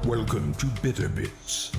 Welcome to Bitter Bits.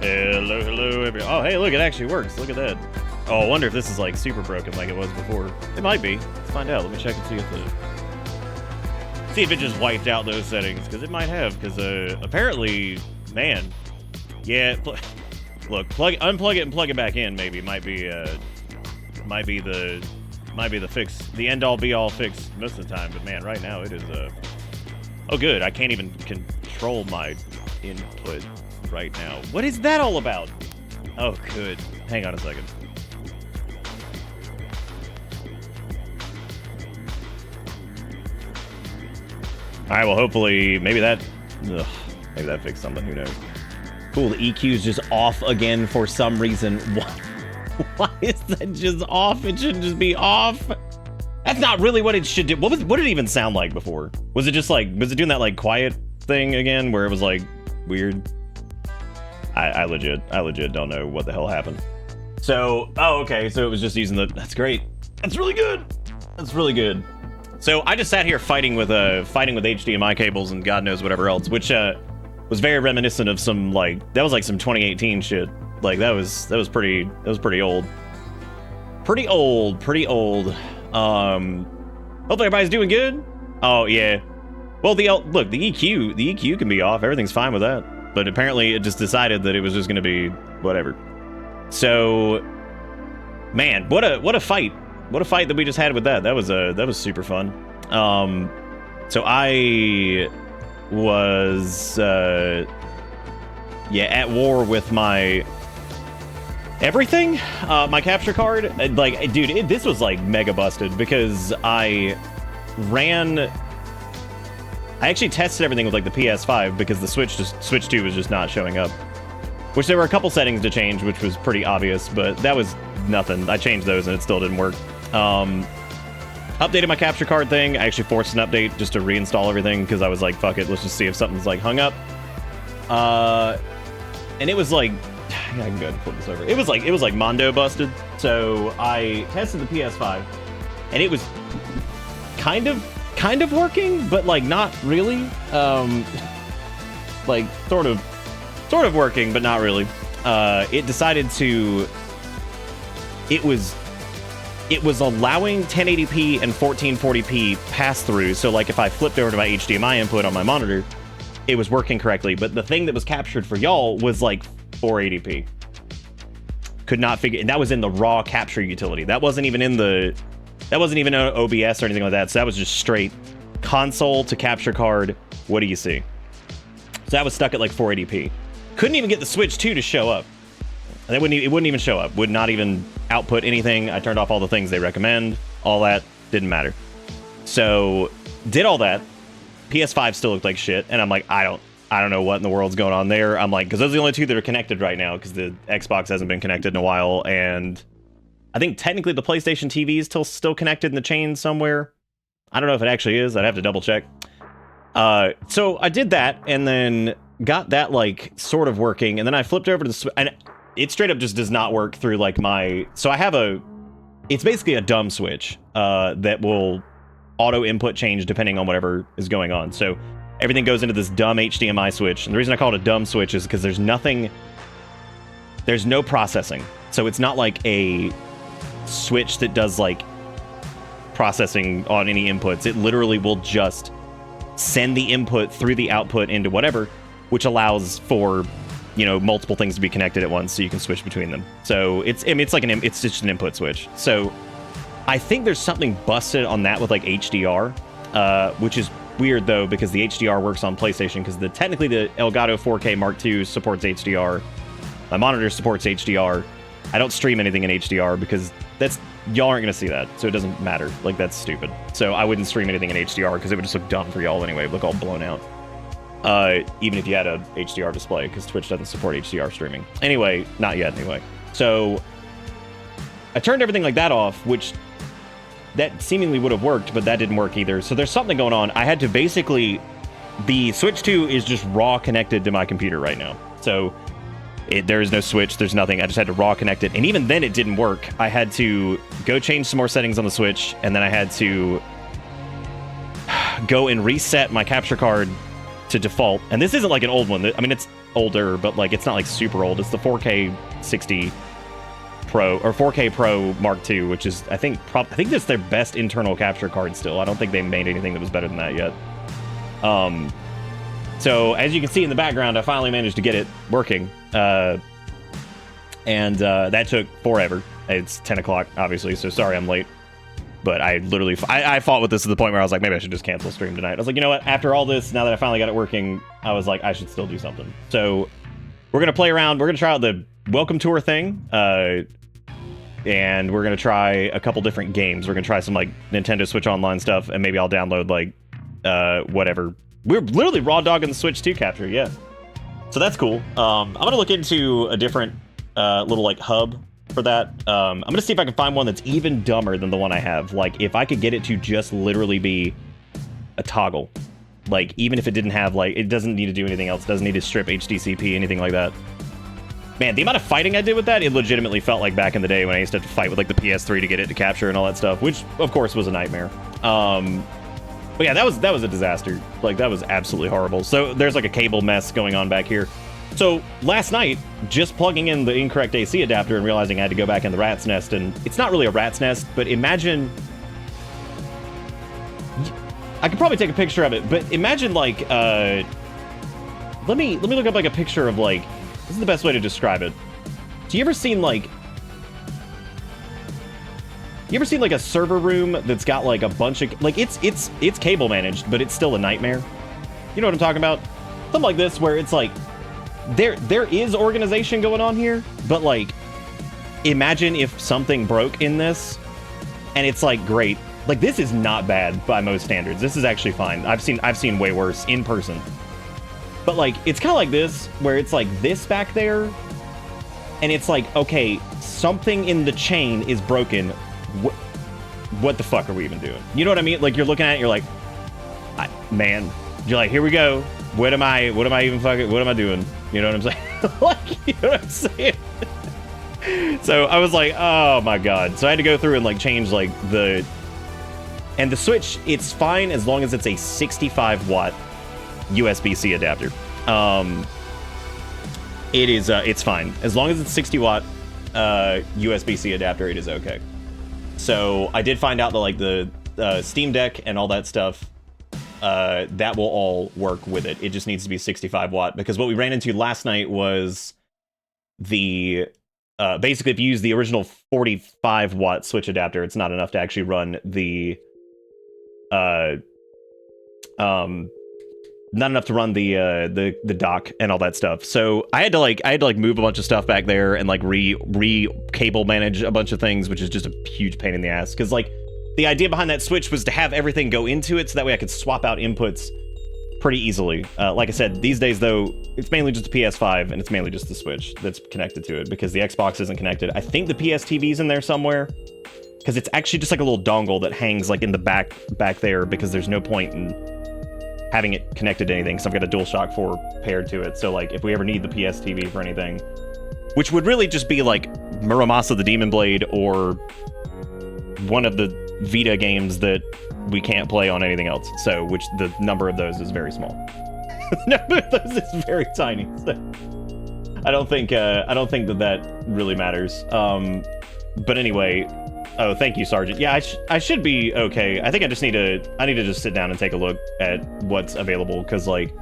Hello, hello, everyone. Oh, hey, look, it actually works. Look at that. Oh, I wonder if this is like super broken like it was before. It might be. Let's find out. Let me check and see if it just wiped out those settings, because it might have. Because apparently, man, yeah. Look, unplug it and plug it back in. Maybe might be the fix, the end all be all fix most of the time. But man, right now it is oh, good. I can't even control my input right now. What is that all about? Oh, good. Hang on a second. All right, well, hopefully, maybe that fixed something. Who knows? Cool, the EQ is just off again for some reason. Why is that just off? It shouldn't just be off. That's not really what it should do. What did it even sound like before? Was it just like, was it doing that like quiet thing again where it was like weird? I legit don't know what the hell happened. So, oh, okay, so it was just using that's great. That's really good. That's really good. So I just sat here fighting with HDMI cables and God knows whatever else, which was very reminiscent of some that was like some 2018 shit. Like that was pretty old. Pretty old. Hopefully everybody's doing good. Oh yeah. Well, the EQ can be off. Everything's fine with that. But apparently it just decided that it was just going to be whatever. So, man, what a fight. What a fight that we just had with that. That was super fun. So I was at war with my everything, my capture card. Like, dude, this was like mega busted because I actually tested everything with like the PS5 because the Switch 2 was just not showing up. Which there were a couple settings to change, which was pretty obvious, but that was nothing. I changed those and it still didn't work. Updated my capture card thing. I actually forced an update just to reinstall everything because I was like, fuck it, let's just see if something's like hung up. And it was like, I can go ahead and flip this over. It was like Mondo busted. So I tested the PS5 and it was kind of working, but like not really. Like sort of working, but not really. It decided to. It was allowing 1080p and 1440p pass through. So like if I flipped over to my HDMI input on my monitor, it was working correctly. But the thing that was captured for y'all was like 480p. Could not figure, and that was in the raw capture utility. That wasn't even in OBS or anything like that. So that was just straight console to capture card. What do you see? So that was stuck at like 480p. Couldn't even get the Switch 2 to show up. It wouldn't even show up. Would not even output anything. I turned off all the things they recommend. All that didn't matter. So did all that. PS5 still looked like shit, and I'm like, I don't know what in the world's going on there. I'm like, because those are the only two that are connected right now, because the Xbox hasn't been connected in a while, and I think technically the PlayStation TV is still connected in the chain somewhere. I don't know if it actually is. I'd have to double check. So I did that, and then got that like sort of working, and then I flipped over to the and it straight up just does not work through like my. So I have it's basically a dumb switch that will auto input change depending on whatever is going on. So everything goes into this dumb HDMI switch, and the reason I call it a dumb switch is because there's no processing. So it's not like a switch that does like processing on any inputs. It literally will just send the input through the output into whatever, which allows for, you know, multiple things to be connected at once so you can switch between them. So it's just an input switch. So I think there's something busted on that with like HDR, which is weird though, because the HDR works on PlayStation, because technically the Elgato 4K Mark II supports HDR. My monitor supports HDR. I don't stream anything in HDR because y'all aren't gonna see that, so it doesn't matter. Like, that's stupid. So I wouldn't stream anything in HDR because it would just look dumb for y'all anyway. It would look all blown out. Even if you had a HDR display, because Twitch doesn't support HDR streaming. Anyway, not yet anyway. So I turned everything like that off, which that seemingly would have worked, but that didn't work either. So there's something going on. I had to basically, the Switch 2 is just raw connected to my computer right now. So there is no switch, there's nothing. I just had to raw connect it. And even then it didn't work. I had to go change some more settings on the Switch, and then I had to go and reset my capture card to default. And this isn't like an old one. I mean, it's older, but like it's not like super old. It's the 4K 60 Pro or 4K Pro Mark II, which is I think that's their best internal capture card still. I don't think they made anything that was better than that yet. So as you can see in the background, I finally managed to get it working. And that took forever. It's 10 o'clock, obviously, so sorry I'm late. But I literally, I fought with this to the point where I was like, maybe I should just cancel stream tonight. I was like, you know what? After all this, now that I finally got it working, I was like, I should still do something. So we're going to play around. We're going to try out the Welcome Tour thing. And we're going to try a couple different games. We're going to try some, like, Nintendo Switch Online stuff. And maybe I'll download, like, whatever. We're literally raw dogging the Switch 2 capture, yeah. So that's cool. I'm going to look into a different little, like, hub for that. I'm gonna see if I can find one that's even dumber than the one I have. Like, if I could get it to just literally be a toggle, like, even if it didn't have, like, it doesn't need to do anything else, doesn't need to strip HDCP, anything like that. Man, the amount of fighting I did with that, it legitimately felt like back in the day when I used to have to fight with, like, the PS3 to get it to capture and all that stuff, which of course was a nightmare. But yeah, that was a disaster. Like, that was absolutely horrible. So there's like a cable mess going on back here. So last night, just plugging in the incorrect AC adapter and realizing I had to go back in the rat's nest, and it's not really a rat's nest, but imagine... I could probably take a picture of it, but imagine, like, let me look up, like, a picture of, like... This is the best way to describe it. Do you ever seen, like... You ever seen, like, a server room that's got, like, a bunch of... Like, it's cable managed, but it's still a nightmare. You know what I'm talking about? Something like this, where it's, like... There is organization going on here, but, like, imagine if something broke in this, and it's, like, great. Like, this is not bad by most standards. This is actually fine. I've seen way worse in person. But, like, it's kind of like this, where it's, like, this back there, and it's like, okay, something in the chain is broken. What the fuck are we even doing? You know what I mean? Like, you're looking at it, you're like, man, you're like, here we go. What am I doing? You know what I'm saying? Like, you know what I'm saying? So I was like, oh my god. So I had to go through and, like, change, like, the Switch, it's fine as long as it's a 65 watt USB-C adapter. It's fine. As long as it's 60 watt USB-C adapter, it is okay. So I did find out that, like, the Steam Deck and all that stuff, that will all work with it. It just needs to be 65 watt, because what we ran into last night was the basically, if you use the original 45 watt Switch adapter, it's not enough to actually run the not enough to run the dock and all that stuff. So I had to move a bunch of stuff back there and, like, re cable manage a bunch of things, which is just a huge pain in the ass, because, like, the idea behind that Switch was to have everything go into it so that way I could swap out inputs pretty easily. Like I said, these days, though, it's mainly just the PS5, and it's mainly just the Switch that's connected to it, because the Xbox isn't connected. I think the PS TV's in there somewhere, because it's actually just like a little dongle that hangs, like, in the back there, because there's no point in having it connected to anything, because I've got a DualShock 4 paired to it. So, like, if we ever need the PS TV for anything, which would really just be, like, Muramasa the Demon Blade or one of the Vita games that we can't play on anything else, so, which the number of those is very small. The number of those is very tiny, so I don't think that really matters. But anyway, oh, thank you, Sergeant. Yeah, I should be okay. I think I need to just sit down and take a look at what's available, because, like,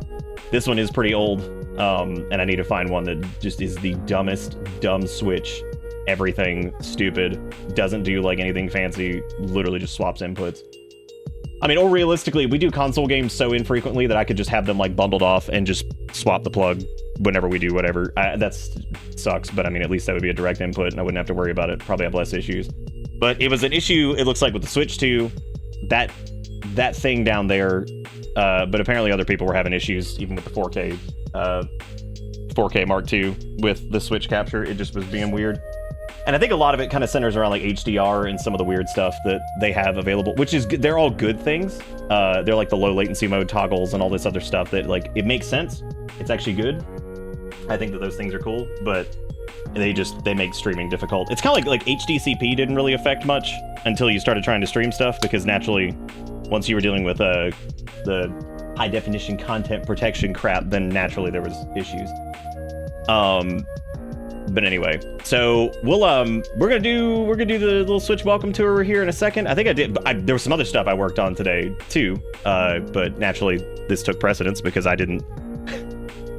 this one is pretty old, and I need to find one that just is the dumbest dumb Switch. Everything stupid, doesn't do, like, anything fancy, literally just swaps inputs. I mean, or realistically, we do console games so infrequently that I could just have them, like, bundled off and just swap the plug whenever we do whatever. That sucks, but I mean, at least that would be a direct input and I wouldn't have to worry about it. Probably have less issues. But it was an issue, it looks like, with the Switch 2, that thing down there, but apparently other people were having issues even with the 4K Mark II with the Switch capture. It just was being weird. And I think a lot of it kind of centers around, like, HDR and some of the weird stuff that they have available, which is good. They're all good things. They're like the low latency mode toggles and all this other stuff that, like, it makes sense. It's actually good. I think that those things are cool, but they make streaming difficult. It's kind of like HDCP didn't really affect much until you started trying to stream stuff, because naturally, once you were dealing with the high definition content protection crap, then naturally there was issues. But anyway, so we're gonna do the little Switch welcome tour here in a second. I think there was some other stuff I worked on today too, but naturally this took precedence because I didn't.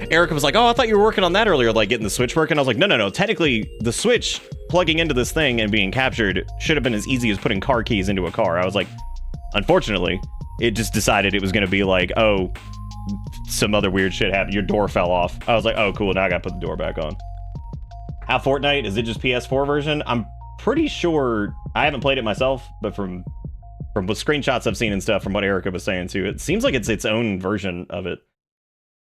Erica was like, "Oh, I thought you were working on that earlier, like getting the Switch working." I was like, "No. Technically, the Switch plugging into this thing and being captured should have been as easy as putting car keys into a car." I was like, "Unfortunately, it just decided it was gonna be like, oh, some other weird shit happened. Your door fell off." I was like, "Oh, cool. Now I gotta put the door back on." How Fortnite? Is it just PS4 version? I'm pretty sure. I haven't played it myself, but from what screenshots I've seen and stuff, from what Erica was saying too, it seems like it's its own version of it.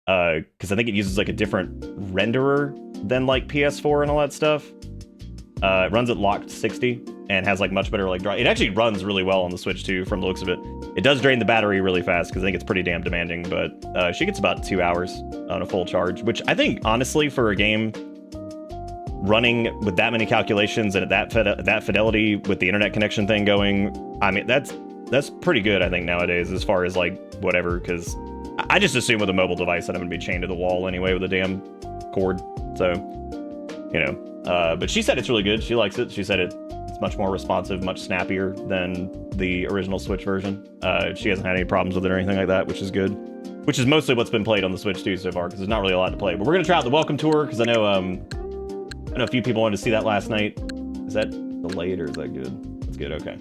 Because I think it uses like a different renderer than like PS4 and all that stuff. It runs at locked 60 and has like much better like draw. It actually runs really well on the Switch too, from the looks of it. It does drain the battery really fast because I think it's pretty damn demanding, but she gets about 2 hours on a full charge, which I think honestly for a game running with that many calculations and at that fidelity with the internet connection thing going, I mean that's pretty good I think nowadays as far as like whatever, because I just assume with a mobile device that I'm gonna be chained to the wall anyway with a damn cord. So, you know, but she said it's really good. She likes it. She said it's much more responsive, much snappier than the original Switch version. She hasn't had any problems with it or anything like that, which is good. Which is mostly what's been played on the Switch too so far, because there's not really a lot to play. But we're gonna try out the welcome tour because I know a few people wanted to see that last night. Is that delayed or is that good? That's good. Okay.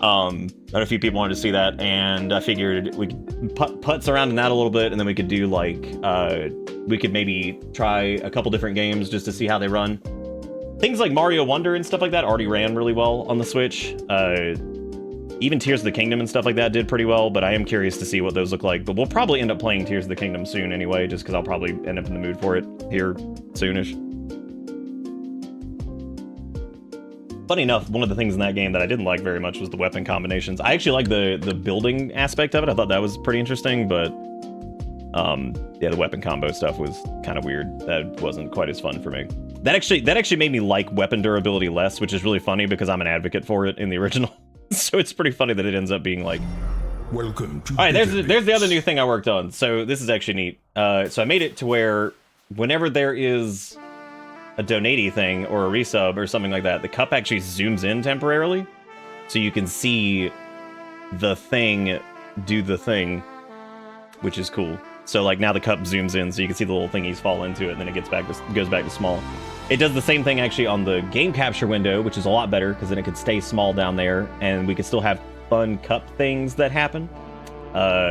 I know a few people wanted to see that, and I figured we could putz around in that a little bit, and then we could do like we could maybe try a couple different games just to see how they run. Things like Mario Wonder and stuff like that already ran really well on the Switch. Even Tears of the Kingdom and stuff like that did pretty well, but I am curious to see what those look like. But we'll probably end up playing Tears of the Kingdom soon anyway, just because I'll probably end up in the mood for it here soonish. Funny enough, one of the things in that game that I didn't like very much was the weapon combinations. I actually like the building aspect of it. I thought that was pretty interesting, but yeah, the weapon combo stuff was kind of weird. That wasn't quite as fun for me. That actually made me like weapon durability less, which is really funny because I'm an advocate for it in the original. So it's pretty funny that it ends up being like, welcome to. All right, there's the other new thing I worked on. So this is actually neat. So I made it to where whenever there is a donatey thing or a resub or something like that, the cup actually zooms in temporarily, so you can see the thing do the thing, which is cool. So like now the cup zooms in, so you can see the little thingies fall into it, and then it goes back to small. It does the same thing actually on the game capture window, which is a lot better because then it could stay small down there, and we could still have fun cup things that happen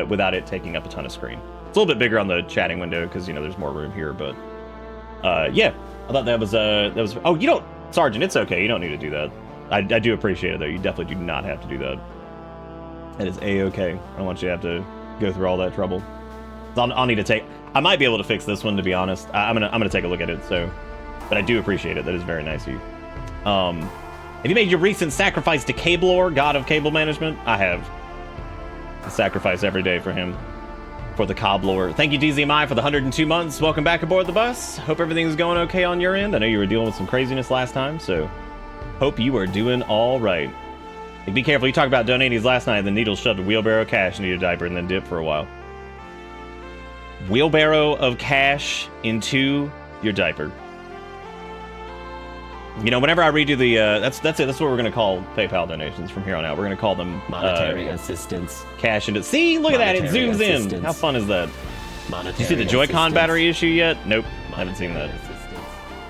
without it taking up a ton of screen. It's a little bit bigger on the chatting window because, you know, there's more room here, but yeah. I thought that was oh, you don't, Sergeant, it's okay, you don't need to do that. I do appreciate it though. You definitely do not have to do that. That is a-okay. I don't want you to have to go through all that trouble. I'll need to take, I might be able to fix this one, to be honest. I'm gonna take a look at it, so, but I do appreciate it. That is very nice of you. Have you made your recent sacrifice to Cablor, god of cable management? I have. I sacrifice every day for him. For the Cobbler. Thank you, DZMI, for the 102 months. Welcome back aboard the bus. Hope everything's going okay on your end. I know you were dealing with some craziness last time, so hope you are doing all right. Like, be careful. You talked about donaties last night, and the Needles shoved a wheelbarrow of cash into your diaper and then dipped for a while. Wheelbarrow of cash into your diaper. You know, whenever I redo the, that's it. That's what we're going to call PayPal donations from here on out. We're going to call them monetary assistance. Cash into. See, look at that. It zooms in. How fun is that? Did you see the Joy-Con battery issue yet? Nope. I haven't seen that.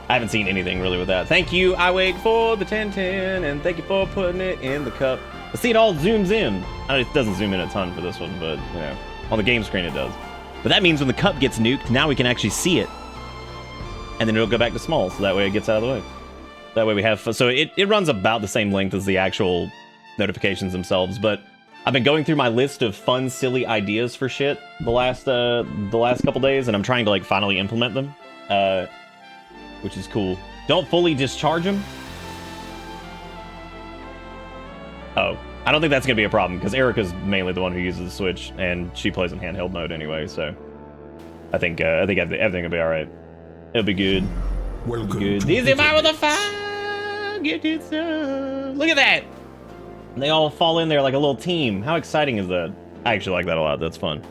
I haven't seen anything really with that. Thank you, I wait for the 1010, and thank you for putting it in the cup. But see, it all zooms in. It doesn't zoom in a ton for this one, but, you know, on the game screen it does. But that means when the cup gets nuked, now we can actually see it. And then it'll go back to small, so that way it gets out of the way. That way we have, so it runs about the same length as the actual notifications themselves, but I've been going through my list of fun, silly ideas for shit the last couple days, and I'm trying to like finally implement them, which is cool. Don't fully discharge them. Oh, I don't think that's gonna be a problem because Erica's mainly the one who uses the Switch, and she plays in handheld mode anyway, so I think everything will be all right. It'll be good. Welcome Good. to These are my Bitter with a fire. Get it some. Look at that. They all fall in there like a little team. How exciting is that? I actually like that a lot. That's fun.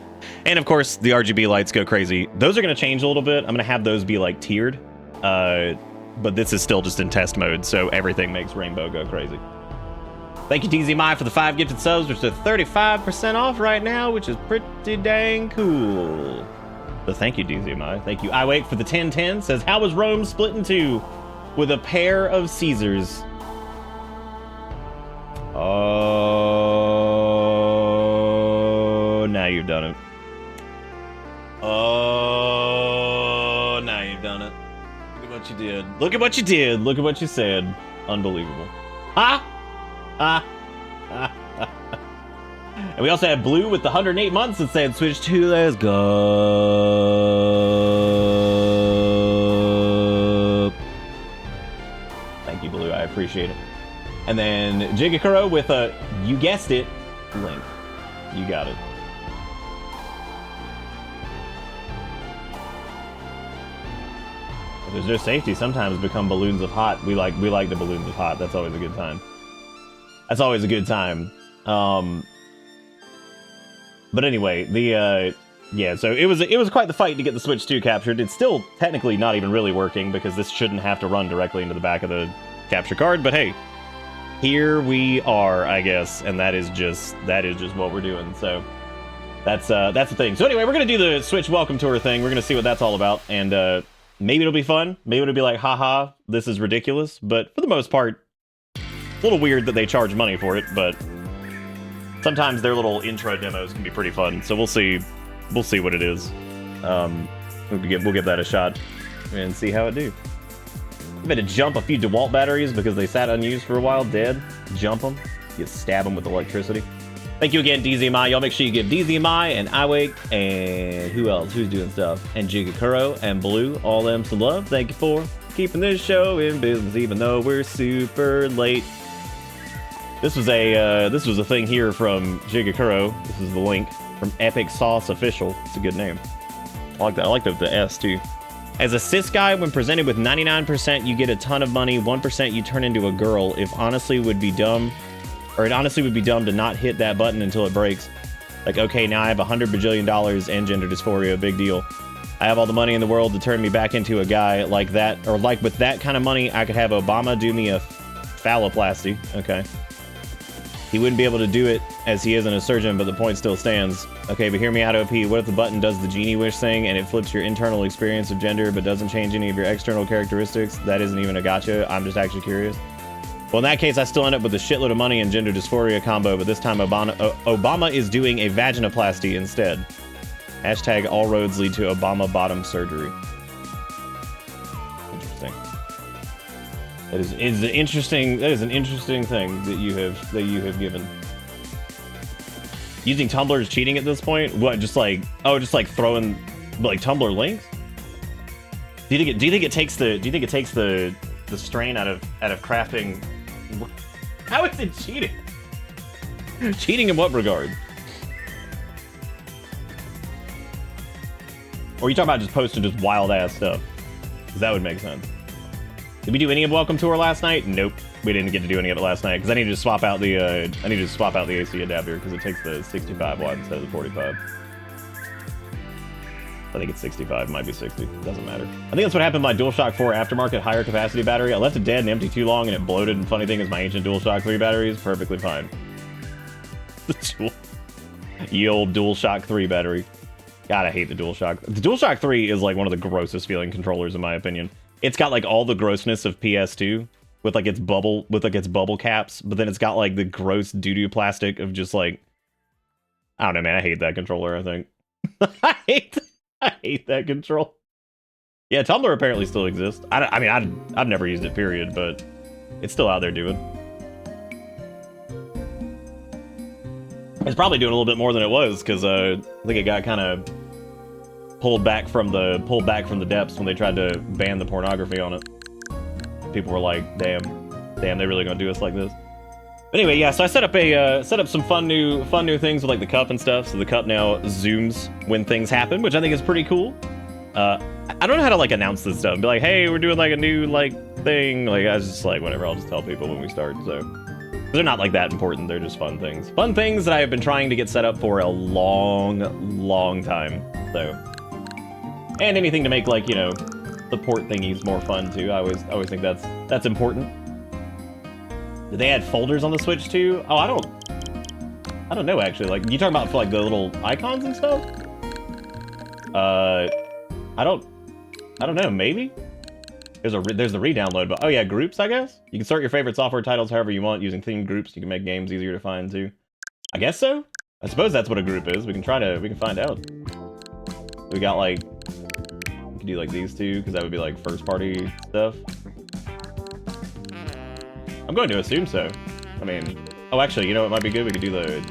And of course, the RGB lights go crazy. Those are going to change a little bit. I'm going to have those be like tiered. But this is still just in test mode, so everything makes rainbow go crazy. Thank you, DZMI, for the 5 gifted subs, which is 35% off right now, which is pretty dang cool. So thank you, DZMI. Thank you. I wait for the 1010. Says, how was Rome split in two with a pair of Caesars? Oh, now you've done it. Oh, now you've done it. Look at what you did. Look at what you did. Look at what you said. Unbelievable. Ha! Ha! Ha! And we also have Blue with the 108 months that said, Switch 2, let's go. Thank you, Blue. I appreciate it. And then Jigakuro with a, you guessed it, Link. You got it. If there's no safety, sometimes become balloons of hot. We like the balloons of hot. That's always a good time. That's always a good time. But anyway, the yeah, so it was quite the fight to get the Switch 2 captured. It's still technically not even really working because this shouldn't have to run directly into the back of the capture card, but hey, here we are, I guess, and that is just what we're doing. So that's the thing. So anyway, we're gonna do the Switch welcome tour thing. We're gonna see what that's all about, and maybe it'll be fun. Maybe it'll be like, haha, this is ridiculous. But for the most part, it's a little weird that they charge money for it, but sometimes their little intro demos can be pretty fun. So we'll see what it is. We'll give that a shot and see how it do. I'm going to jump a few DeWalt batteries because they sat unused for a while, dead. Jump them. You stab them with electricity. Thank you again, DZMI. Y'all make sure you give DZMI and iWake and who else? Who's doing stuff? And Jigakuro and Blue, all them some love. Thank you for keeping this show in business even though we're super late. This was a thing here from Jigakuro. This is the link from Epic Sauce Official. It's a good name. I like that. I like the S too. As a cis guy, when presented with 99%, you get a ton of money. 1% you turn into a girl. It honestly would be dumb to not hit that button until it breaks. Like, okay, now I have $100 bajillion and gender dysphoria. Big deal. I have all the money in the world to turn me back into a guy like that, or like with that kind of money, I could have Obama do me a phalloplasty. Okay. He wouldn't be able to do it as he isn't a surgeon, but the point still stands. Okay, but hear me out, OP. What if the button does the genie wish thing and it flips your internal experience of gender but doesn't change any of your external characteristics? That isn't even a gotcha. I'm just actually curious. Well, in that case, I still end up with a shitload of money and gender dysphoria combo, but this time Obama is doing a vaginoplasty instead. Hashtag all roads lead to Obama bottom surgery. Interesting. That is an interesting thing that you have given. Using Tumblr is cheating at this point? What, just like throwing like Tumblr links? Do you think it takes the strain out of crafting? How is it cheating? Cheating in what regard? Or are you talking about just posting just wild ass stuff? Because that would make sense. Did we do any of Welcome Tour last night? Nope, we didn't get to do any of it last night because I need to swap out the AC adapter because it takes the 65 watt instead of the 45. I think it's 65, might be 60, doesn't matter. I think that's what happened to my DualShock 4 aftermarket higher capacity battery. I left it dead and empty too long and it bloated, and funny thing is my ancient DualShock 3 battery is perfectly fine. Ye old DualShock 3 battery. God, I hate the DualShock. The DualShock 3 is like one of the grossest feeling controllers in my opinion. It's got like all the grossness of PS2 with like its bubble caps, but then it's got like the gross doo-doo plastic of just like, I don't know, man. I hate that controller, I think. I hate that control. Yeah, Tumblr apparently still exists. I mean, I've never used it, period, but it's still out there doing. It's probably doing a little bit more than it was because I think it got kind of pulled back from the depths when they tried to ban the pornography on it. People were like, damn, they're really gonna do us like this. But anyway, yeah, so I set up some fun new things with like the cup and stuff. So the cup now zooms when things happen, which I think is pretty cool. I don't know how to like announce this stuff and be like, hey, we're doing like a new like thing. Like I was just like, whatever, I'll just tell people when we start. So They're not like that important. They're just fun things. Fun things that I have been trying to get set up for a long time. So, and anything to make, like, you know, the port thingies more fun too. I always think that's important. Did they add folders on the Switch too? Oh, I don't know actually. Like, you talking about for like the little icons and stuff? I don't know. Maybe there's the re-download, but oh yeah, groups. I guess you can start your favorite software titles however you want using themed groups. You can make games easier to find too. I guess so. I suppose that's what a group is. We can find out. We got like, we can do like these two because that would be like first party stuff. I'm going to assume so. I mean, oh, actually, you know what might be good? We could do the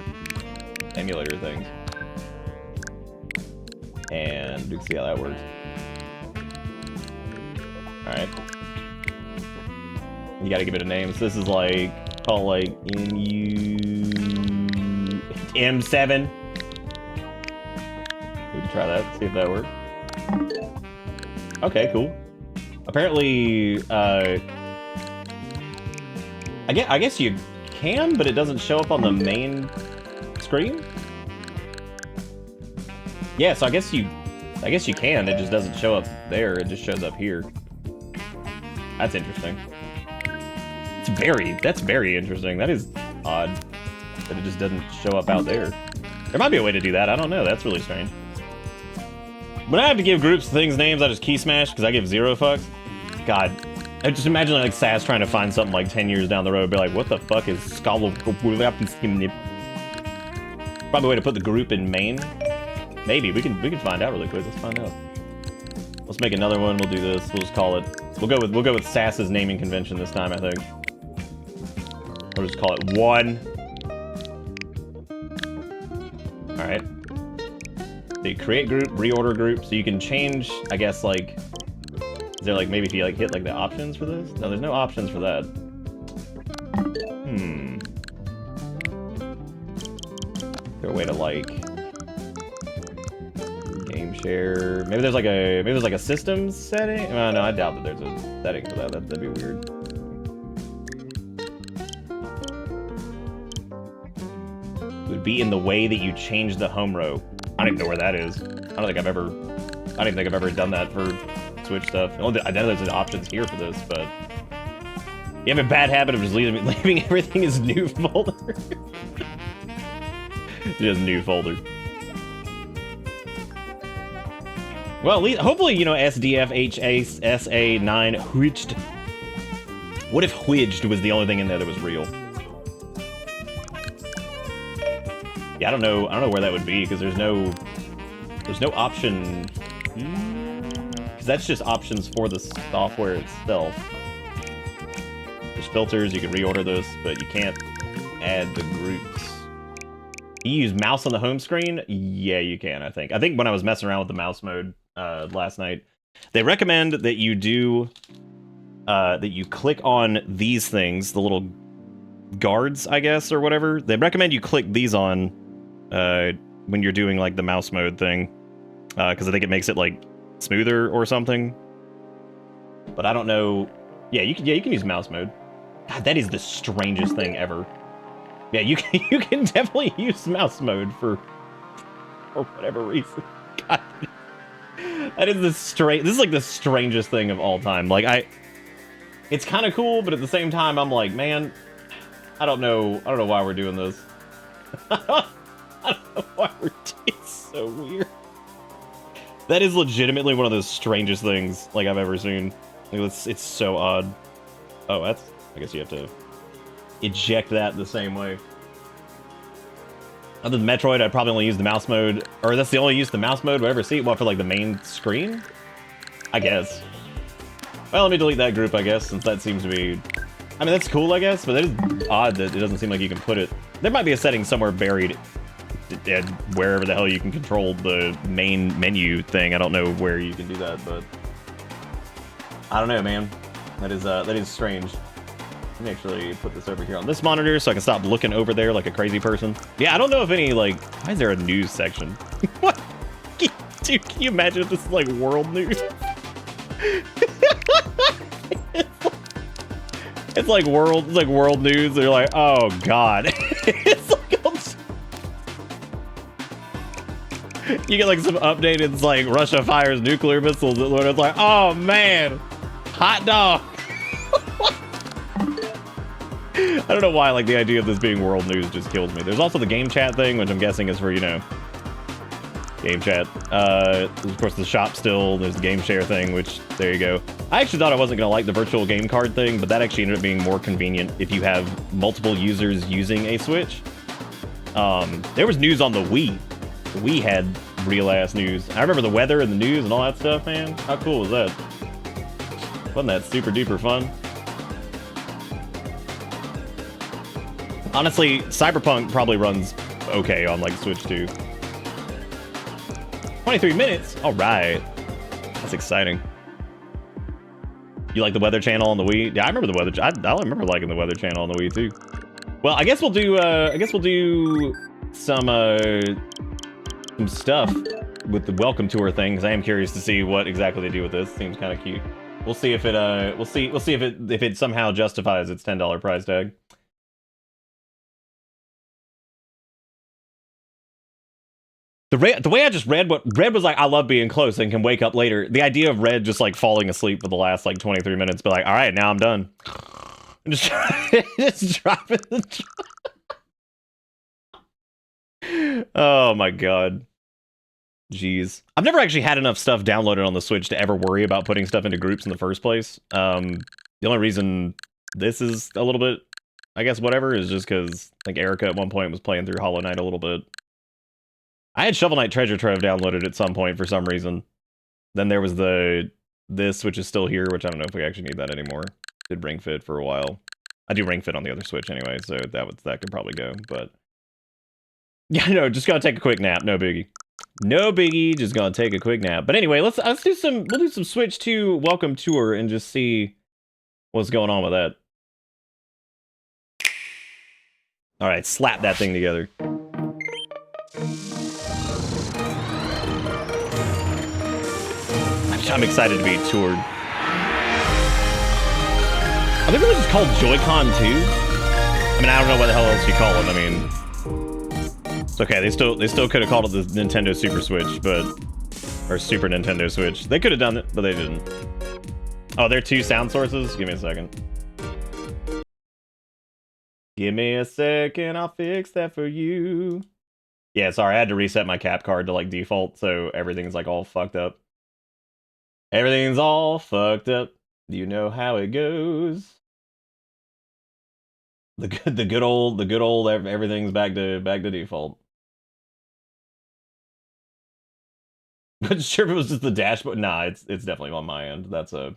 emulator things. And we can see how that works. Alright. You gotta give it a name. So this is like, call like M7. We can try that, see if that works. Okay, cool. Apparently, I guess you can, but it doesn't show up on the main screen. Yeah, so I guess you can. It just doesn't show up there. It just shows up here. That's interesting. That's very interesting. That is odd that it just doesn't show up out there. There might be a way to do that. I don't know. That's really strange. When I have to give groups things names, I just key smash because I give 0 fucks. God. I just imagine like Sass trying to find something like 10 years down the road, be like, what the fuck is Skull? Probably a way to put the group in main. Maybe we can find out really quick. Let's find out. Let's make another one. We'll do this. We'll just call it. We'll go with Sass's naming convention this time. I think. We'll just call it 1. All right. So you create group, reorder group, so you can change. I guess like. Is there like, maybe if you like hit like the options for this? No, there's no options for that. Is there a way to like game share? Maybe there's like a system setting? Oh, no, I doubt that there's a setting for that. That'd be weird. It would be in the way that you change the home row. I don't even know where that is. I don't even think I've ever done that for Switch stuff. I know there's options here for this, but you have a bad habit of just leaving everything as new folder. Just new folder. Well, hopefully, you know, SDFHASA9 Hwidged. What if Hwidged was the only thing in there that was real? Yeah, I don't know where that would be because there's no option. Because that's just options for the software itself. There's filters, you can reorder those, but you can't add the groups. You use mouse on the home screen? Yeah, you can, I think. I think when I was messing around with the mouse mode last night, they recommend that you do, that you click on these things, the little guards, I guess, or whatever. They recommend you click these on when you're doing, like, the mouse mode thing. Because I think it makes it, like, smoother or something. But I don't know. Yeah, you can use mouse mode. God, that is the strangest thing ever. Yeah, you can definitely use mouse mode for whatever reason. God. That is this is like the strangest thing of all time. Like it's kind of cool, but at the same time I'm like, man, I don't know why we're doing this. I don't know why we're doing it. It's so weird. That is legitimately one of the strangest things like I've ever seen. Like, it's so odd. Oh, I guess you have to eject that the same way. Other than Metroid, I'd probably only use the mouse mode, or that's the only use of the mouse mode we'll ever see. What, for like the main screen? I guess. Well, let me delete that group, I guess, since that seems to be... I mean, that's cool, I guess, but it is odd that it doesn't seem like you can put it... There might be a setting somewhere buried wherever the hell you can control the main menu thing. I don't know where you can do that, but... I don't know, man. That is strange. Let me actually put this over here on this monitor so I can stop looking over there like a crazy person. Yeah, I don't know if any, like... Why is there a news section? What? Dude, can you imagine if this is, like, world news? It's like world news. They're like, oh god. It's like you get like some updated, it's like Russia fires nuclear missiles. It's like, oh man, hot dog. I don't know why, like, the idea of this being world news just kills me. There's also the game chat thing, which I'm guessing is for, you know, game chat. Of course, the shop still. There's the game share thing, which, there you go. I actually thought I wasn't going to like the virtual game card thing, but that actually ended up being more convenient if you have multiple users using a Switch. There was news on the Wii. The Wii had real-ass news. I remember the weather and the news and all that stuff, man. How cool was that? Wasn't that super-duper fun? Honestly, Cyberpunk probably runs okay on, like, Switch 2. 23 minutes? All right. That's exciting. You like the Weather Channel on the Wii? Yeah, I remember the Weather. I remember liking the Weather Channel on the Wii, too. Well, I guess we'll do, some stuff with the welcome tour thing, because I am curious to see what exactly they do with this. Seems kind of cute. We'll see if it, we'll see if it somehow justifies its $10 price tag. The way I just read what Red was like, I love being close and can wake up later. The idea of Red just like falling asleep for the last like 23 minutes, but like, all right, now I'm done. Just dropping the. Oh my god. Jeez. I've never actually had enough stuff downloaded on the Switch to ever worry about putting stuff into groups in the first place. The only reason this is a little bit, I guess, whatever, is just because I think Erica at one point was playing through Hollow Knight a little bit. I had Shovel Knight Treasure Trove downloaded at some point for some reason. Then there was this, which is still here, which I don't know if we actually need that anymore. Did Ring Fit for a while. I do Ring Fit on the other Switch anyway, so that could probably go. But yeah, no, just gotta take a quick nap. No biggie. No biggie. Just gonna take a quick nap. But anyway, let's do some. We'll do some Switch 2 welcome tour and just see what's going on with that. All right, slap that thing together. I'm excited to be toured. Are they really just called Joy-Con 2? I mean, I don't know what the hell else you call it. I mean, it's okay. They still could have called it the Nintendo Super Switch, or Super Nintendo Switch. They could have done it, but they didn't. Oh, they're two sound sources? Give me a second. Give me a second, I'll fix that for you. Yeah, sorry, I had to reset my cap card to like default, so everything's like all fucked up. Everything's all fucked up. You know how it goes. The good old everything's back to default. But sure, if it was just the dashboard. Nah, it's definitely on my end. That's a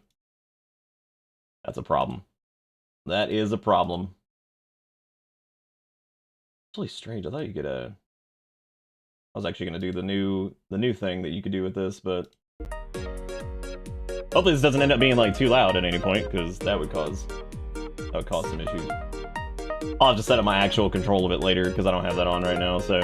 problem. That is a problem. It's really strange. I thought you could I was actually gonna do the new thing that you could do with this, but hopefully this doesn't end up being like too loud at any point, because that would cause some issues. I'll have to set up my actual control of it later, because I don't have that on right now, so.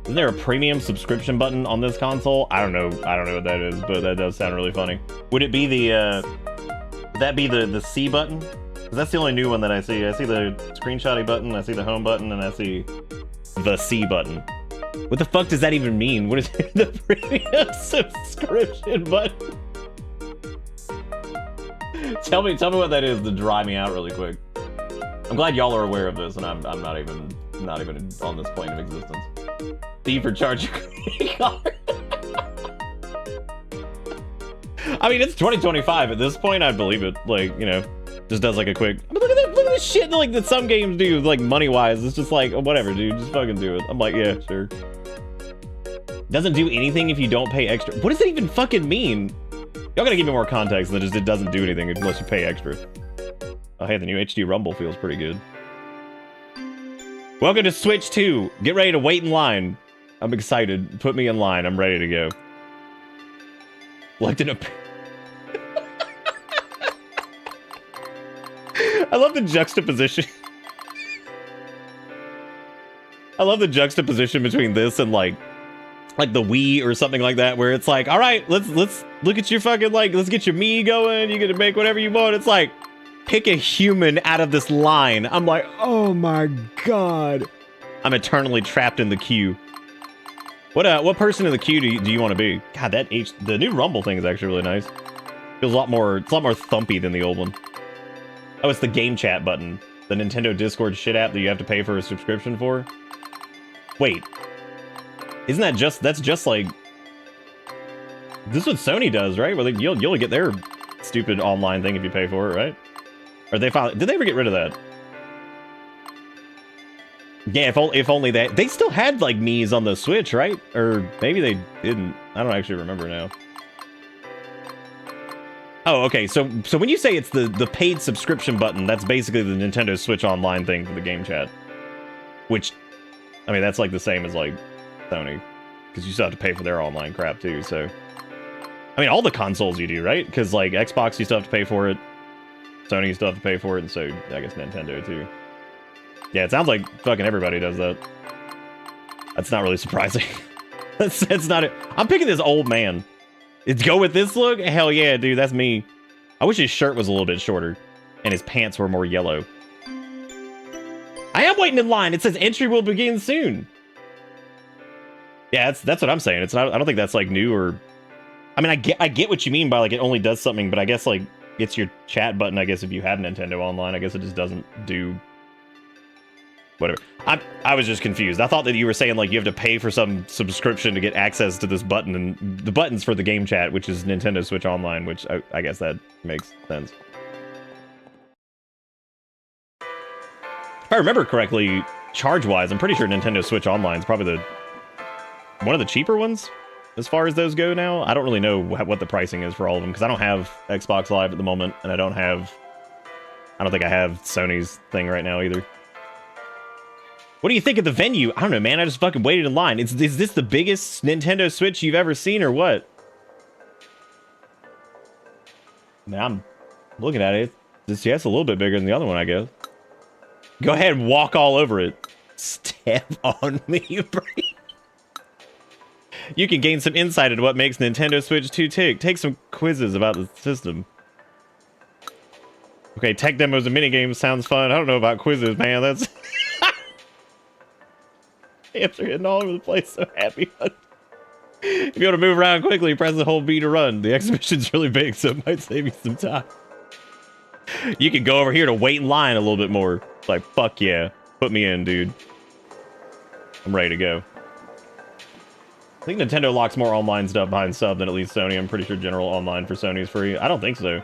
Isn't there a premium subscription button on this console? I don't know what that is, but that does sound really funny. Would it be the would that be the C button? Because that's the only new one that I see. I see the screenshotty button, I see the home button, and I see the C button. What the fuck does that even mean? What is the premium subscription button? Tell me what that is to dry me out really quick. I'm glad y'all are aware of this, and I'm not even on this plane of existence. D for charge your card. I mean, it's 2025 at this point. I believe it. Like, you know, just does like a quick. I mean, look at this shit like that some games do, like money wise. It's just like whatever, dude. Just fucking do it. I'm like, yeah, sure. Doesn't do anything if you don't pay extra. What does that even fucking mean? Y'all gotta give me more context than just it doesn't do anything unless you pay extra. Oh, hey, the new HD Rumble feels pretty good. Welcome to Switch 2. Get ready to wait in line. I'm excited. Put me in line. I'm ready to go. Elected a... I love the juxtaposition. I love the juxtaposition between this and like like the Wii or something like that, where it's like, all right, let's look at your fucking, like, let's get your me going. You get to make whatever you want. It's like, pick a human out of this line. I'm like, oh my god, I'm eternally trapped in the queue. What person in the queue do you want to be? God, the new Rumble thing is actually really nice. Feels it's a lot more thumpy than the old one. Oh, it's the game chat button, the Nintendo Discord shit app that you have to pay for a subscription for. Wait. Isn't that that's just like, this is what Sony does, right? Where you'll only get their stupid online thing if you pay for it, right? Or did they ever get rid of that? Yeah, if only that. They still had like Mii's on the Switch, right? Or maybe they didn't. I don't actually remember now. Oh, okay. So when you say it's the paid subscription button, that's basically the Nintendo Switch Online thing for the game chat. Which, I mean, that's like the same as like Sony, because you still have to pay for their online crap too. So, I mean, all the consoles you do, right? Because like Xbox, you still have to pay for it. Sony, you still have to pay for it, and so I guess Nintendo too. Yeah, it sounds like fucking everybody does that. That's not really surprising. that's not it. I'm picking this old man. Go with this look? Hell yeah, dude, that's me. I wish his shirt was a little bit shorter, and his pants were more yellow. I am waiting in line. It says entry will begin soon. Yeah, that's what I'm saying. It's not. I don't think that's like new or. I mean, I get what you mean by like it only does something, but I guess like it's your chat button. I guess if you have Nintendo Online, I guess it just doesn't do. Whatever. I was just confused. I thought that you were saying like you have to pay for some subscription to get access to this button, and the button's for the game chat, which is Nintendo Switch Online, which I guess that makes sense. If I remember correctly, charge-wise, I'm pretty sure Nintendo Switch Online is probably one of the cheaper ones as far as those go now. I don't really know what the pricing is for all of them, because I don't have Xbox Live at the moment, and I don't think I have Sony's thing right now either. What do you think of the venue? I don't know, man. I just fucking waited in line. Is this the biggest Nintendo Switch you've ever seen, or what? Man, I'm looking at it. It's a little bit bigger than the other one, I guess. Go ahead and walk all over it. Step on me, bro. You can gain some insight into what makes Nintendo Switch 2 tick. Take some quizzes about the system. Okay, tech demos and minigames sounds fun. I don't know about quizzes, man. That's... Amps are hitting all over the place, so happy. If you want to move around quickly, press the whole B to run. The exhibition's really big, so it might save you some time. You can go over here to wait in line a little bit more. It's like, fuck yeah. Put me in, dude. I'm ready to go. I think Nintendo locks more online stuff behind sub than at least Sony. I'm pretty sure general online for Sony is free. I don't think so.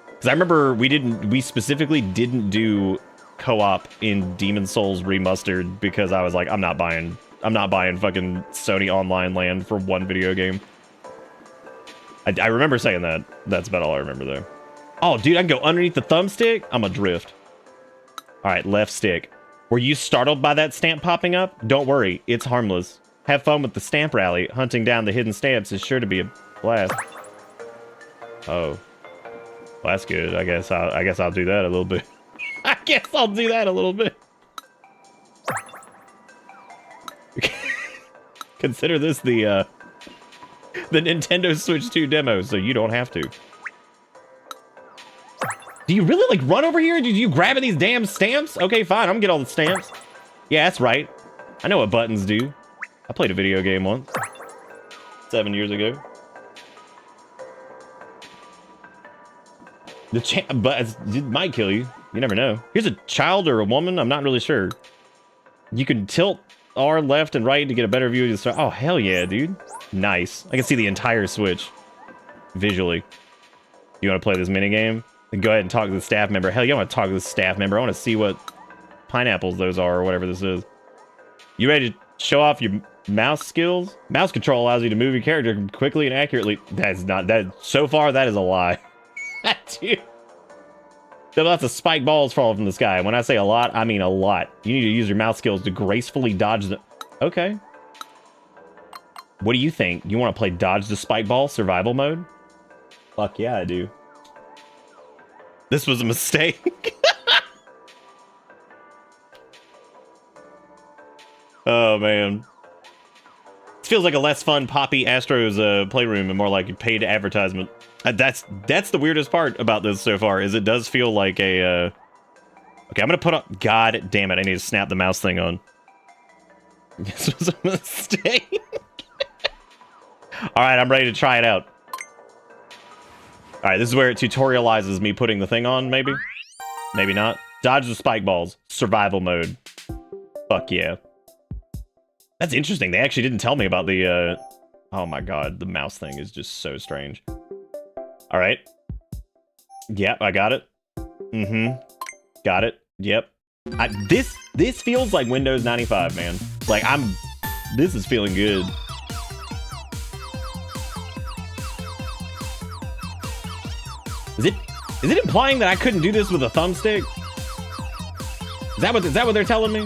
Because I remember we specifically didn't do co-op in Demon's Souls Remastered because I was like, I'm not buying fucking Sony Online land for one video game. I remember saying that. That's about all I remember though. Oh, dude, I can go underneath the thumbstick? I'm a drift. All right, left stick. Were you startled by that stamp popping up? Don't worry, it's harmless. Have fun with the stamp rally. Hunting down the hidden stamps is sure to be a blast. Oh, well, that's good. I guess I'll do that a little bit. I guess I'll do that a little bit. Consider this the Nintendo Switch 2 demo, so you don't have to. Do you really like run over here? Did you grabbing these damn stamps? Okay, fine. I'm gonna get all the stamps. Yeah, that's right. I know what buttons do. I played a video game once. 7 years ago. But it might kill you. You never know. Here's a child or a woman. I'm not really sure. You can tilt R left and right to get a better view of the star. Oh, hell yeah, dude. Nice. I can see the entire Switch visually. You want to play this minigame? Then go ahead and talk to the staff member. Hell yeah, I want to talk to the staff member. I want to see what pineapples those are or whatever this is. You ready to show off your mouse skills? Mouse control allows you to move your character quickly and accurately. That's not that. So far, that is a lie. Dude. There are lots of spike balls falling from the sky. When I say a lot, I mean a lot. You need to use your mouse skills to gracefully dodge the... Okay. What do you think? You want to play dodge the spike ball survival mode? Fuck yeah, I do. This was a mistake. Oh, man. feels like a less fun Poppy Astros playroom and more like a paid advertisement. That's the weirdest part about this so far, is it does feel like a... Okay, I'm gonna put on... God damn it, I need to snap the mouse thing on. This was a mistake. Alright, I'm ready to try it out. Alright, this is where it tutorializes me putting the thing on, maybe? Maybe not. Dodge the spike balls. Survival mode. Fuck yeah. That's interesting. They actually didn't tell me about the, Oh my god, the mouse thing is just so strange. Alright. Yep, I got it. Mm-hmm. Got it. Yep. This feels like Windows 95, man. Like, this is feeling good. Is it implying that I couldn't do this with a thumbstick? Is that what they're telling me?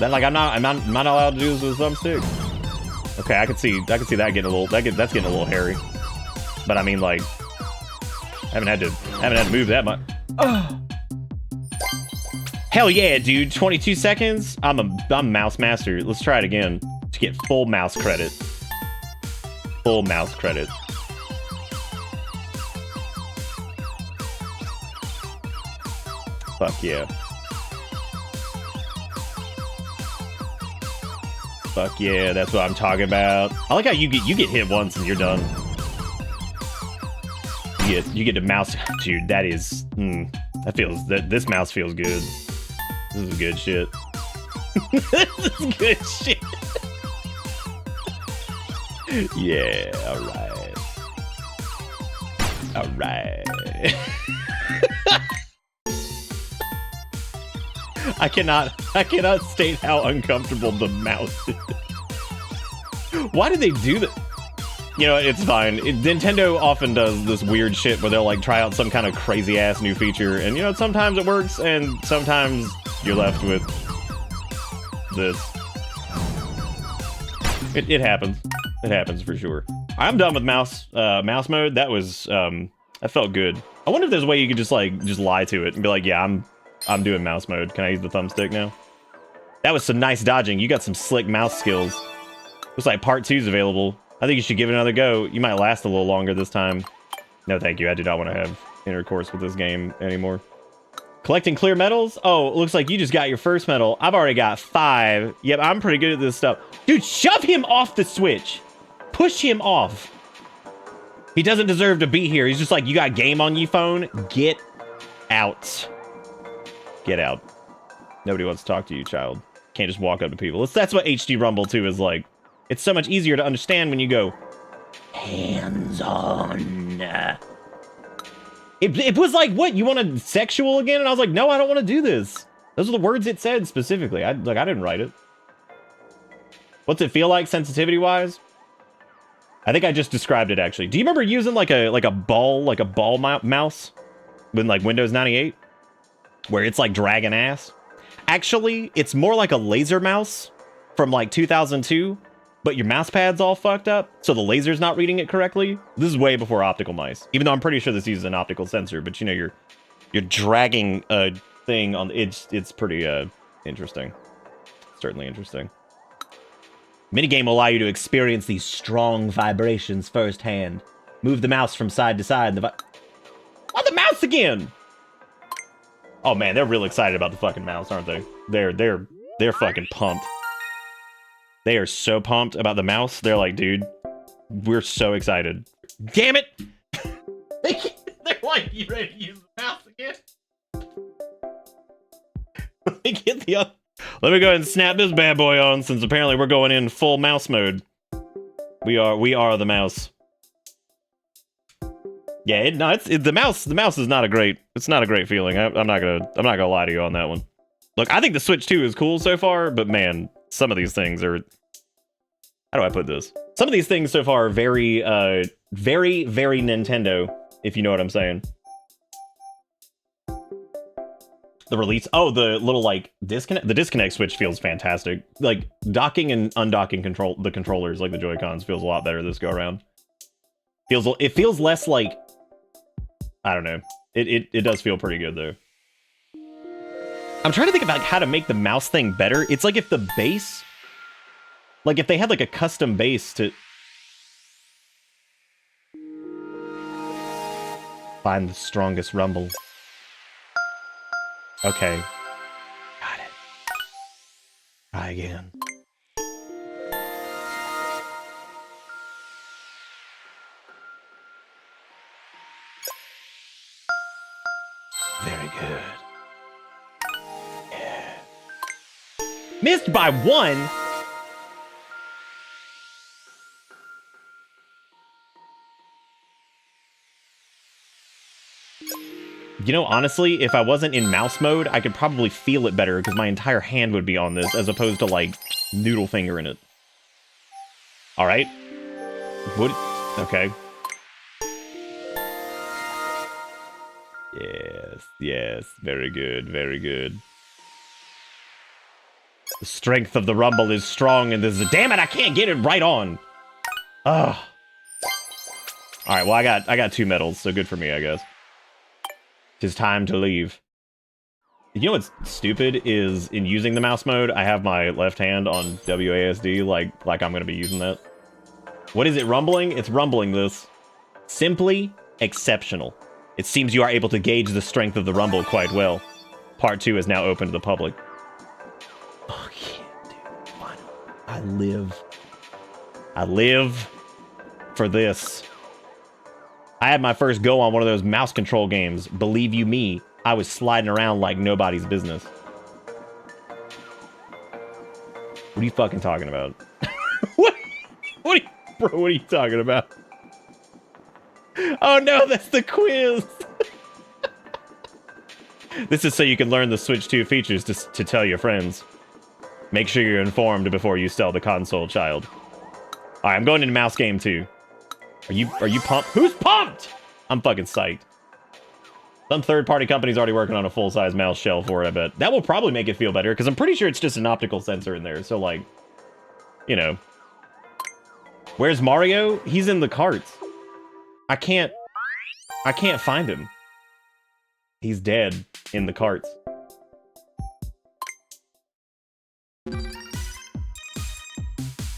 That like I'm not allowed to do this with a thumbstick? Okay, I can see that getting a little that's getting a little hairy. But I mean, like, I haven't had to move that much. Oh. Hell yeah, dude! 22 seconds. I'm mouse master. Let's try it again to get full mouse credit. Full mouse credit. Fuck yeah. Fuck yeah, that's what I'm talking about. I like how you get hit once and you're done. You get to mouse, dude. That is, this mouse feels good. This is good shit. This is good shit. Yeah, all right. I cannot state how uncomfortable the mouse is. Why did they do that? You know, it's fine. Nintendo often does this weird shit where they'll like try out some kind of crazy ass new feature, and you know, sometimes it works and sometimes you're left with this. It happens. It happens for sure. I'm done with mouse mode. That was that felt good. I wonder if there's a way you could just lie to it and be like, yeah, I'm doing mouse mode. Can I use the thumbstick now? That was some nice dodging. You got some slick mouse skills. Looks like part 2 is available. I think you should give it another go. You might last a little longer this time. No, thank you. I do not want to have intercourse with this game anymore. Collecting clear medals? Oh, it looks like you just got your first medal. I've already got 5. Yep, I'm pretty good at this stuff. Dude, shove him off the Switch. Push him off. He doesn't deserve to be here. He's just like, you got game on your phone? Get out. Get out. Nobody wants to talk to you, child. Can't just walk up to people. That's what HD Rumble 2 is like. It's so much easier to understand when you go, hands on. It was like, what, you wanted sexual again? And I was like, no, I don't want to do this. Those are the words it said specifically. I didn't write it. What's it feel like sensitivity-wise? I think I just described it, actually. Do you remember using like a ball mouse with like Windows 98? Where it's like dragging ass? Actually, it's more like a laser mouse from like 2002. But your mouse pad's all fucked up, so the laser's not reading it correctly. This is way before optical mice. Even though I'm pretty sure this uses an optical sensor, but you know, you're dragging a thing on it's pretty interesting. Certainly interesting. Minigame will allow you to experience these strong vibrations firsthand. Move the mouse from side to side. Oh, the mouse again! Oh man, they're real excited about the fucking mouse, aren't they? They're fucking pumped. They are so pumped about the mouse. They're like, dude, we're so excited. Damn it! They're like, you ready to use the mouse again? Let me get let me go ahead and snap this bad boy on, since apparently we're going in full mouse mode. We are the mouse. Yeah, the mouse is not a great. It's not a great feeling. I'm not gonna lie to you on that one. Look, I think the Switch 2 is cool so far, but man, some of these things are. How do I put this? Some of these things so far are very, very, very Nintendo, if you know what I'm saying. The release. Oh, the little, like, disconnect. The disconnect switch feels fantastic. Like, docking and undocking the controllers, like the Joy-Cons, feels a lot better this go around. It feels less like. I don't know. It does feel pretty good, though. I'm trying to think about how to make the mouse thing better. It's like if the base Like, if they had, like, a custom base to... Find the strongest rumble. Okay. Got it. Try again. Very good. Yeah. Missed by 1? You know, honestly, if I wasn't in mouse mode, I could probably feel it better because my entire hand would be on this as opposed to, like, noodle finger in it. Alright. What? Okay. Yes, yes. Very good, very good. The strength of the rumble is strong and this is... Damn it, I can't get it right on! Ugh. Alright, well, I got 2 medals, so good for me, I guess. It's time to leave. You know what's stupid is in using the mouse mode, I have my left hand on WASD like I'm going to be using that. What is it rumbling? It's rumbling this. Simply exceptional. It seems you are able to gauge the strength of the rumble quite well. Part 2 is now open to the public. Oh yeah, dude. Finally. I live for this. I had my first go on one of those mouse control games. Believe you me, I was sliding around like nobody's business. What are you fucking talking about? What are you, bro, what are you talking about? Oh no, that's the quiz! This is so you can learn the Switch 2 features to tell your friends. Make sure you're informed before you sell the console, child. Alright, I'm going into mouse game 2. Are you pumped? Who's pumped? I'm fucking psyched. Some third-party company's already working on a full-size mouse shell for it, I bet. That will probably make it feel better, because I'm pretty sure it's just an optical sensor in there, so, like, you know. Where's Mario? He's in the carts. I can't find him. He's dead in the carts.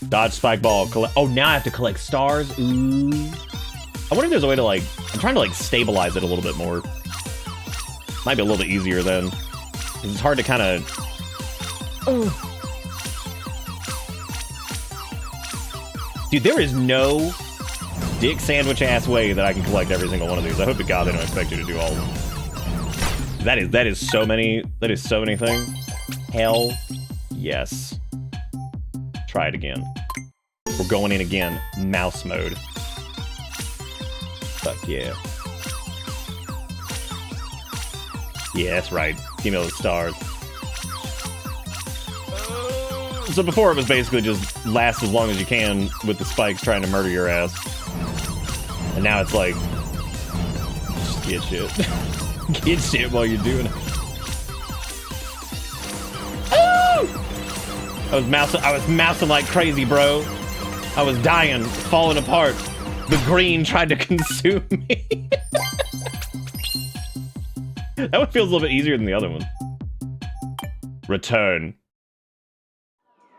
Dodge spike ball. Oh, now I have to collect stars. Ooh. I wonder if there's a way to, like... I'm trying to, like, stabilize it a little bit more. Might be a little bit easier then. It's hard to kind of... Dude, there is no dick sandwich-ass way that I can collect every single one of these. I hope to God they don't expect you to do all of them. That is so many... That is so many things. Hell yes. Try it again. We're going in again. Mouse mode. Fuck yeah. Yeah, that's right. Give me those stars. So before it was basically just last as long as you can with the spikes trying to murder your ass. And now it's like... Just get shit. Get shit while you're doing it. I was mousing like crazy, bro. I was dying, falling apart. The green tried to consume me. That one feels a little bit easier than the other one. Return.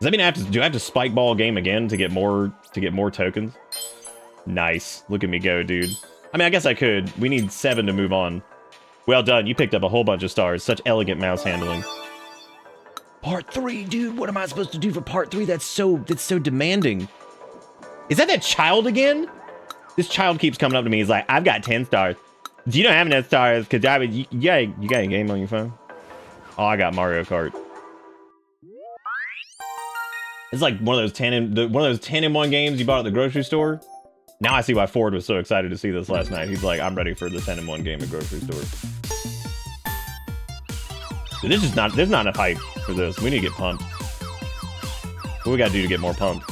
Does that mean do I have to spike ball game again to get more tokens? Nice. Look at me go, dude. I mean, I guess I could. We need 7 to move on. Well done. You picked up a whole bunch of stars. Such elegant mouse handling. Part 3, dude. What am I supposed to do for part 3? That's so demanding. Is that child again? This child keeps coming up to me. He's like, I've got 10 stars. Do you don't have enough stars? Because you got a game on your phone? Oh, I got Mario Kart. It's like one of those 10 in 1 games you bought at the grocery store. Now I see why Ford was so excited to see this last night. He's like, I'm ready for the 10 in 1 game at grocery store. Dude, there's not enough hype for this. We need to get pumped. What we gotta do to get more pumped?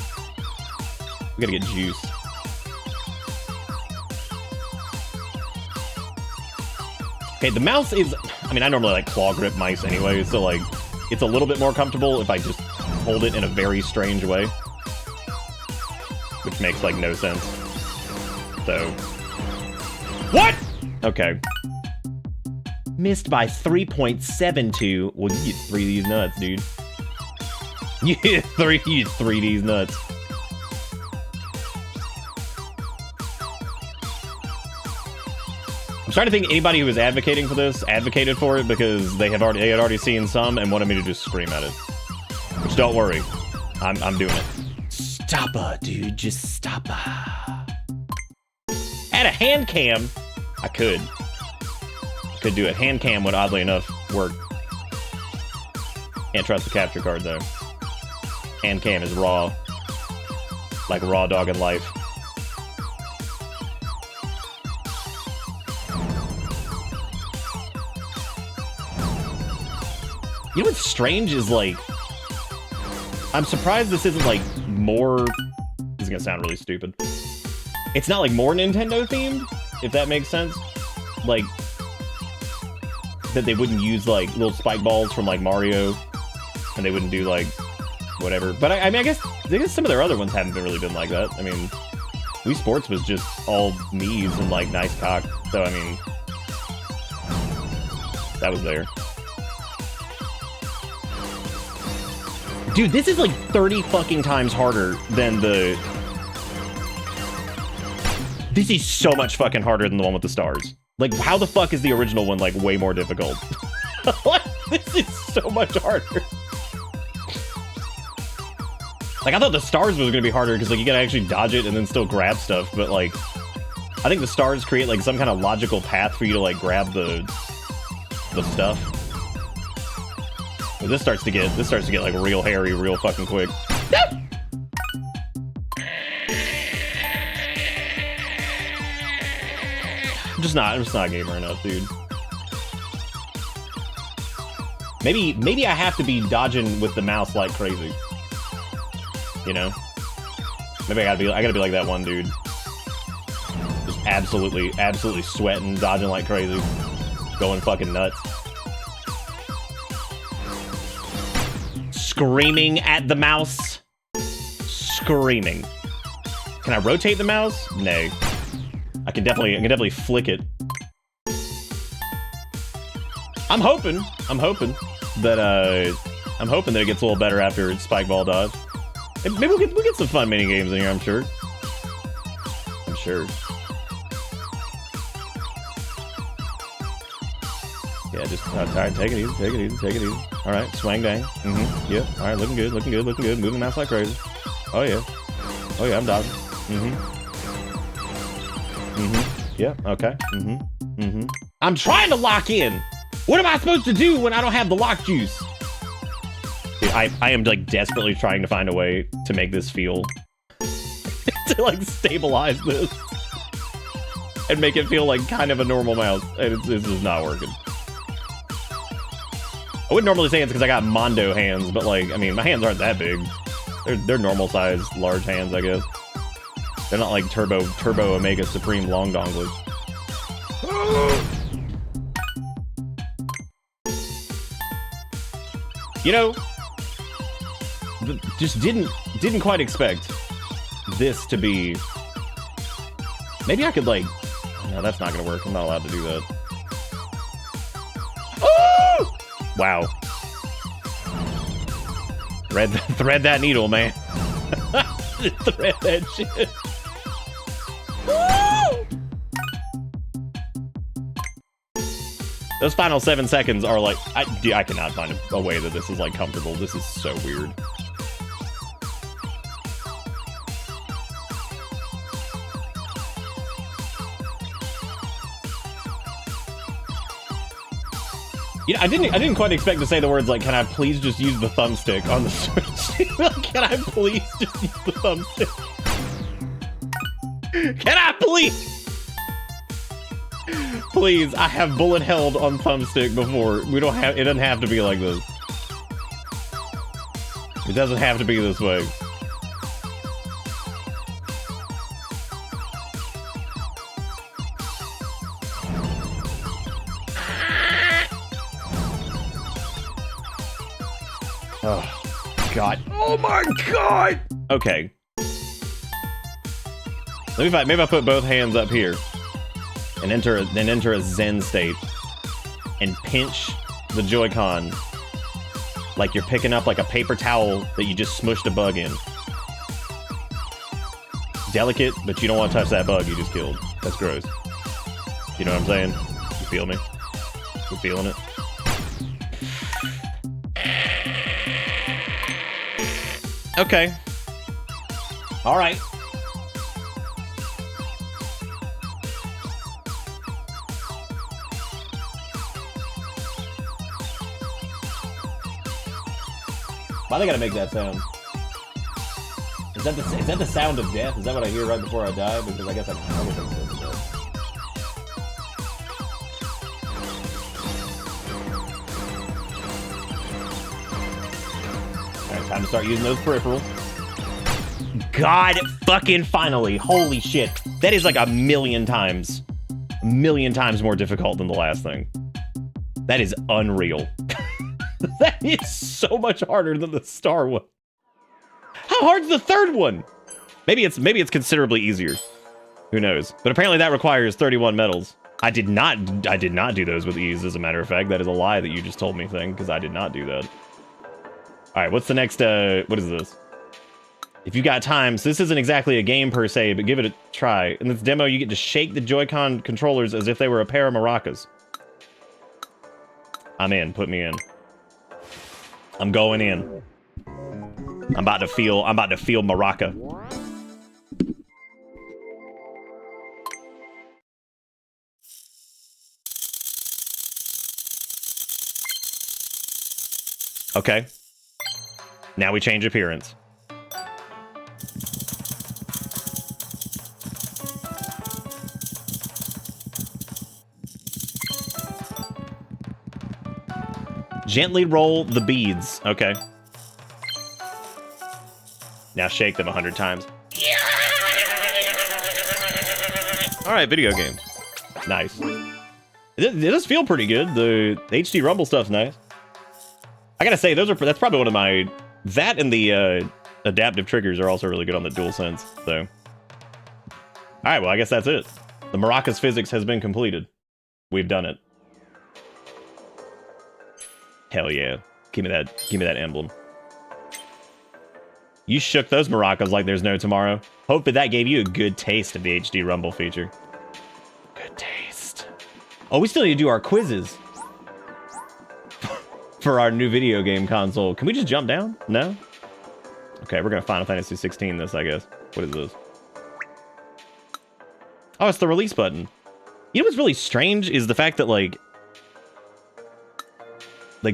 We gotta get juice. Okay, the mouse is... I mean, I normally like claw grip mice anyway, so like, it's a little bit more comfortable if I just hold it in a very strange way. Which makes like no sense. So... What?! Okay. Missed by 3.72. Well, you get 3 of these nuts, dude. You 3D's nuts. I'm starting to think anybody who was advocating for this advocated for it because they had already seen some and wanted me to just scream at it. Which, don't worry, I'm doing it. Stop her, dude, just stop her. Add a hand cam. I could do it. Hand cam would oddly enough work. Can't trust the capture card though. Hand cam is raw, like raw dog in life. You know what's strange is, like, I'm surprised this isn't, like, more... This is gonna sound really stupid. It's not, like, more Nintendo themed, if that makes sense. Like, that they wouldn't use, like, little spike balls from, like, Mario, and they wouldn't do, like, whatever. But, I mean, I guess some of their other ones haven't really been like that. I mean, Wii Sports was just all knees and, like, nice cock. So, I mean, that was there. Dude, this is like 30 fucking times harder than the... This is so much fucking harder than the one with the stars. Like, how the fuck is the original one, like, way more difficult? What? This is so much harder. Like, I thought the stars was gonna be harder because, like, you gotta actually dodge it and then still grab stuff, but, like, I think the stars create, like, some kind of logical path for you to, like, grab the stuff. But this starts to get like real hairy real fucking quick. I'm just not gamer enough, dude. Maybe I have to be dodging with the mouse like crazy. You know? Maybe I gotta be like that one dude. Just absolutely sweating, dodging like crazy. Going fucking nuts. Screaming at the mouse. Screaming. Can I rotate the mouse? No. I can definitely flick it. I'm hoping that it gets a little better after Spike Ball dodge. Maybe we'll get some fun mini games in here, I'm sure. Yeah, just alright, take it easy. Alright, swang dang. Yep. Alright, looking good. Moving the mouse like crazy. Oh yeah, I'm dodging. Yeah, okay. I'm trying to lock in! What am I supposed to do when I don't have the lock juice? Dude, I am, like, desperately trying to find a way to make this feel... to, like, stabilize this. And make it feel like kind of a normal mouse. And it's just not working. I wouldn't normally say it's because I got Mondo hands, but, like, I mean, my hands aren't that big. They're normal size, large hands, I guess. They're not like Turbo Omega Supreme long donglers. You know, just didn't quite expect this to be... Maybe I could, like... No, that's not gonna work. I'm not allowed to do that. Oh! Wow. Thread that needle, man. Thread that shit. Woo! Those final 7 seconds are like... I cannot find a way that this is, like, comfortable. This is so weird. You know, I didn't quite expect to say the words like, "Can I please just use the thumbstick on the Switch?" Can I please just use the thumbstick? Can I please? Please, I have bullet held on thumbstick before. It doesn't have to be like this. It doesn't have to be this way. Oh, God. Oh, my God! Okay. Maybe I put both hands up here and enter a Zen state and pinch the Joy-Con Like you're picking up like a paper towel that you just smushed a bug in. Delicate, but you don't want to touch that bug you just killed. That's gross. You know what I'm saying? You feel me? You feeling it? Okay. All right. Why they gotta make that sound? Is that the sound of death? Is that what I hear right before I die? Because I guess I'm probably thinking of death. Alright, time to start using those peripherals. God fucking finally. Holy shit. That is like a million times more difficult than the last thing. That is unreal. That is so much harder than the star one. How hard's the third one? Maybe it's considerably easier. Who knows? But apparently that requires 31 medals. I did not do those with ease, as a matter of fact. That is a lie that you just told me thing, because I did not do that. Alright, what's the next, what is this? If you got time, so this isn't exactly a game per se, but give it a try. In this demo, you get to shake the Joy-Con controllers as if they were a pair of maracas. I'm in. Put me in. I'm going in. I'm about to feel maraca. Okay. Now we change appearance. Gently roll the beads. Okay. Now shake them 100 times. Alright, video game. Nice. It does feel pretty good. The HD Rumble stuff's nice. I gotta say, that's probably one of my... That and the adaptive triggers are also really good on the DualSense, so... Alright, well, I guess that's it. The Maracas physics has been completed. We've done it. Hell yeah. Give me that emblem. You shook those maracas like there's no tomorrow. Hope that gave you a good taste of the HD Rumble feature. Good taste. Oh, we still need to do our quizzes. For our new video game console. Can we just jump down? No? Okay, we're gonna Final Fantasy 16 this, I guess. What is this? Oh, it's the release button. You know what's really strange is the fact that, like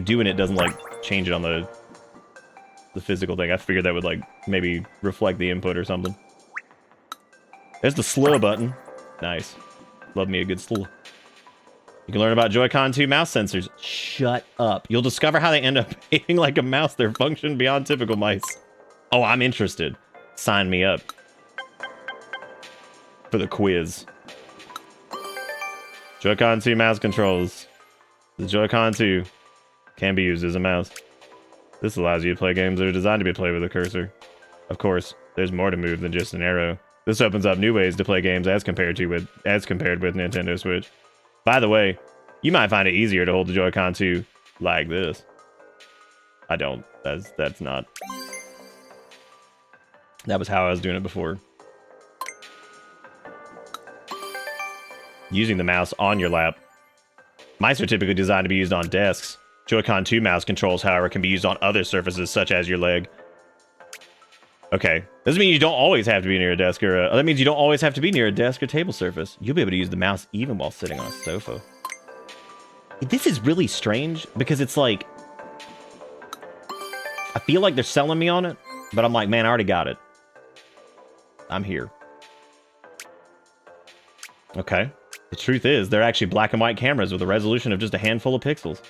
doing it doesn't, like, change it on the physical thing. I figured that would, like, maybe reflect the input or something. There's the slow button. Nice. Love me a good slow. You can learn about Joy-Con 2 mouse sensors. Shut up. You'll discover how they end up behaving like a mouse. Their function beyond typical mice. Oh, I'm interested. Sign me up. For the quiz. Joy-Con 2 mouse controls. The Joy-Con 2 can be used as a mouse. This allows you to play games that are designed to be played with a cursor. Of course, there's more to move than just an arrow. This opens up new ways to play games as compared with Nintendo Switch. By the way, you might find it easier to hold the Joy-Con 2 like this. I don't. That's not. That was how I was doing it before. Using the mouse on your lap. Mice are typically designed to be used on desks. Joy-Con 2 mouse controls, however, can be used on other surfaces, such as your leg. Okay. Doesn't mean you don't always have to be near a desk or that means you don't always have to be near a desk or table surface. You'll be able to use the mouse even while sitting on a sofa. This is really strange because it's like... I feel like they're selling me on it, but I'm like, man, I already got it. I'm here. Okay. The truth is, they're actually black and white cameras with a resolution of just a handful of pixels.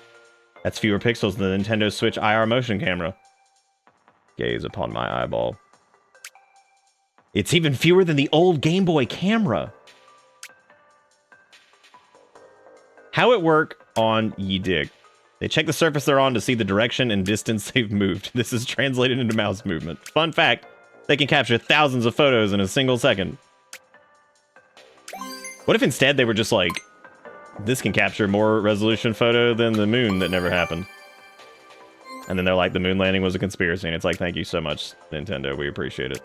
That's fewer pixels than the Nintendo Switch IR motion camera. Gaze upon my eyeball. It's even fewer than the old Game Boy camera. How it work on ye dig. They check the surface they're on to see the direction and distance they've moved. This is translated into mouse movement. Fun fact, they can capture thousands of photos in a single second. What if instead they were just like, this can capture more resolution photo than the moon that never happened? And then they're like, the moon landing was a conspiracy. And it's like, thank you so much, Nintendo. We appreciate it.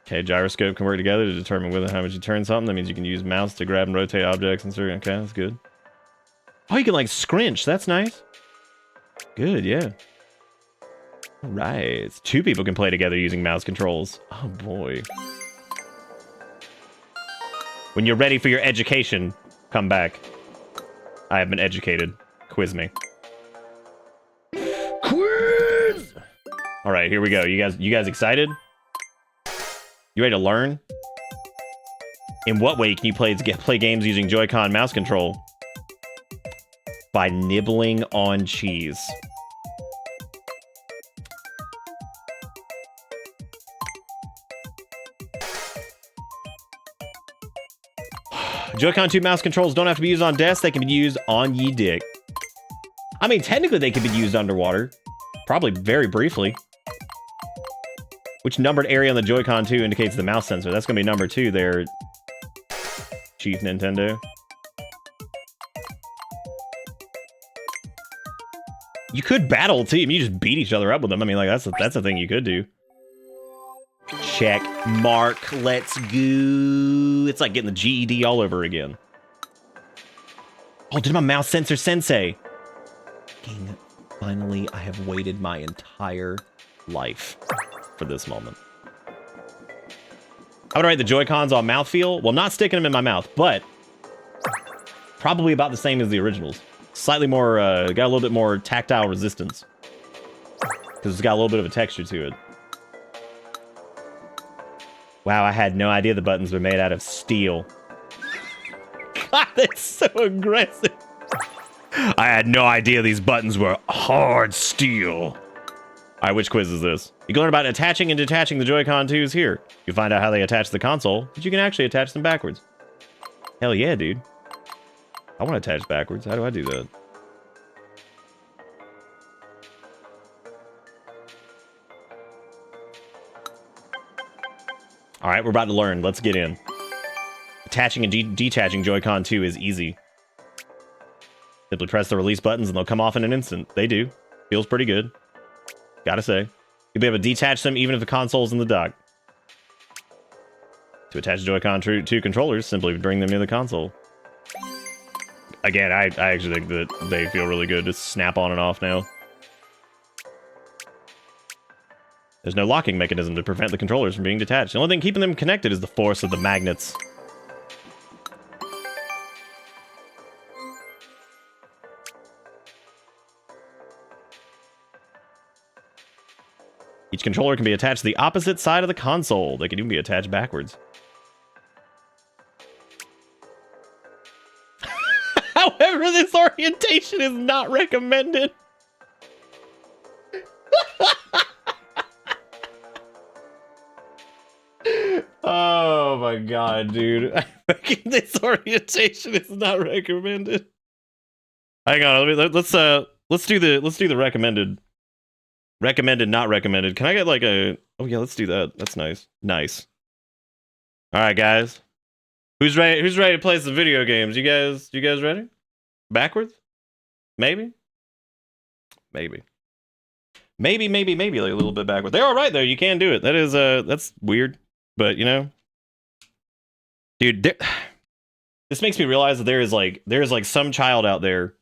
Okay, gyroscope can work together to determine whether how much you turn something. That means you can use mouse to grab and rotate objects and certain. Okay, that's good. Oh, you can like scrunch. That's nice. Good, yeah. All right. 2 people can play together using mouse controls. Oh, boy. When you're ready for your education, come back. I have been educated. Quiz me. Quiz! All right, here we go. You guys excited? You ready to learn? In what way can you play games using Joy-Con mouse control? By nibbling on cheese. Joy-Con 2 mouse controls don't have to be used on desks. They can be used on ye dick. I mean, technically they could be used underwater. Probably very briefly. Which numbered area on the Joy-Con 2 indicates the mouse sensor? That's going to be number 2 there, Chief Nintendo. You could battle team. You just beat each other up with them. I mean, like that's a thing you could do. Check mark. Let's go. It's like getting the GED all over again. Oh, did my mouse sensor sensei? Dang it. Finally, I have waited my entire life for this moment. I would rate the Joy-Cons on mouthfeel. Well, not sticking them in my mouth, but probably about the same as the originals. Slightly more, got a little bit more tactile resistance. Because it's got a little bit of a texture to it. Wow, I had no idea the buttons were made out of steel. God, that's so aggressive. I had no idea these buttons were hard steel. All right, which quiz is this? You can learn about attaching and detaching the Joy-Con 2s here. You find out how they attach to the console, but you can actually attach them backwards. Hell yeah, dude. I want to attach backwards. How do I do that? All right, we're about to learn. Let's get in. Attaching and detaching Joy-Con 2 is easy. Simply press the release buttons and they'll come off in an instant. They do. Feels pretty good. Gotta say. You'll be able to detach them even if the console's in the dock. To attach Joy-Con 2 controllers, simply bring them near the console. Again, I actually think that they feel really good to snap on and off now. There's no locking mechanism to prevent the controllers from being detached. The only thing keeping them connected is the force of the magnets. Each controller can be attached to the opposite side of the console. They can even be attached backwards. However, this orientation is not recommended. Oh my god, dude. This orientation is not recommended. Hang on, let's do the recommended. Recommended, not recommended. Can I get like a... Oh yeah, let's do that. That's nice. Nice. Alright, guys. Who's ready to play some video games? You guys ready? Backwards? Maybe? Maybe. Maybe, like a little bit backward. They're alright though, you can do it. That is, that's weird. But, you know... Dude, this makes me realize that there is like some child out there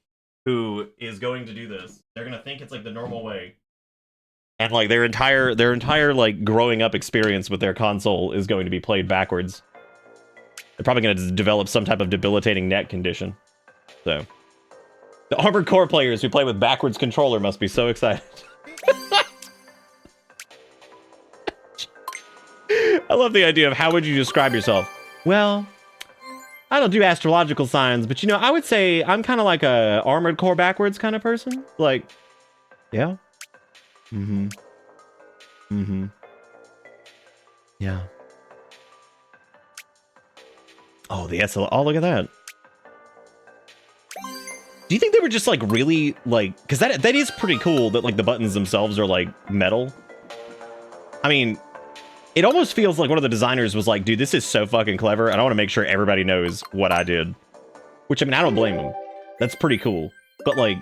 who is going to do this. They're gonna think it's like the normal way. And like their entire like growing up experience with their console is going to be played backwards. They're probably going to develop some type of debilitating neck condition. So, the Armored Core players who play with backwards controller must be so excited. I love the idea of how would you describe yourself? Well, I don't do astrological signs, but you know, I would say I'm kind of like a Armored Core backwards kind of person. Like, yeah. Yeah. Oh, the SL. Oh, look at that. Do you think they were just like really like, because that is pretty cool that like the buttons themselves are like metal. I mean, it almost feels like one of the designers was like, dude, this is so fucking clever and I want to make sure everybody knows what I did. Which, I mean, I don't blame him. That's pretty cool. But like,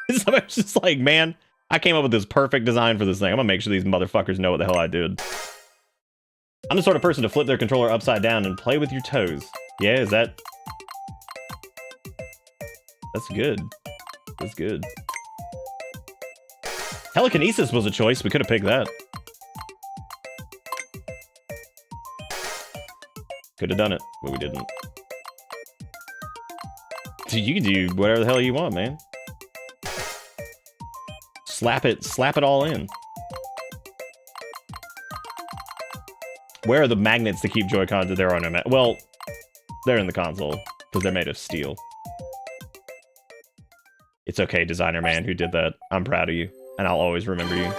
this Somebody's just like, man, I came up with this perfect design for this thing. I'm gonna make sure these motherfuckers know what the hell I did. I'm the sort of person to flip their controller upside down and play with your toes. Yeah, is that... That's good. That's good. Telekinesis was a choice. We could have picked that. Could have done it, but we didn't. Dude, you can do whatever the hell you want, man. Slap it all in. Where are the magnets to keep Joy-Cons? There are no magnets. Well, they're in the console, because they're made of steel. It's okay, designer man who did that. I'm proud of you, and I'll always remember you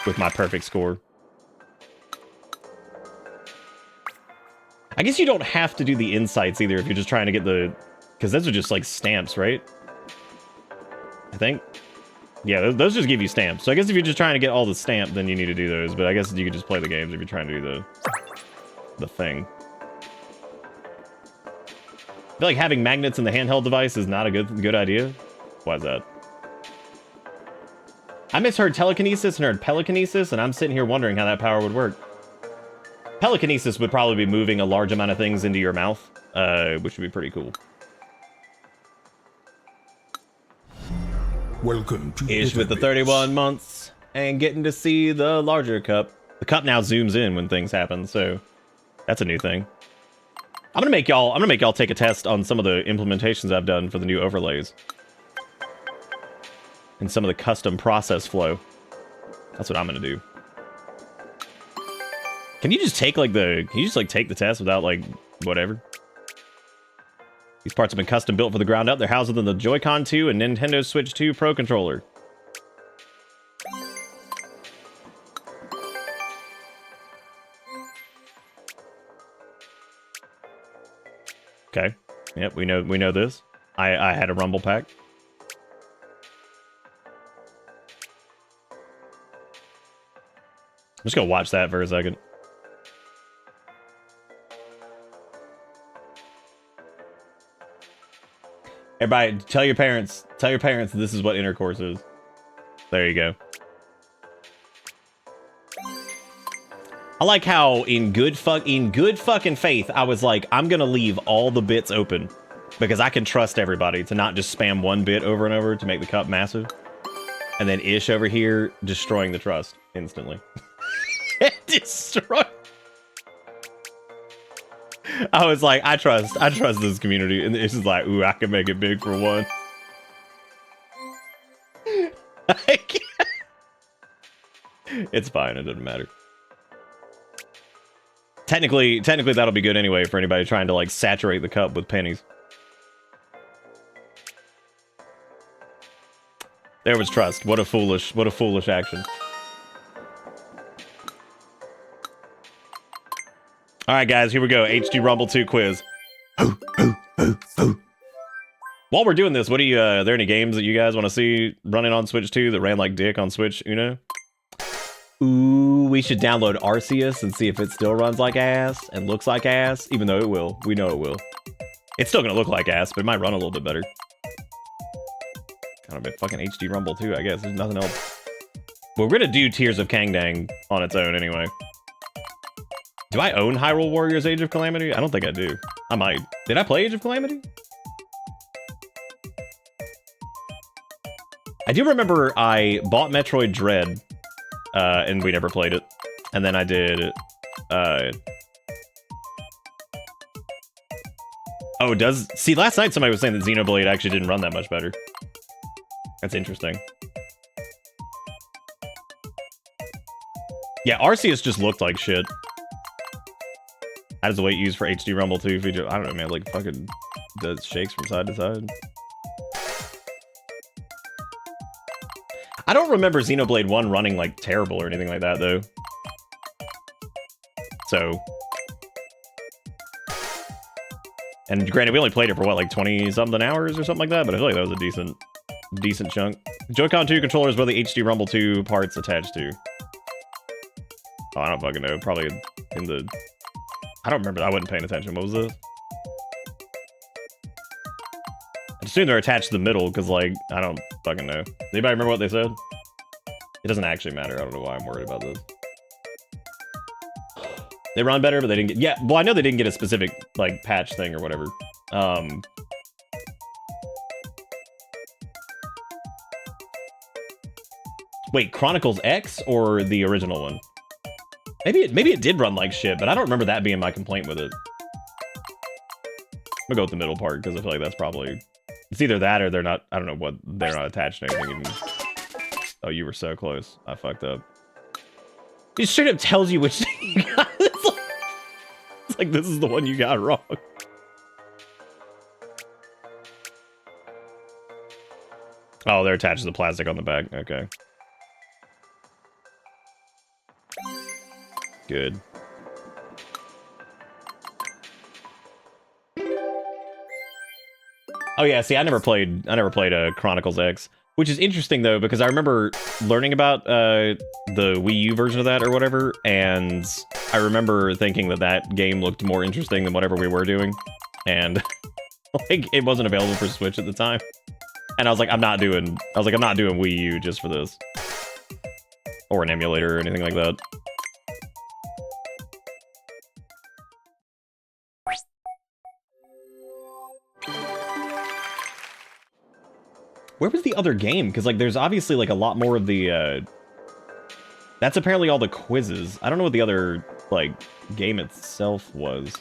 with my perfect score. I guess you don't have to do the insights either if you're just trying to get the... Because those are just like stamps, right? I think. Yeah, those just give you stamps. So I guess if you're just trying to get all the stamp, then you need to do those. But I guess you could just play the games if you're trying to do the thing. I feel like having magnets in the handheld device is not a good idea. Why is that? I misheard telekinesis and heard pelikinesis, and I'm sitting here wondering how that power would work. Pelikinesis would probably be moving a large amount of things into your mouth, which would be pretty cool. Welcome to Ish with the 31 months and getting to see the larger cup. The cup now zooms in when things happen, so that's a new thing. I'm gonna make y'all take a test on some of the implementations I've done for the new overlays and some of the custom process flow. That's what I'm gonna do. Can you just take like take the test without like whatever? These parts have been custom built for the ground up. They're housed within the Joy-Con 2 and Nintendo Switch 2 Pro controller. Okay. Yep, we know this. I had a rumble pack. I'm just gonna watch that for a second. Everybody, tell your parents this is what intercourse is. There you go. I like how in good fucking faith, I was like, I'm gonna leave all the bits open because I can trust everybody to not just spam one bit over and over to make the cup massive. And then Ish over here destroying the trust instantly. Destroy. I was like, I trust this community, and it's just like, ooh, I can make it big for one. It's fine, it doesn't matter. Technically that'll be good anyway for anybody trying to like saturate the cup with pennies. There was trust. What a foolish action. All right, guys, here we go. HD Rumble 2 quiz. While we're doing this, what do you, are there any games that you guys want to see running on Switch 2 that ran like dick on Switch Uno? Ooh, we should download Arceus and see if it still runs like ass and looks like ass, even though it will. We know it will. It's still going to look like ass, but it might run a little bit better. I don't know, fucking HD Rumble 2, I guess. There's nothing else. But we're going to do Tears of Kangdang on its own anyway. Do I own Hyrule Warriors Age of Calamity? I don't think I do. I might. Did I play Age of Calamity? I do remember I bought Metroid Dread, and we never played it. And then I did, oh, see, last night somebody was saying that Xenoblade actually didn't run that much better. That's interesting. Yeah, Arceus just looked like shit. How does the weight used for HD Rumble 2 feature? I don't know, man. Like, fucking does shakes from side to side. I don't remember Xenoblade 1 running, like, terrible or anything like that, though. So. And granted, we only played it for, what, like 20-something hours or something like that? But I feel like that was a decent chunk. Joy-Con 2 controllers where the HD Rumble 2 parts attached to. Oh, I don't fucking know. Probably in the... I don't remember. I wasn't paying attention. What was this? assume they're attached to the middle, because, like, I don't fucking know. Anybody remember what they said? It doesn't actually matter. I don't know why I'm worried about this. They run better, but they didn't get... Yeah, well, I know they didn't get a specific, like, patch thing or whatever. Wait, Chronicles X or the original one? Maybe it did run like shit, but I don't remember that being my complaint with it. I'm gonna go with the middle part, because I feel like that's probably... It's either that or they're not... I don't know what... They're not attached to anything even. Oh, you were so close. I fucked up. It straight up tells you which thing you got. It's like, this is the one you got wrong. Oh, they're attached to the plastic on the back. Okay. Good. Oh yeah, see, I never played Chronicles X, which is interesting though, because I remember learning about the Wii U version of that or whatever, and I remember thinking that that game looked more interesting than whatever we were doing, and like it wasn't available for Switch at the time, and I was like, I'm not doing Wii U just for this, or an emulator or anything like that. Where was the other game? Because, like, there's obviously, like, a lot more of the, That's apparently all the quizzes. I don't know what the other, like, game itself was.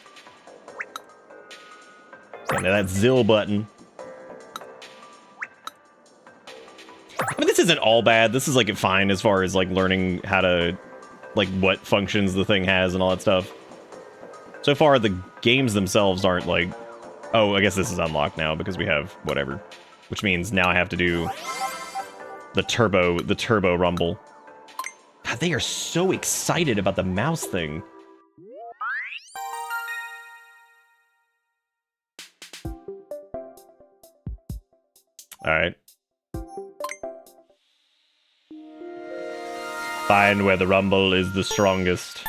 Yeah, that ZIL button. I mean, this isn't all bad. This is, like, fine as far as, like, learning how to, like, what functions the thing has and all that stuff. So far, the games themselves aren't, like... Oh, I guess this is unlocked now because we have whatever. Which means now I have to do the turbo rumble. God, they are so excited about the mouse thing. All right. Find where the rumble is the strongest.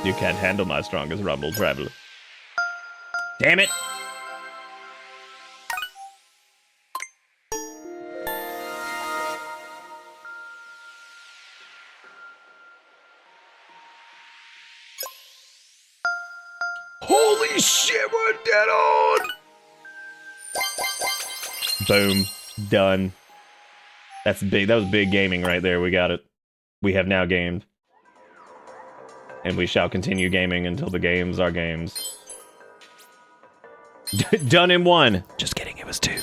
You can't handle my strongest rumble, traveler. Damn it! Holy shit, we're dead on! Boom. Done. That's big. That was big gaming right there. We got it. We have now gamed. And we shall continue gaming until the games are games. Done in 1. Just kidding, it was 2.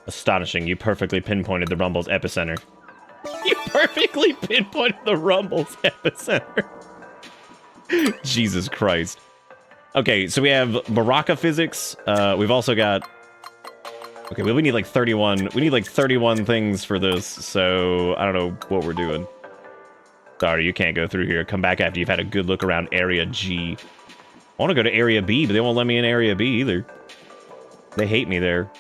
Astonishing, you perfectly pinpointed the Rumble's epicenter. You perfectly pinpointed the Rumble's epicenter. Jesus Christ. Okay, so we have Baraka physics. We've also got... Okay, we need like 31. We need like 31 things for this, so I don't know what we're doing. Sorry, you can't go through here. Come back after you've had a good look around Area G. I want to go to Area B, but they won't let me in Area B either. They hate me there. Did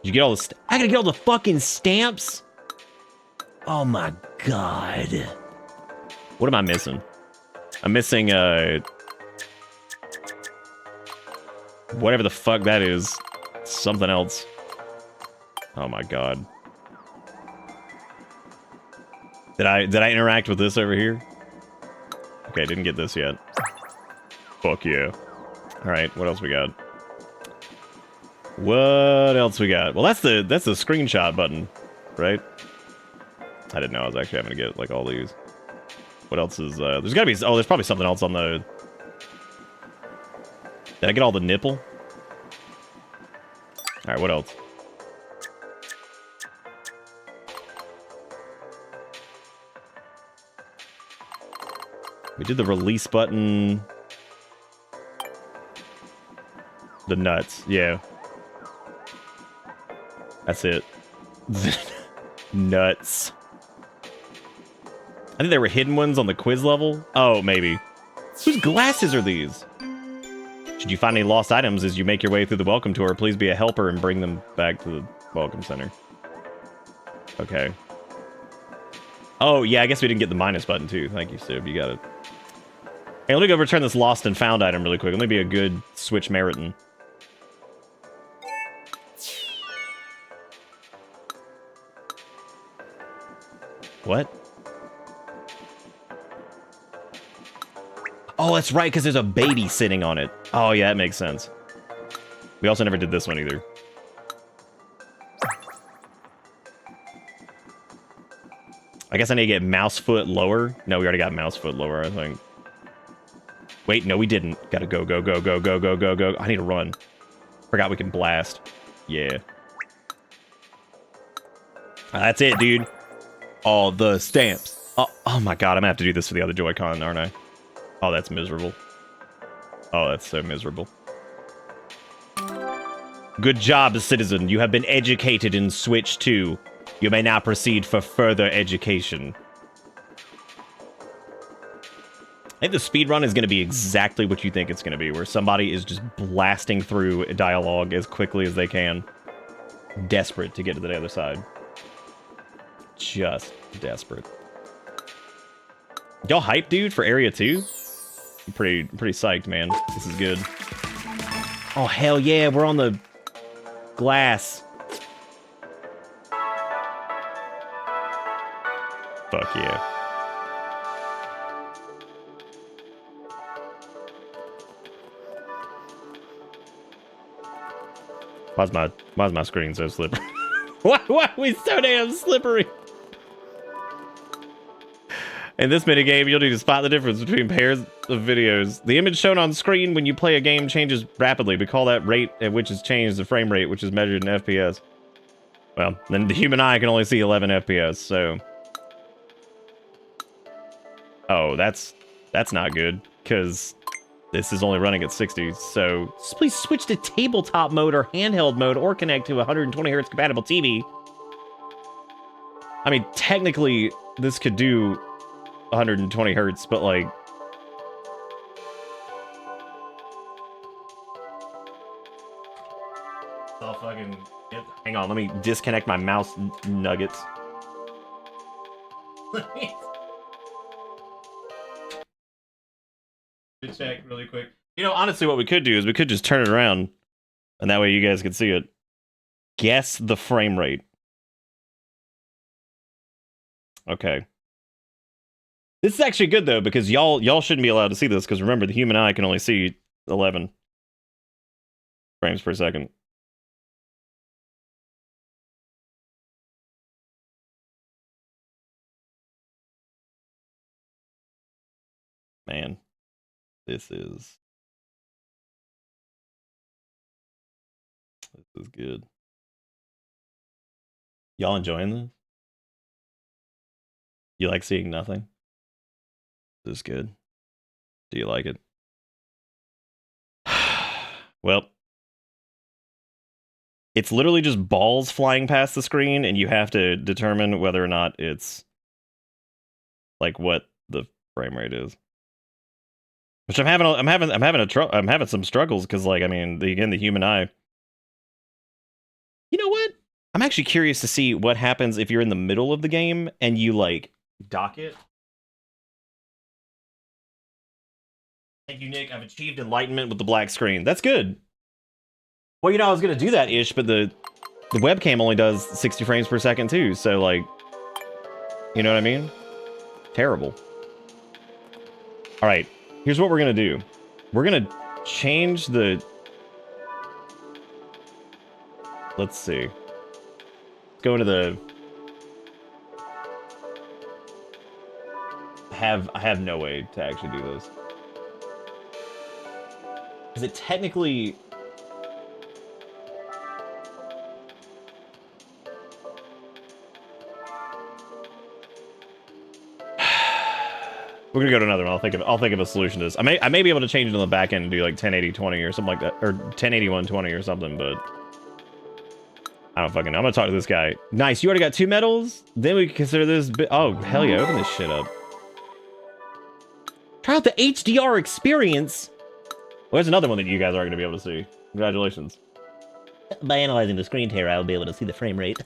you get all the... I gotta get all the fucking stamps? Oh my god. What am I missing? I'm missing, whatever the fuck that is. Something else. Oh my god. Did I interact with this over here? Okay, didn't get this yet. Fuck yeah. Alright, what else we got? What else we got? Well, that's the screenshot button, right? I didn't know I was actually having to get like all these. What else is there's gotta be there's probably something else on the... Did I get all the nipple? Alright, what else? We did the release button. The nuts, yeah. That's it. Nuts. I think there were hidden ones on the quiz level. Oh, maybe. Whose glasses are these? Should you find any lost items as you make your way through the welcome tour, please be a helper and bring them back to the welcome center. Okay. Oh, yeah, I guess we didn't get the minus button, too. Thank you, Sib. You got it. Hey, let me go return this lost and found item really quick. Let me be a good Switch Meriton. What? Oh, that's right, because there's a baby sitting on it. Oh, yeah, that makes sense. We also never did this one either. I guess I need to get mouse foot lower. No, we already got mouse foot lower, I think. Wait, no, we didn't. Gotta go, go, go, go, go, go, go, go. I need to run. Forgot we can blast. Yeah. That's it, dude. All the stamps. Oh my god, I'm gonna have to do this for the other Joy-Con, aren't I? Oh, that's miserable. Oh, that's so miserable. Good job, citizen. You have been educated in Switch 2. You may now proceed for further education. I think the speedrun is going to be exactly what you think it's going to be, where somebody is just blasting through a dialogue as quickly as they can. Desperate to get to the other side. Just desperate. Y'all hyped, dude, for Area 2? I'm pretty psyched, man. This is good. Oh, hell yeah, we're on the glass. Fuck yeah. Why's my screen so slippery? why are we so damn slippery? In this minigame, you'll need to spot the difference between pairs of videos. The image shown on screen when you play a game changes rapidly. We call that rate at which is changed the frame rate, which is measured in FPS. Well, then the human eye can only see 11 FPS, so... Oh, that's not good, because this is only running at 60, so... Please switch to tabletop mode or handheld mode, or connect to a 120Hz compatible TV. I mean, technically, this could do 120 Hz, but like... I'll fucking... Hang on, let me disconnect my mouse nuggets. Check really quick. You know, honestly, what we could do is we could just turn it around, and that way you guys could see it. Guess the frame rate. Okay. This is actually good though, because y'all shouldn't be allowed to see this, because remember, the human eye can only see 11 frames per second. Man, this is good. Y'all enjoying this? You like seeing nothing? This is good. Do you like it? Well, it's literally just balls flying past the screen, and you have to determine whether or not it's like what the frame rate is. Which I'm having some struggles, because like, I mean, the human eye. You know what? I'm actually curious to see what happens if you're in the middle of the game and you like dock it. Thank you, Nick. I've achieved enlightenment with the black screen. That's good. Well, you know, I was gonna do that ish, but the webcam only does 60 frames per second too, so like, you know what I mean? Terrible. All right, here's what we're gonna do. We're gonna change the... Let's see. Let's go into the... I have no way to actually do this. Because it technically... We're gonna go to another one. I'll think of a solution to this. I may be able to change it on the back end and do like 1080-20 or something like that, or 1080-120 or something, but I don't fucking know. I'm gonna talk to this guy. Nice, you already got 2 medals? Then we can consider this oh, hell yeah, open this shit up. Try out the HDR experience. Well, there's another one that you guys aren't gonna be able to see. Congratulations. By analyzing the screen tear, I will be able to see the frame rate.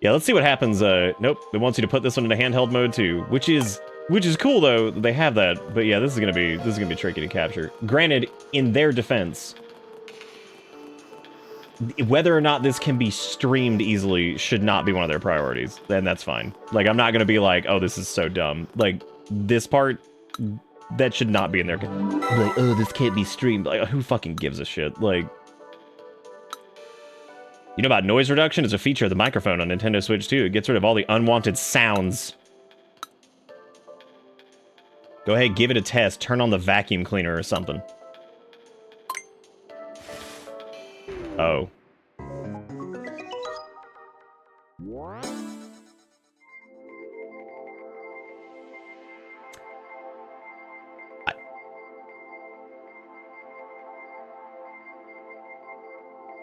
Yeah, let's see what happens. Nope, it wants you to put this one into handheld mode too, which is cool though. They have that, but yeah, this is gonna be tricky to capture. Granted, in their defense, whether or not this can be streamed easily should not be one of their priorities. Then that's fine. Like, I'm not gonna be like, oh, this is so dumb. Like, this part, that should not be in there. Like, oh, this can't be streamed. Like, who fucking gives a shit? Like, you know about noise reduction? It's a feature of the microphone on Nintendo Switch 2. It gets rid of all the unwanted sounds. Go ahead, give it a test. Turn on the vacuum cleaner or something. Oh.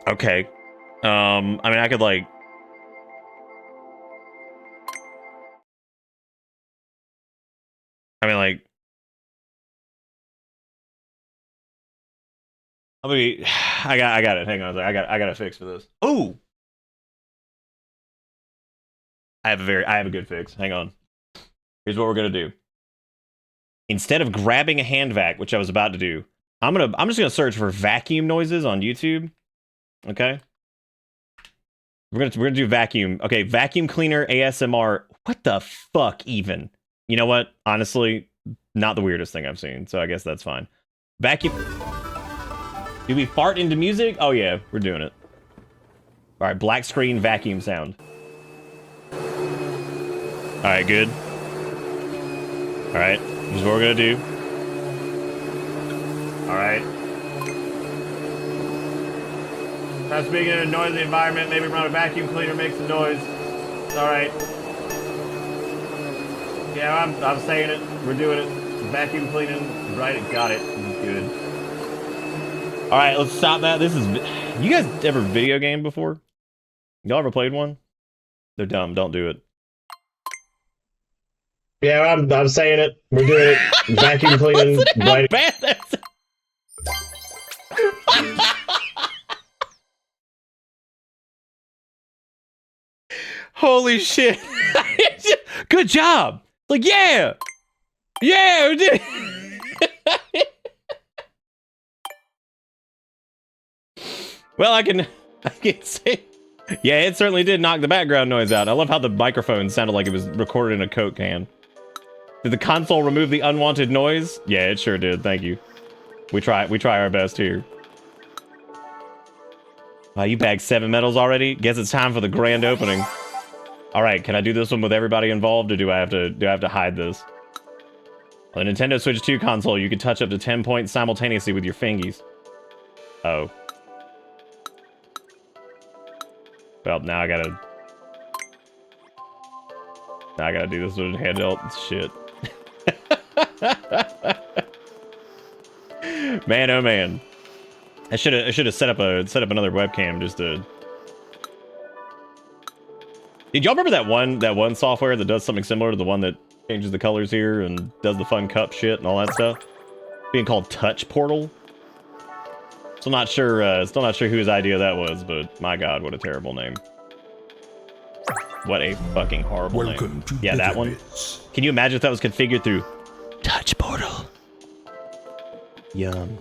Okay. I mean, I could, like... I mean, like... I got it. Hang on. I got a fix for this. Oh! I have a good fix. Hang on. Here's what we're gonna do. Instead of grabbing a hand vac, which I was about to do, I'm just gonna search for vacuum noises on YouTube. Okay? We're gonna do vacuum. Okay, vacuum cleaner ASMR. What the fuck even? You know what? Honestly, not the weirdest thing I've seen, so I guess that's fine. Vacuum. Do we fart into music? Oh yeah, we're doing it. All right, black screen vacuum sound. All right, good. All right, this is what we're gonna do. All right. Not speaking in a noisy environment, maybe run a vacuum cleaner, make some noise. All right. Yeah, I'm saying it. We're doing it. Vacuum cleaning. Right, got it. Good. All right, let's stop that. This is... You guys ever video game before? Y'all ever played one? They're dumb. Don't do it. Yeah, I'm saying it. We're doing it. Vacuum cleaning. How bad that's... Holy shit. Good job. Like, yeah. Yeah, we did it. Well, I can say, yeah, it certainly did knock the background noise out. I love how the microphone sounded like it was recorded in a Coke can. Did the console remove the unwanted noise? Yeah, it sure did. Thank you. We try our best here. You bagged 7 medals already? Guess it's time for the grand opening. All right, can I do this one with everybody involved, or do I have to hide this? On the Nintendo Switch 2 console, you can touch up to 10 points simultaneously with your fingies. Oh. Well, now I gotta do this with a handheld. Shit. Man, oh man. I should have set up another webcam just to... Did y'all remember that one software that does something similar to the one that changes the colors here and does the fun cup shit and all that stuff? Being called Touch Portal. Still not sure whose idea that was, but my god, what a terrible name. What a fucking horrible name. Yeah, that one. Can you imagine if that was configured through Touch Portal? Yum.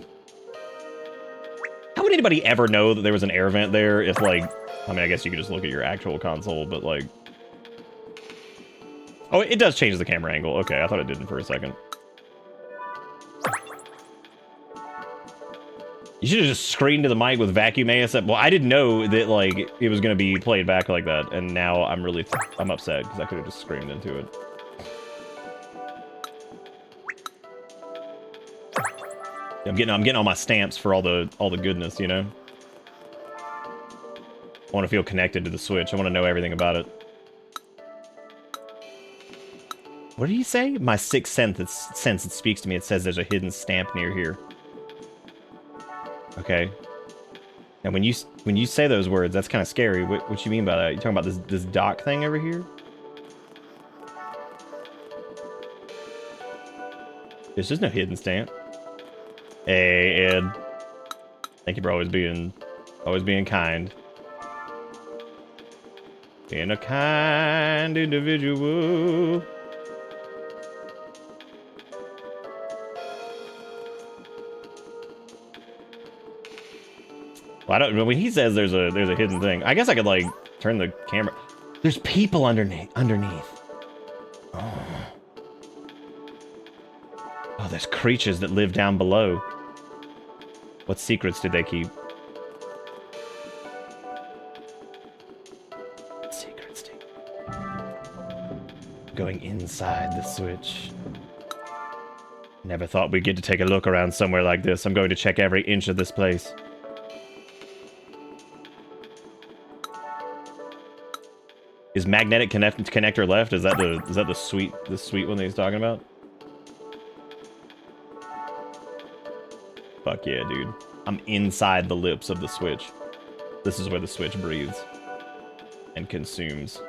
How would anybody ever know that there was an air vent there if, like... I mean, I guess you could just look at your actual console, but, like... Oh, it does change the camera angle. Okay, I thought it didn't for a second. You should have just screamed to the mic with vacuum ASM. Well, I didn't know that, like, it was going to be played back like that, and now I'm upset, because I could have just screamed into it. I'm getting all my stamps for all the goodness, you know? I want to feel connected to the Switch. I want to know everything about it. What did he say? My sixth sense, it speaks to me. It says there's a hidden stamp near here. Okay. And when you say those words, that's kind of scary. What you mean by that? You talking about this dock thing over here? There's just no hidden stamp. Hey, Ed. Thank you for always being kind. In a kind individual. Well, I don't. When he says there's a hidden thing, I guess I could like turn the camera. There's people underneath. Oh. Oh, there's creatures that live down below. What secrets did they keep? What secrets did going inside the switch. Never thought we'd get to take a look around somewhere like this. I'm going to check every inch of this place. Is magnetic connector left? Is that the sweet one that he's talking about? Fuck yeah, dude. I'm inside the lips of the switch. This is where the switch breathes and consumes.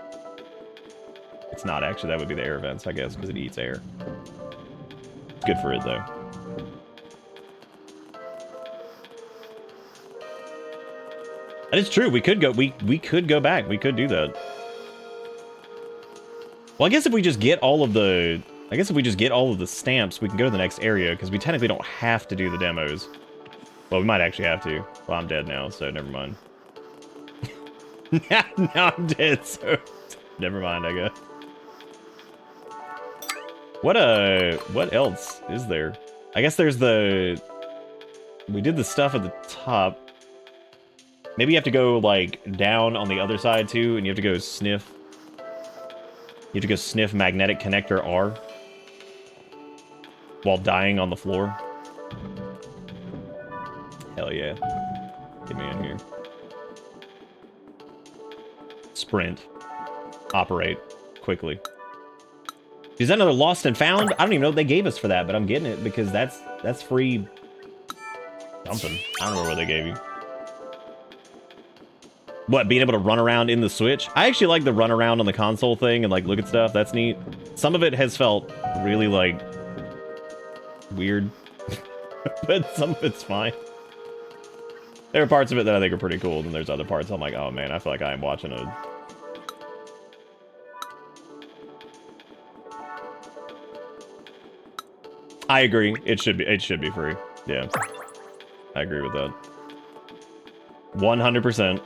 It's not actually, that would be the air vents, I guess, because it eats air. It's good for it though. And it's true, we could go back. We could do that. Well, I guess if we just get all of the stamps, we can go to the next area, because we technically don't have to do the demos. Well, we might actually have to. Well, I'm dead now, so never mind. Now I'm dead, so never mind, I guess. What else is there? I guess there's we did the stuff at the top. Maybe you have to go, like, down on the other side, too, and you have to go sniff. You have to go sniff magnetic connector R while dying on the floor. Hell yeah. Get me in here. Sprint. Operate. Quickly. Is that another lost and found? I don't even know what they gave us for that, but I'm getting it because that's free something. I don't know what they gave you. What, being able to run around in the Switch? I actually like the run around on the console thing and like look at stuff. That's neat. Some of it has felt really like weird, but some of it's fine. There are parts of it that I think are pretty cool, and there's other parts I'm like, oh man, I feel like I am watching a... I agree. It should be free. Yeah. I agree with that. 100%.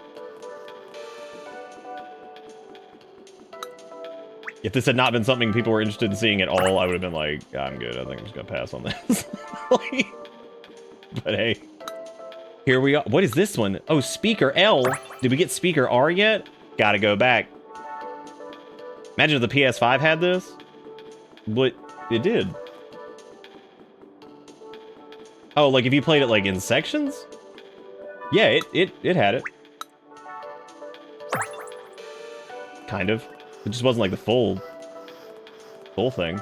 If this had not been something people were interested in seeing at all, I would have been like, I'm good. I think I'm just gonna pass on this. But hey. Here we are. What is this one? Oh, speaker L. Did we get speaker R yet? Gotta go back. Imagine if the PS5 had this. But it did. Oh, like if you played it like in sections? Yeah, it had it. Kind of. It just wasn't like the full thing.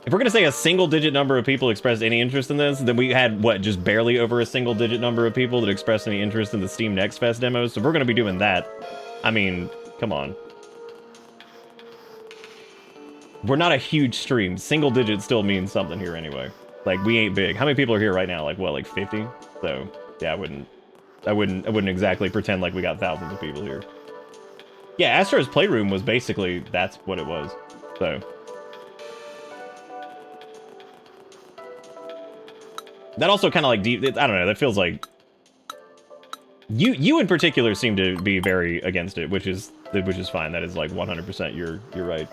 If we're gonna say a single-digit number of people expressed any interest in this, then we had, what, just barely over a single-digit number of people that expressed any interest in the Steam Next Fest demos. So if we're gonna be doing that, I mean, come on. We're not a huge stream. Single digit still means something here anyway. Like, we ain't big. How many people are here right now? Like, what, like 50? So, yeah, I wouldn't exactly pretend like we got thousands of people here. Yeah, Astro's Playroom was basically, that's what it was. So. That also kind of like deep, I don't know, that feels like... You in particular seem to be very against it, which is fine. That is like 100% you're right.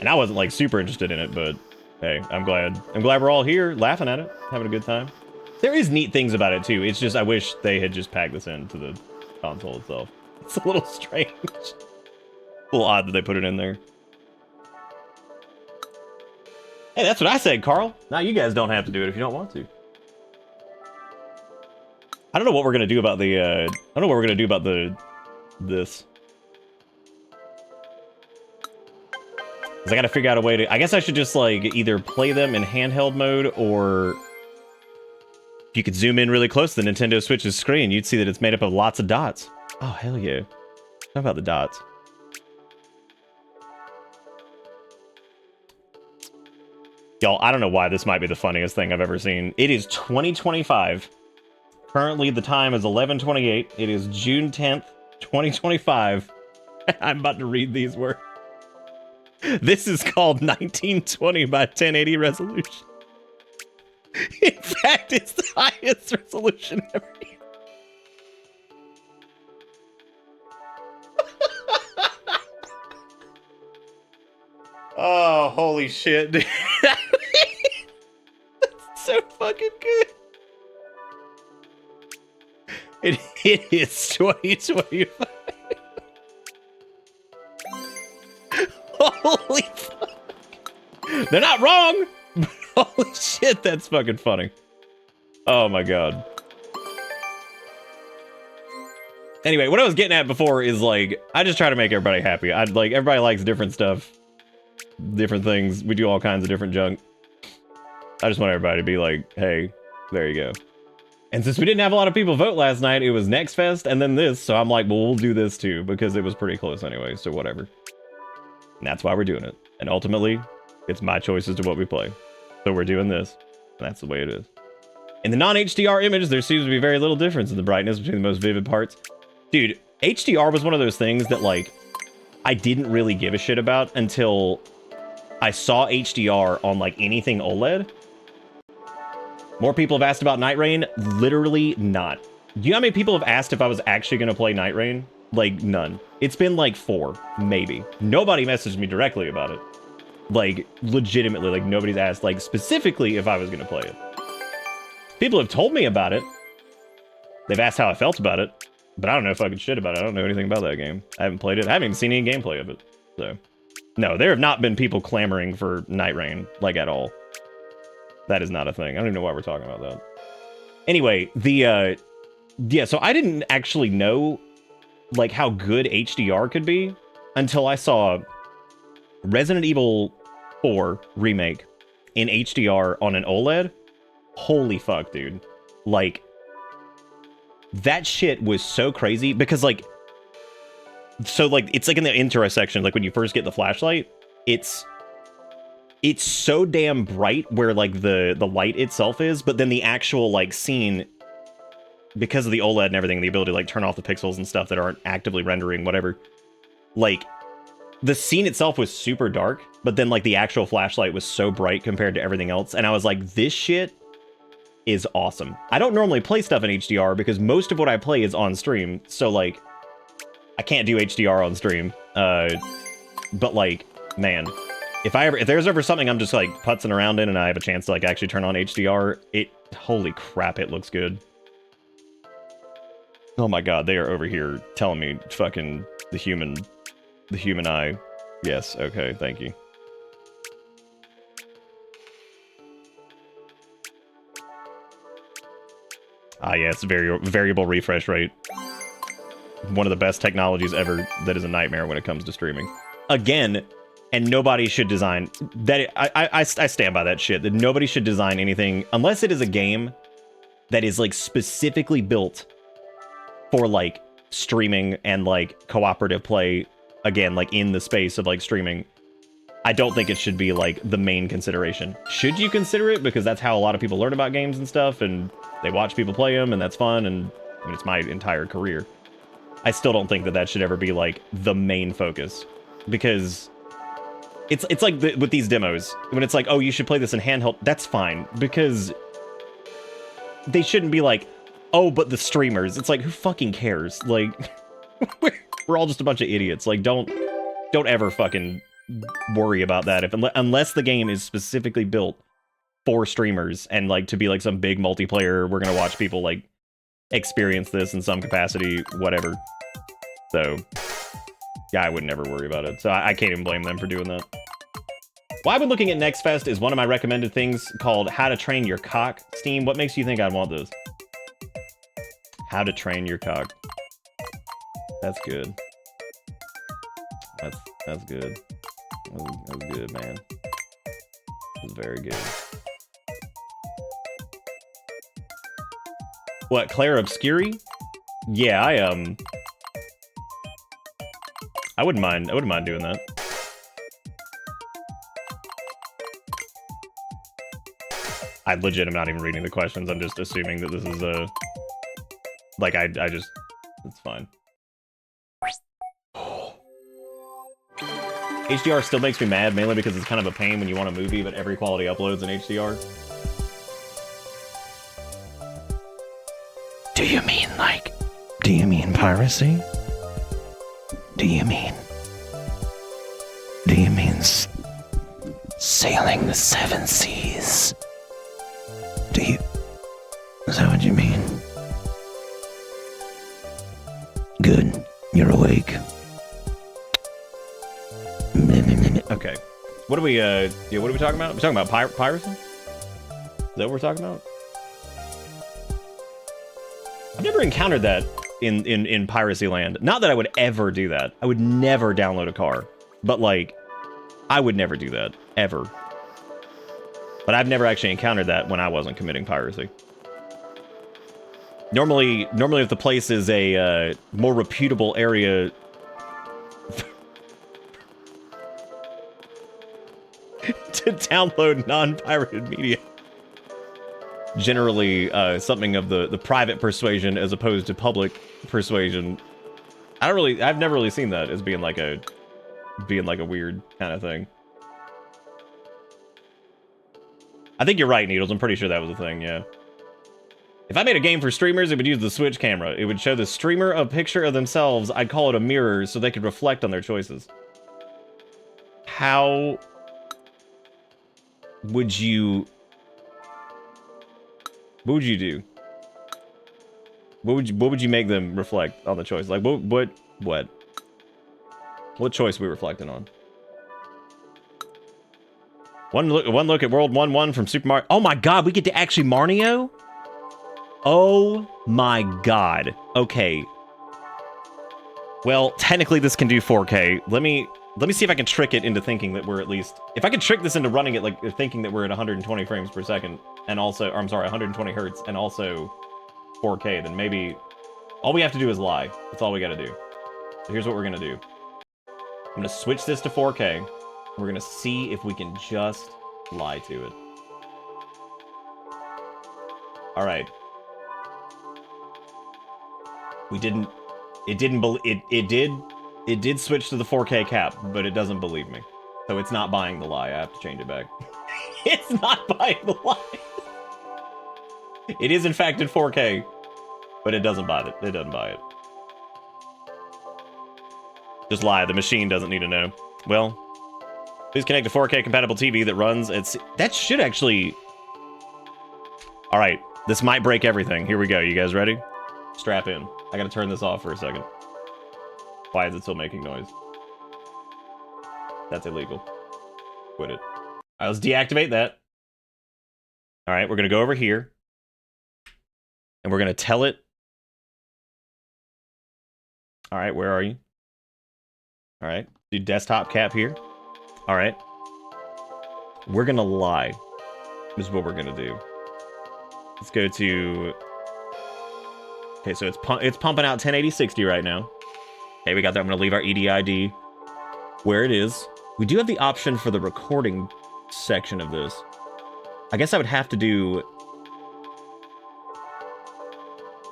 And I wasn't like super interested in it, but hey, I'm glad we're all here laughing at it, having a good time. There is neat things about it too. It's just I wish they had just packed this into the console itself. It's a little strange. A little odd that they put it in there. Hey, that's what I said, Carl. Now you guys don't have to do it if you don't want to. I don't know what we're gonna do about the I don't know what we're gonna do about this. I gotta figure out a way to... I guess I should just, like, either play them in handheld mode, or... If you could zoom in really close to the Nintendo Switch's screen, you'd see that it's made up of lots of dots. Oh, hell yeah. Talk about the dots. Y'all, I don't know why this might be the funniest thing I've ever seen. It is 2025, Currently, the time is 11:28. It is June 10th, 2025. I'm about to read these words. This is called 1920 by 1080 resolution. In fact, it's the highest resolution ever. Oh, holy shit, dude. That's so fucking good. It is 2025. Holy fuck. They're not wrong, but holy shit, that's fucking funny. Oh my god. Anyway, what I was getting at before is like, I just try to make everybody happy. I'd like, everybody likes different stuff, different things. We do all kinds of different junk. I just want everybody to be like, hey, there you go. And since we didn't have a lot of people vote last night, it was Next Fest and then this. So I'm like, well, we'll do this too, because it was pretty close anyway. So whatever. And that's why we're doing it. And ultimately, it's my choice as to what we play. So we're doing this. And that's the way it is. In the non-HDR image, there seems to be very little difference in the brightness between the most vivid parts. Dude, HDR was one of those things that, like, I didn't really give a shit about until I saw HDR on, like, anything OLED. More people have asked about Night Rain? Literally not. Do you know how many people have asked if I was actually going to play Night Rain? Like, none. It's been like 4, maybe. Nobody messaged me directly about it. Like, legitimately, like, nobody's asked, like, specifically if I was going to play it. People have told me about it. They've asked how I felt about it. But I don't know fucking shit about it. I don't know anything about that game. I haven't played it. I haven't even seen any gameplay of it. So, no, there have not been people clamoring for Night Rain, like, at all. That is not a thing. I don't even know why we're talking about that. Anyway, yeah, so I didn't actually know, like, how good HDR could be until I saw Resident Evil 4 Remake in HDR on an OLED. Holy fuck, dude. Like, that shit was so crazy because, like, so, like, it's like in the intro section, like, when you first get the flashlight, it's so damn bright where, like, the light itself is, but then the actual, like, scene, because of the OLED and everything, the ability to, like, turn off the pixels and stuff that aren't actively rendering, whatever, like, the scene itself was super dark, but then, like, the actual flashlight was so bright compared to everything else, and I was like, this shit is awesome. I don't normally play stuff in HDR because most of what I play is on stream, so, like, I can't do HDR on stream, but, like, man, if there's ever something I'm just, like, putzing around in and I have a chance to, like, actually turn on HDR, holy crap, it looks good. Oh my god, they are over here telling me fucking the human eye. Yes, okay, thank you. Ah, yes, variable refresh rate. One of the best technologies ever that is a nightmare when it comes to streaming. Again, and nobody should design that. I stand by that shit, that nobody should design anything unless it is a game that is, like, specifically built for, like, streaming and, like, cooperative play, again, like, in the space of, like, streaming. I don't think it should be, like, the main consideration. Should you consider it? Because that's how a lot of people learn about games and stuff, and they watch people play them, and that's fun, and I mean, it's my entire career. I still don't think that that should ever be, like, the main focus. Because it's like with these demos, when it's like, oh, you should play this in handheld, that's fine, because they shouldn't be like, oh, but the streamers. It's like, who fucking cares? Like, we're all just a bunch of idiots. Like, don't ever fucking worry about that unless the game is specifically built for streamers and, like, to be like some big multiplayer, we're gonna watch people, like, experience this in some capacity, whatever. So yeah, I would never worry about it. So I can't even blame them for doing that. Why would looking at Next Fest is one of my recommended things called How to Train Your Cock. Steam, what makes you think I'd want this? How to train your cock. That's good. That's good. That's good, man. That's very good. What, Claire Obscuri? Yeah, I wouldn't mind doing that. I legit am not even reading the questions. I'm just assuming that this is Like, I just... It's fine. HDR still makes me mad, mainly because it's kind of a pain when you want a movie, but every quality uploads in HDR. Do you mean, like... Do you mean piracy? Do you mean... Do you mean... Sailing the seven seas? Do you... Is that what you mean? Good. You're awake. Okay. What are we, yeah, what are we talking about? We're talking about piracy? Is that what we're talking about? I've never encountered that in Piracy Land. Not that I would ever do that. I would never download a car. But, like, I would never do that. Ever. But I've never actually encountered that when I wasn't committing piracy. Normally if the place is a more reputable area... to download non-pirated media. Generally, something of the private persuasion as opposed to public persuasion. I've never really seen that as being like a weird kind of thing. I think you're right, Needles. I'm pretty sure that was a thing, yeah. If I made a game for streamers, it would use the Switch camera. It would show the streamer a picture of themselves. I'd call it a mirror so they could reflect on their choices. How would you... What would you do? What would you make them reflect on the choice? Like, what choice are we reflecting on? One look at World 1-1 from Super Mario. Oh my god, we get to actually Marnio? Oh my god. Okay. Well, technically this can do 4K. Let me see if I can trick it into thinking that we're at least... If I can trick this into running it like thinking that we're at 120 frames per second and also... Or I'm sorry, 120 hertz and also 4K, then maybe... All we have to do is lie. That's all we gotta do. So here's what we're gonna do. I'm gonna switch this to 4K. We're gonna see if we can just lie to it. Alright. We didn't... It did switch to the 4K cap, but it doesn't believe me. So it's not buying the lie. I have to change it back. It's not buying the lie. It is in fact in 4K, but it doesn't buy it. It doesn't buy it. Just lie. The machine doesn't need to know. Well, please connect a 4K compatible TV that runs at... That should actually... All right. This might break everything. Here we go. You guys ready? Strap in. I gotta turn this off for a second. Why is it still making noise? That's illegal. Quit it. All right, let's deactivate that. All right, we're going to go over here. And we're going to tell it. All right, where are you? All right, do desktop cap here. All right. We're going to lie. This is what we're going to do. Let's go to... Okay, so it's pumping out 1080-60 right now. Okay, we got that. I'm going to leave our EDID where it is. We do have the option for the recording section of this. I guess I would have to do...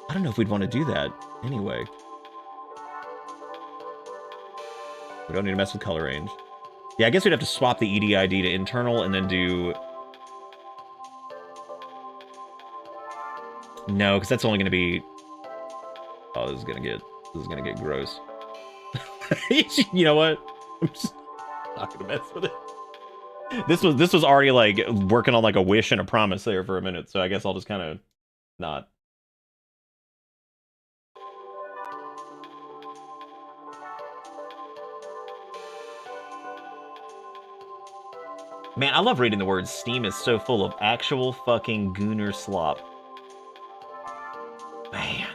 I don't know if we'd want to do that anyway. We don't need to mess with color range. Yeah, I guess we'd have to swap the EDID to internal and then do... No, because that's only going to be... Oh, this is going to get gross. You know what? I'm just not gonna mess with it. This was already like working on like a wish and a promise there for a minute, so I guess I'll just kind of not. Man, I love reading the words. Steam is so full of actual fucking gooner slop. Man.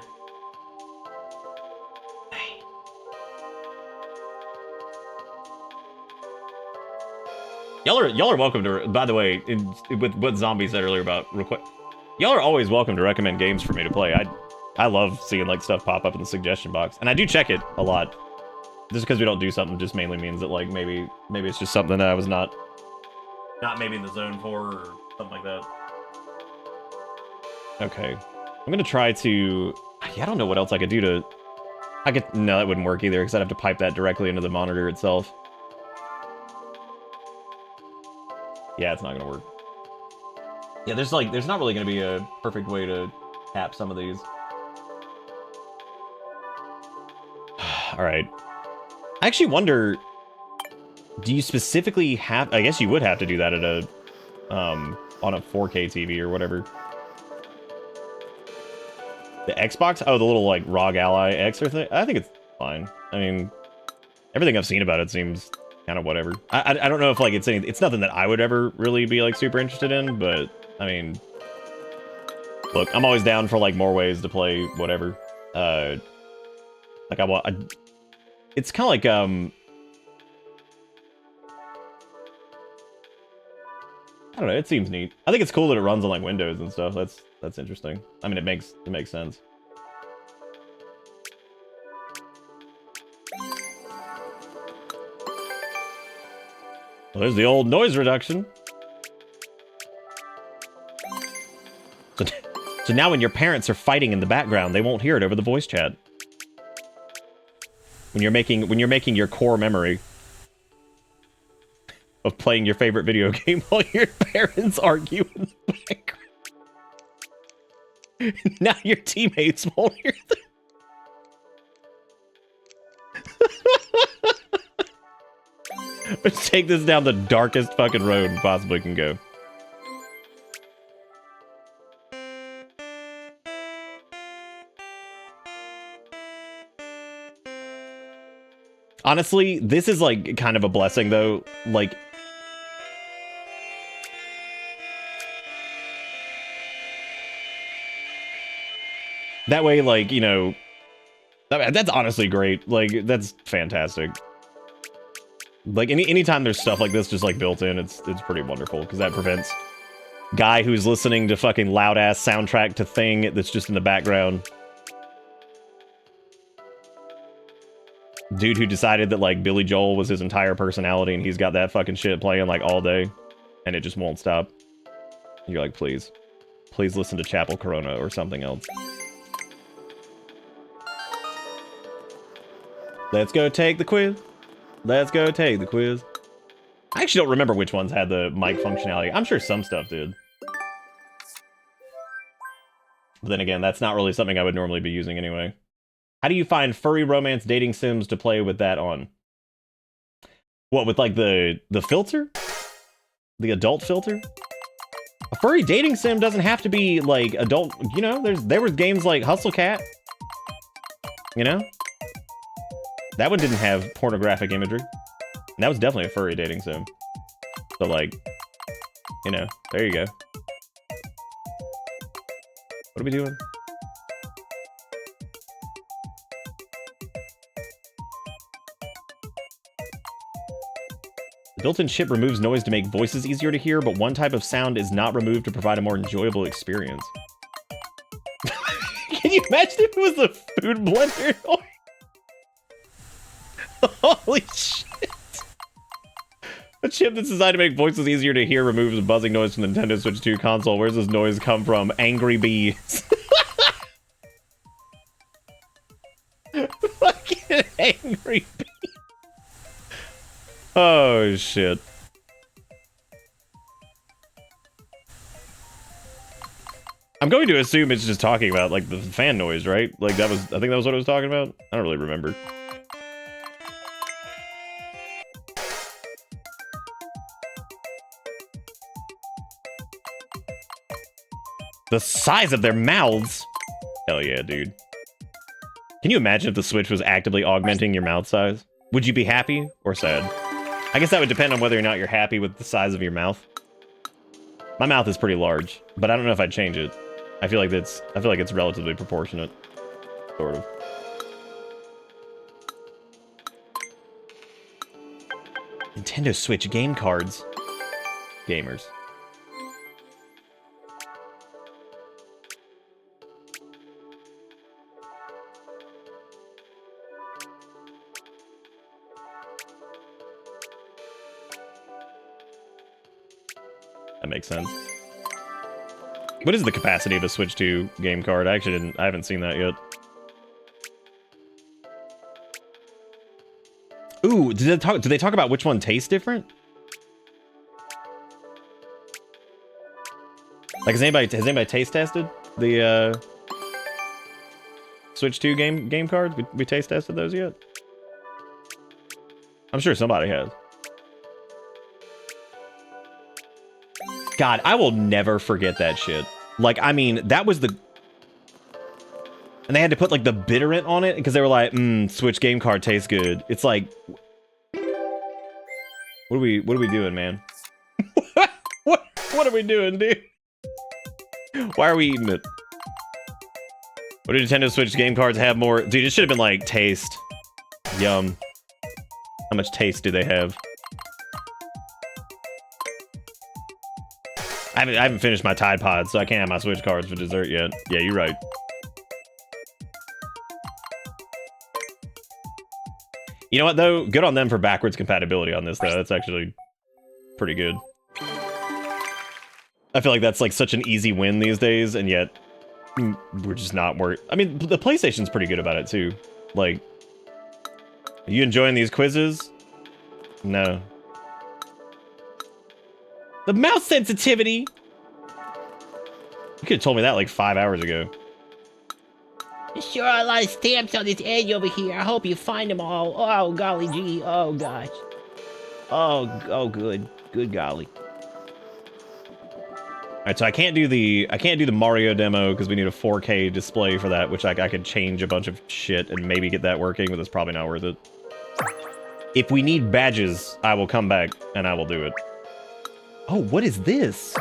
Y'all are welcome to, by the way, with what Zombie said earlier about y'all are always welcome to recommend games for me to play. I love seeing like stuff pop up in the suggestion box, and I do check it a lot. Just because we don't do something just mainly means that like maybe it's just something that I was not maybe in the zone for or something like that. Okay, I'm gonna try to. I Yeah, I don't know what else I could do to... No, that wouldn't work either, because I'd have to pipe that directly into the monitor itself. Yeah, it's not gonna work. Yeah, there's not really gonna be a perfect way to tap some of these. Alright. I actually wonder... Do you specifically have... I guess you would have to do that at a... on a 4K TV or whatever. The Xbox? Oh, the little, like, ROG Ally X or thing? I think it's fine. I mean, everything I've seen about it seems kind of whatever. I don't know if, like, it's nothing that I would ever really be, like, super interested in, but, I mean... Look, I'm always down for, like, more ways to play whatever. Like, it's kind of like, I don't know, it seems neat. I think it's cool that it runs on, like, Windows and stuff. That's interesting. I mean, it makes sense. Well, there's the old noise reduction. So now when your parents are fighting in the background, they won't hear it over the voice chat. When you're making your core memory of playing your favorite video game while your parents argue in the background. Now your teammates won't hear them. Let's take this down the darkest fucking road we possibly can go. Honestly, this is like kind of a blessing though. Like, that way, like, you know, that's honestly great. Like, that's fantastic. Like, anytime there's stuff like this just like built in, it's pretty wonderful, because that prevents guy who's listening to fucking loud ass soundtrack to thing that's just in the background. Dude who decided that like Billy Joel was his entire personality and he's got that fucking shit playing like all day and it just won't stop. And you're like, please listen to Chapel Corona or something else. Let's go take the quiz. Let's go take the quiz. I actually don't remember which ones had the mic functionality. I'm sure some stuff did. But then again, that's not really something I would normally be using anyway. How do you find furry romance dating sims to play with that on? What, with like the filter? The adult filter? A furry dating sim doesn't have to be like adult, you know, there were games like Hustle Cat. You know? That one didn't have pornographic imagery. And that was definitely a furry dating sim. So like, you know, there you go. What are we doing? The built-in chip removes noise to make voices easier to hear, but one type of sound is not removed to provide a more enjoyable experience. Can you imagine if it was a food blender? Holy shit. A chip that's designed to make voices easier to hear removes the buzzing noise from the Nintendo Switch 2 console. Where's this noise come from? Angry bees. Fucking angry bees. Oh shit. I'm going to assume it's just talking about like the fan noise, right? Like I think that was what it was talking about. I don't really remember. The size of their mouths. Hell yeah, dude. Can you imagine if the Switch was actively augmenting your mouth size? Would you be happy or sad? I guess that would depend on whether or not you're happy with the size of your mouth. My mouth is pretty large, but I don't know if I'd change it. I feel like it's relatively proportionate. Sort of. Nintendo Switch game cards. Gamers. That makes sense. What is the capacity of a Switch 2 game card? I haven't seen that yet. Ooh, did they talk about which one tastes different? Like, has anybody taste tested the Switch 2 game cards? We taste tested those yet? I'm sure somebody has. God, I will never forget that shit. Like, I mean, that was the... And they had to put, like, the bitterant on it, because they were like, Switch game card tastes good. It's like... What are we doing, man? what are we doing, dude? Why are we eating it? What do Nintendo Switch game cards have more? Dude, it should have been like taste. Yum. How much taste do they have? I haven't finished my Tide Pods, so I can't have my Switch cards for dessert yet. Yeah, you're right. You know what, though? Good on them for backwards compatibility on this, though. That's actually pretty good. I feel like that's like such an easy win these days, and yet we're just not I mean, the PlayStation's pretty good about it, too. Like, are you enjoying these quizzes? No. The mouse sensitivity! You could have told me that like 5 hours ago. Sure are a lot of stamps on this edge over here. I hope you find them all. Oh, golly gee. Oh, gosh. Oh, good. Good golly. Alright, so I can't do the Mario demo because we need a 4K display for that, which I could change a bunch of shit and maybe get that working, but it's probably not worth it. If we need badges, I will come back and I will do it. Oh, what is this?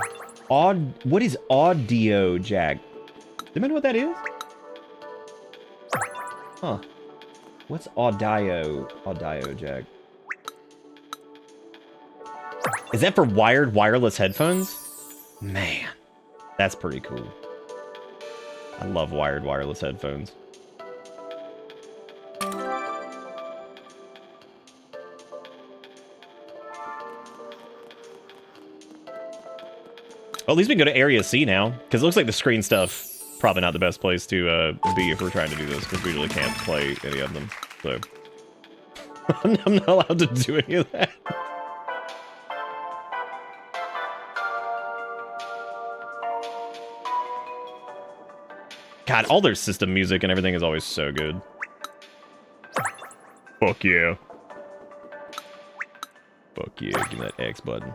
What is audio jack? Do you know what that is? Huh. What's audio jack? Is that for wired wireless headphones? Man, that's pretty cool. I love wired wireless headphones. Well, at least we can go to Area C now, because it looks like the screen stuff probably not the best place to be if we're trying to do this, because we really can't play any of them. So I'm not allowed to do any of that. God, all their system music and everything is always so good. Fuck yeah. Fuck yeah, give me that X button.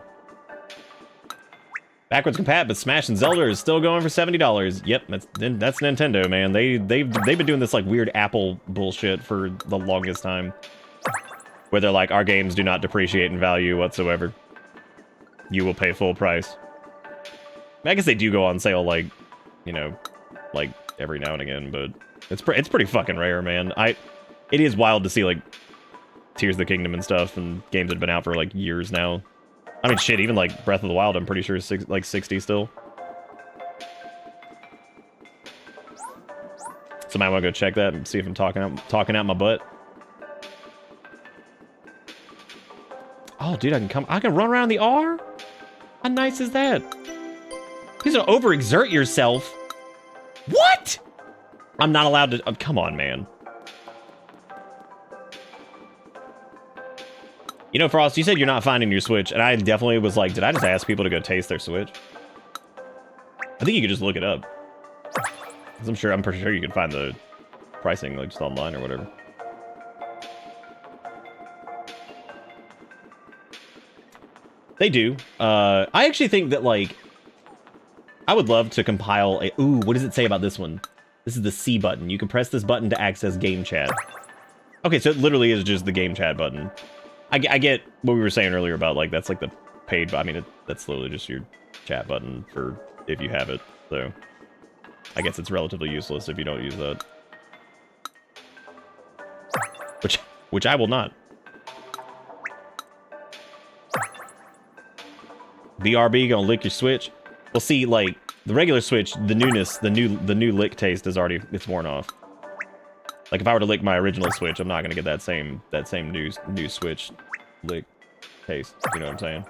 Backwards compat, but Smash and Zelda is still going for $70. Yep, that's Nintendo, man. They've been doing this like weird Apple bullshit for the longest time, where they're like, our games do not depreciate in value whatsoever. You will pay full price. I guess they do go on sale, like, you know, like every now and again, but it's pretty fucking rare, man. It is wild to see like Tears of the Kingdom and stuff, and games that have been out for like years now. I mean, shit, even like Breath of the Wild, I'm pretty sure is like 60 still. Somebody want to go check that and see if I'm talking out my butt. Oh, dude, I can run around the R? How nice is that? Please don't overexert yourself. What? I'm not allowed to. Oh, come on, man. You know, Frost, you said you're not finding your Switch, and I definitely was like, did I just ask people to go taste their Switch? I think you could just look it up. I'm pretty sure you can find the pricing like just online or whatever. They do. I actually think that, like, I would love to compile a... Ooh, what does it say about this one? This is the C button. You can press this button to access game chat. Okay, so it literally is just the game chat button. I get what we were saying earlier about, like, that's like the paid... I mean, that's literally just your chat button for if you have it. So, I guess it's relatively useless if you don't use that. Which I will not. BRB gonna lick your Switch. Well, see, like the regular Switch, the new lick taste is already worn off. Like if I were to lick my original Switch, I'm not gonna get that same new Switch lick taste. You know what I'm saying?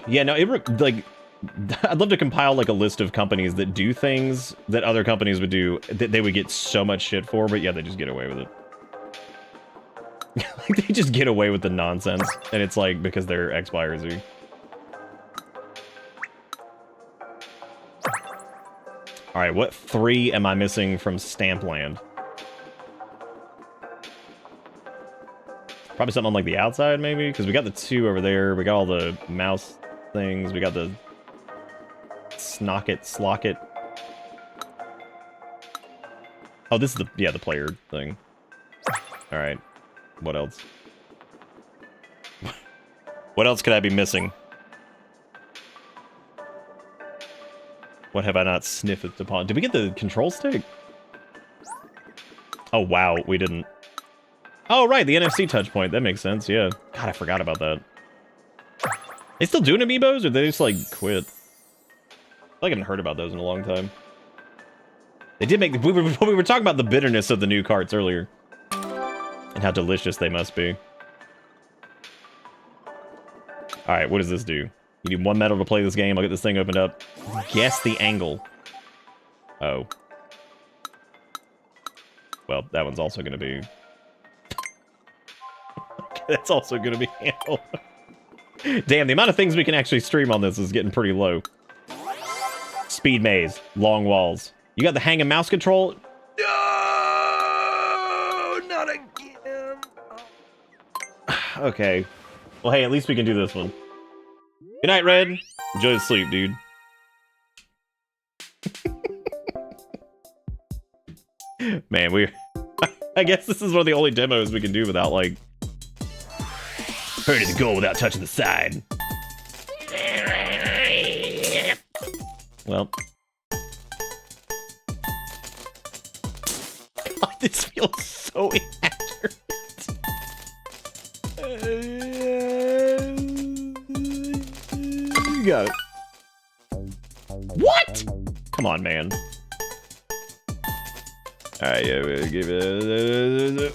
Yeah, no, like I'd love to compile like a list of companies that do things that other companies would do that they would get so much shit for, but yeah, they just get away with it. Like they just get away with the nonsense, and it's like because they're X, Y, or Z. All right, what 3 am I missing from Stampland? Probably something on like the outside, maybe, because we got the 2 over there. We got all the mouse things. We got the slocket. Oh, this is the player thing. All right. What else? What else could I be missing? What have I not sniffed upon? Did we get the control stick? Oh, wow, we didn't. Oh, right, the NFC touch point. That makes sense, yeah. God, I forgot about that. They still doing amiibos, or they just, like, quit? I haven't heard about those in a long time. They did make... We were talking about the bitterness of the new carts earlier. And how delicious they must be. Alright, what does this do? You need 1 medal to play this game. I'll get this thing opened up. Guess the angle. Oh. Well, that one's also going to be... That's also going to be handled. Damn, the amount of things we can actually stream on this is getting pretty low. Speed maze. Long walls. You got the hang and mouse control? No! Not again! Okay. Well, hey, at least we can do this one. Good night, Red. Enjoy the sleep, dude. Man, I guess this is one of the only demos we can do without, like... Hurry to the goal without touching the side. Well. God, this feels so inaccurate. You got it. What? Come on, man. Alright, yeah, we'll give it...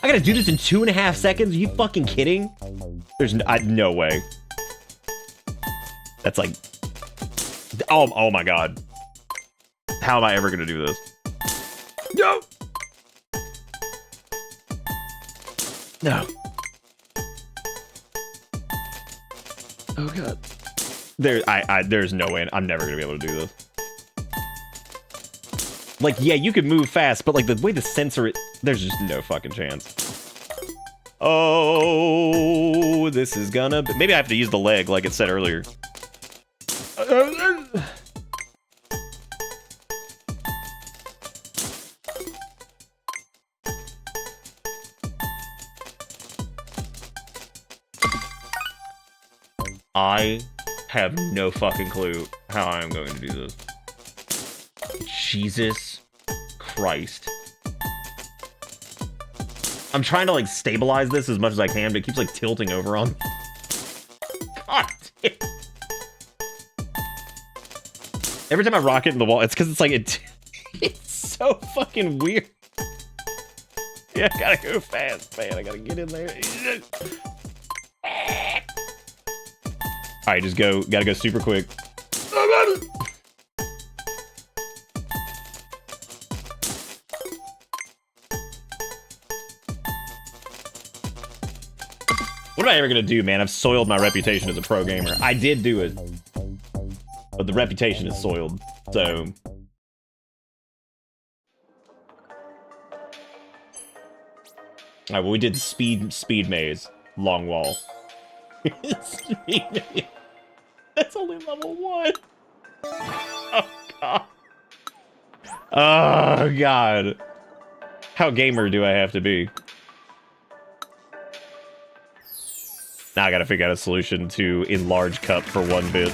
I gotta do this in 2.5 seconds? Are you fucking kidding? There's no way. That's like... Oh my god. How am I ever gonna do this? No! No. Oh god. There's no way. I'm never gonna be able to do this. Like, yeah, you could move fast, but like the way the sensor there's just no fucking chance. Oh, this is gonna be... Maybe I have to use the leg like it said earlier. I have no fucking clue how I'm going to do this. Jesus Christ. I'm trying to, like, stabilize this as much as I can, but it keeps, like, tilting over on... God damn. Every time I rock it in the wall, it's because it's, like, it's so fucking weird. Yeah, I gotta go fast, man. I gotta get in there. Alright, just go. Gotta go super quick. What am I ever gonna do, man? I've soiled my reputation as a pro gamer. I did do it, but the reputation is soiled, so... Alright, well, we did speed maze. Long wall. Speed maze. That's only level 1. Oh, God. Oh, God. How gamer do I have to be? Now I gotta figure out a solution to enlarge cup for 1 bit.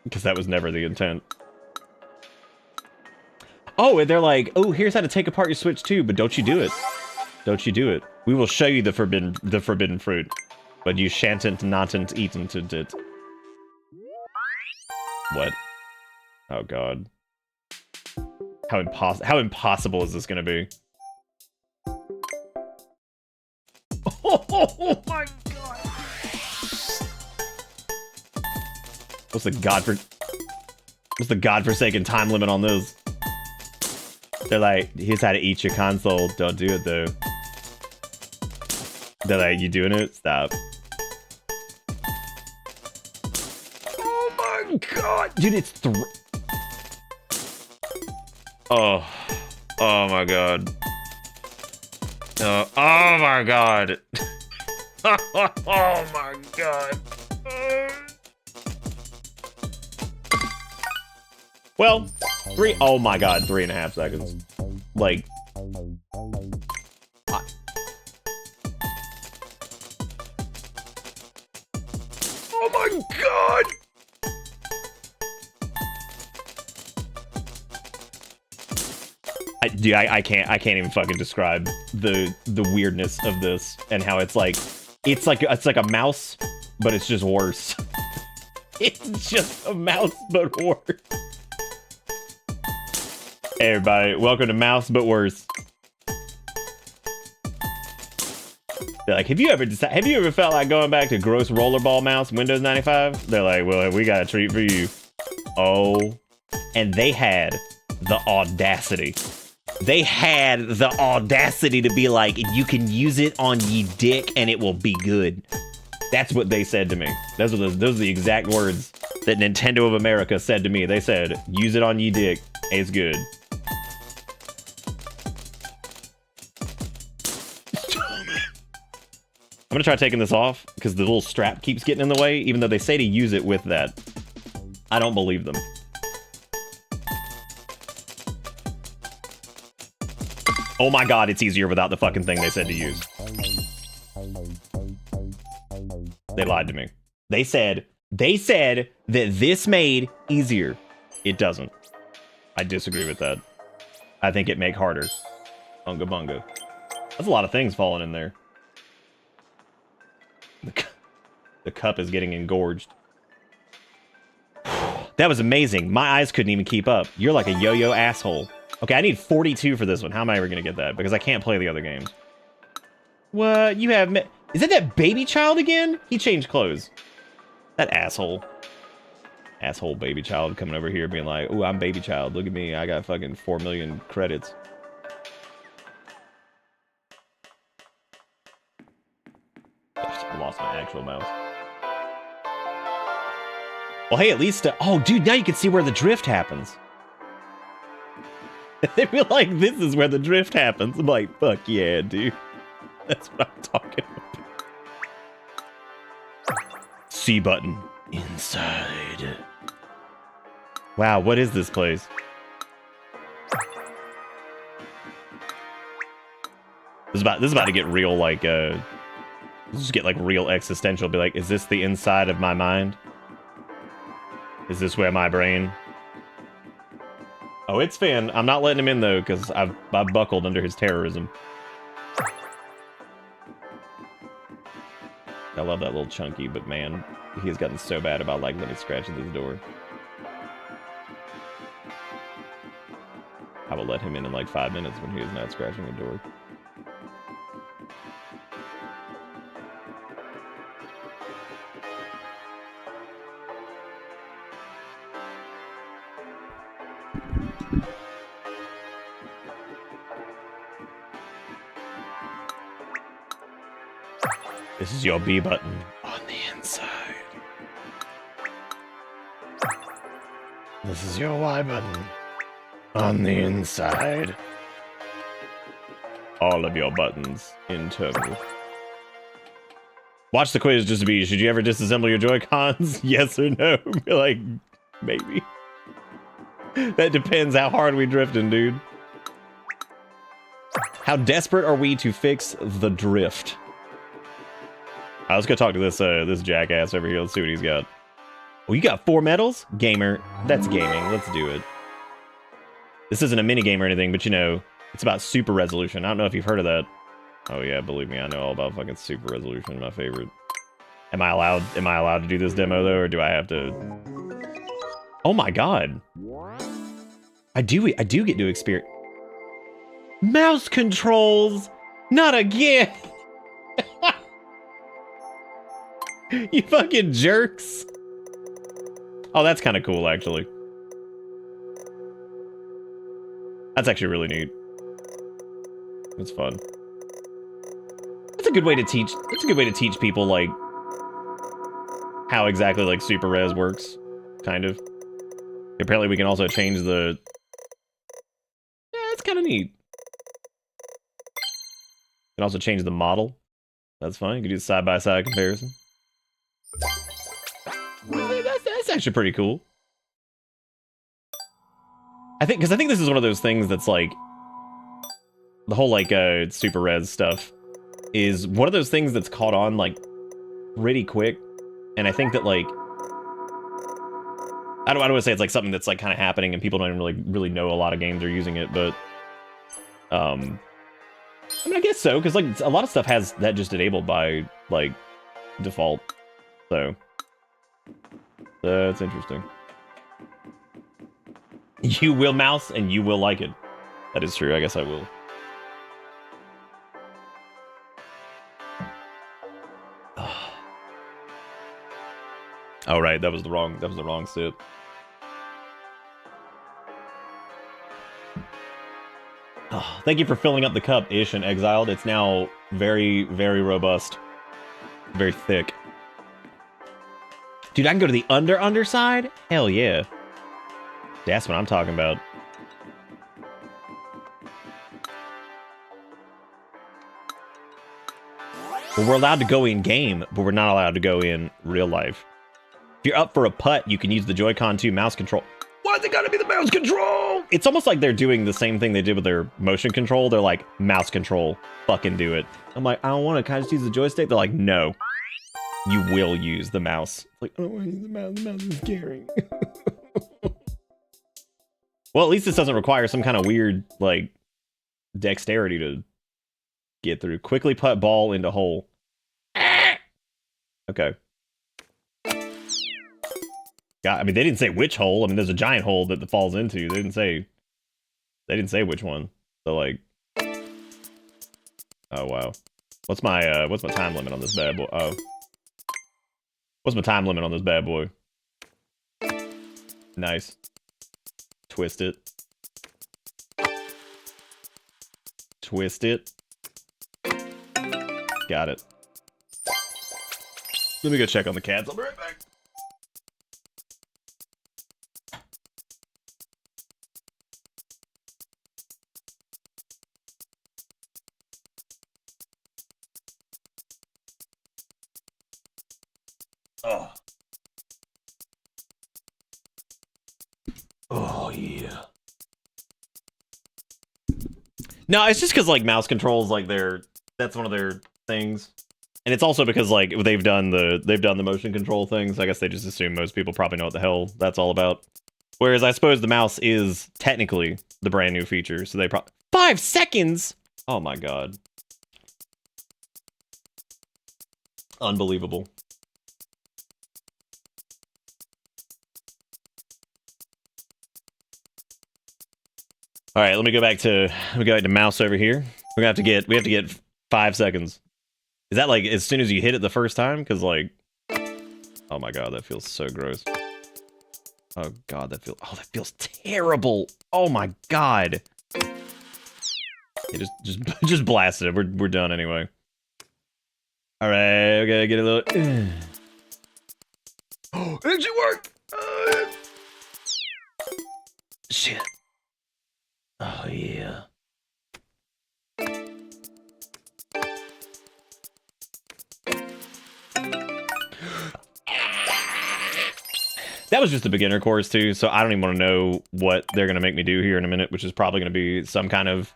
Because that was never the intent. Oh, and they're like, oh, here's how to take apart your Switch 2, but don't you do it. Don't you do it. We will show you the forbidden fruit. But you shan't not eaten to it. What? Oh, God. How impossible is this gonna be? Oh my god. What's the godforsaken time limit on this? They're like, here's how to eat your console. Don't do it though. They're like, you doing it? Stop. Oh my god. Dude, it's Oh my god. Oh my god. Oh my god. Well, oh my god, 3.5 seconds. Like, oh my god! I can't even fucking describe the weirdness of this and how it's like a mouse, but it's just worse. It's just a mouse, but worse. Hey everybody, welcome to Mouse But Worse. They're like, have you ever felt like going back to gross rollerball mouse Windows 95? They're like, well, we got a treat for you. Oh, and they had the audacity. They had the audacity to be like, you can use it on ye dick and it will be good. That's what they said to me. Those are the exact words that Nintendo of America said to me. They said, use it on ye dick, it's good. I'm gonna try taking this off because the little strap keeps getting in the way, even though they say to use it with that. I don't believe them. Oh my god, it's easier without the fucking thing they said to use. They lied to me. They said that this made easier. It doesn't. I disagree with that. I think it make harder. Unga bunga. That's a lot of things falling in there. The cup is getting engorged. That was amazing. My eyes couldn't even keep up. You're like a yo-yo asshole. Okay, I need 42 for this one. How am I ever gonna get that? Because I can't play the other games. What? You have... Is that baby child again? He changed clothes. That asshole. Asshole baby child coming over here being like, ooh, I'm baby child. Look at me. I got fucking 4 million credits. I lost my actual mouse. Well, hey, at least... oh, dude, now you can see where the drift happens. They feel like this is where the drift happens. I'm like, fuck yeah, dude. That's what I'm talking about. C button. Inside. Wow, what is this place? This is about to get real, like, just get, like, real existential. Be like, is this the inside of my mind? Is this where my brain... Oh, it's Finn. I'm not letting him in, though, because I've buckled under his terrorism. I love that little chunky, but man, he's gotten so bad about, like, letting me scratch at this door. I will let him in like 5 minutes when he is not scratching the door. This is your B button on the inside. This is your Y button on the inside. All of your buttons internal. Watch the quiz just to be, should you ever disassemble your Joy-Cons? Yes or no? Be like, maybe. That depends how hard we drifting, dude. How desperate are we to fix the drift? Alright, let's go talk to this this jackass over here. Let's see what he's got. Oh, you got 4 medals? Gamer. That's gaming. Let's do it. This isn't a minigame or anything, but you know, it's about super resolution. I don't know if you've heard of that. Oh yeah, believe me, I know all about fucking super resolution, my favorite. Am I allowed to do this demo though, or do I have to? Oh my god. I do get to experience mouse controls. Not again. You fucking jerks. Oh, that's kind of cool, actually. That's actually really neat. That's fun. That's a good way to teach. That's a good way to teach people, like, how exactly, like, Super Res works. Kind of. Apparently, we can also change the... Yeah, that's kind of neat. You can also change the model. That's fine. You can do the side-by-side comparison. That's actually pretty cool. I think this is one of those things that's like the whole like Super Res stuff is one of those things that's caught on like pretty quick, and I think that like I don't want to say it's like something that's like kind of happening and people don't even really know a lot of games are using it, but I mean I guess so, because like a lot of stuff has that just enabled by like default, so that's interesting. You will mouse and you will like it. That is true. I guess I will. Oh right, that was the wrong sip. Oh, thank you for filling up the cup, Ish and Exiled. It's now very, very robust. Very thick. Dude, I can go to the underside? Hell yeah. That's what I'm talking about. Well, we're allowed to go in game, but we're not allowed to go in real life. If you're up for a putt, you can use the Joy-Con 2 mouse control. Why's it gotta be the mouse control? It's almost like they're doing the same thing they did with their motion control. They're like, mouse control, fucking do it. I'm like, I don't want to, can I just use the joystick? They're like, no. You will use the mouse. Like, I don't want to use the mouse is scary. Well, at least this doesn't require some kind of weird, like, dexterity to get through. Quickly putt ball into hole. Okay. God, I mean, they didn't say which hole. I mean, there's a giant hole that falls into. They didn't say which one. So, like... Oh, wow. What's my time limit on this bad boy? Oh. What's my time limit on this bad boy? Nice. Twist it. Twist it. Got it. Let me go check on the cats. I'll be right back. Oh. Oh, yeah. No, it's just because, like, mouse controls, like, that's one of their things. And it's also because, like, they've done the motion control things. I guess they just assume most people probably know what the hell that's all about. Whereas I suppose the mouse is technically the brand new feature, so they probably... 5 seconds?! Oh my god. Unbelievable. All right, let me go back to mouse over here. We have to get 5 seconds. Is that like as soon as you hit it the first time? Because like, oh my god, that feels so gross. Oh god, that feels terrible. Oh my god. Yeah, just blasted it. We're done anyway. All right, okay, get a little. Oh, it actually worked. Shit. Oh, yeah. That was just the beginner course, too, so I don't even want to know what they're going to make me do here in a minute, which is probably going to be some kind of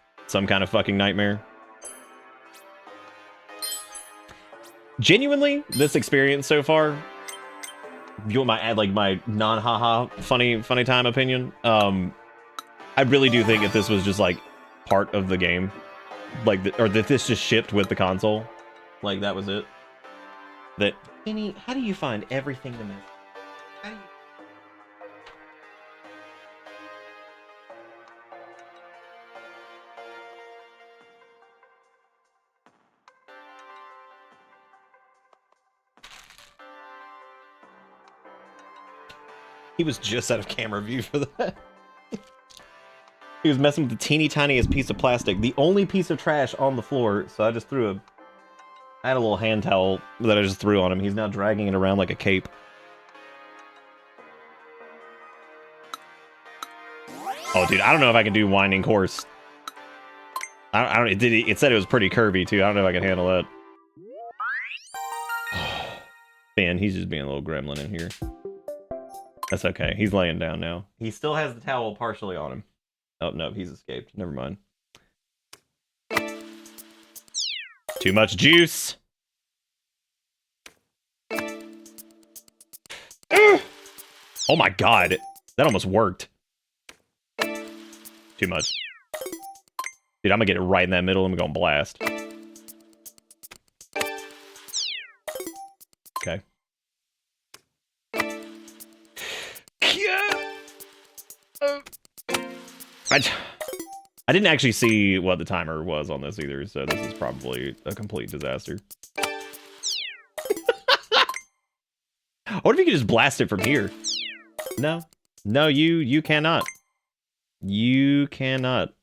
fucking nightmare. Genuinely, this experience so far, you want my non-haha funny time opinion? I really do think if this was just like part of the game, like or that this just shipped with the console, like that was it. That Jenny, how do you find everything to miss? How do you... He was just out of camera view for that. He was messing with the teeny tiniest piece of plastic, the only piece of trash on the floor. So I just threw I had a little hand towel that I just threw on him. He's now dragging it around like a cape. Oh, dude, I don't know if I can do winding course. I don't. It said it was pretty curvy too. I don't know if I can handle that. Man, he's just being a little gremlin in here. That's okay. He's laying down now. He still has the towel partially on him. Oh no, he's escaped. Never mind. Too much juice. Oh my god, that almost worked. Too much. Dude, I'm gonna get it right in that middle and we're gonna blast. Okay. I didn't actually see what the timer was on this either, so this is probably a complete disaster. What if you could just blast it from here? No. No, you cannot. You cannot.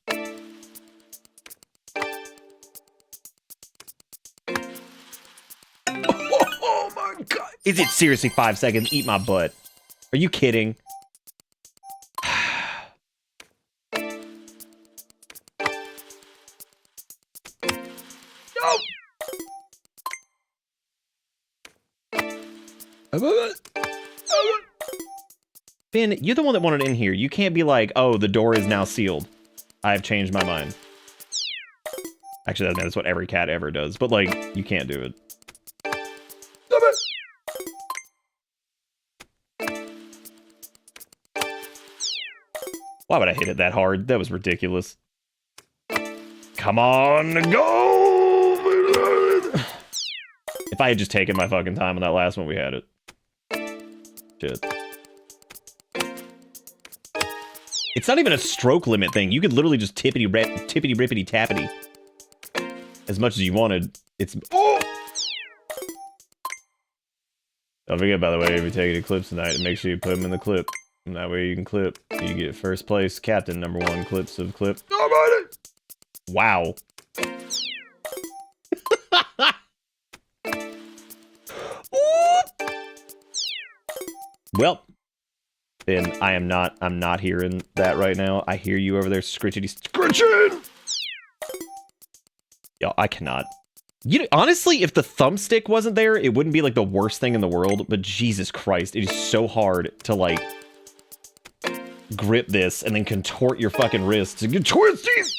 Oh my god. Is it seriously 5 seconds? Eat my butt. Are you kidding? Finn, you're the one that wanted in here. You can't be like, oh, the door is now sealed. I've changed my mind. Actually, that's what every cat ever does. But, like, you can't do it. Why would I hit it that hard? That was ridiculous. Come on, go! If I had just taken my fucking time on that last one, we had it. Shit. It's not even a stroke limit thing. You could literally just tippity-rippity-tappity. As much as you wanted. It's... Oh! Don't forget, by the way, if you're taking a clip tonight, make sure you put them in the clip. And that way you can clip. You get first place captain, #1 clips of clip. Wow. Well, Ben, I'm not hearing that right now. I hear you over there scritching. Yo, I cannot. You know, honestly, if the thumbstick wasn't there, it wouldn't be like the worst thing in the world, but Jesus Christ, it is so hard to like grip this and then contort your fucking wrists and get twisties.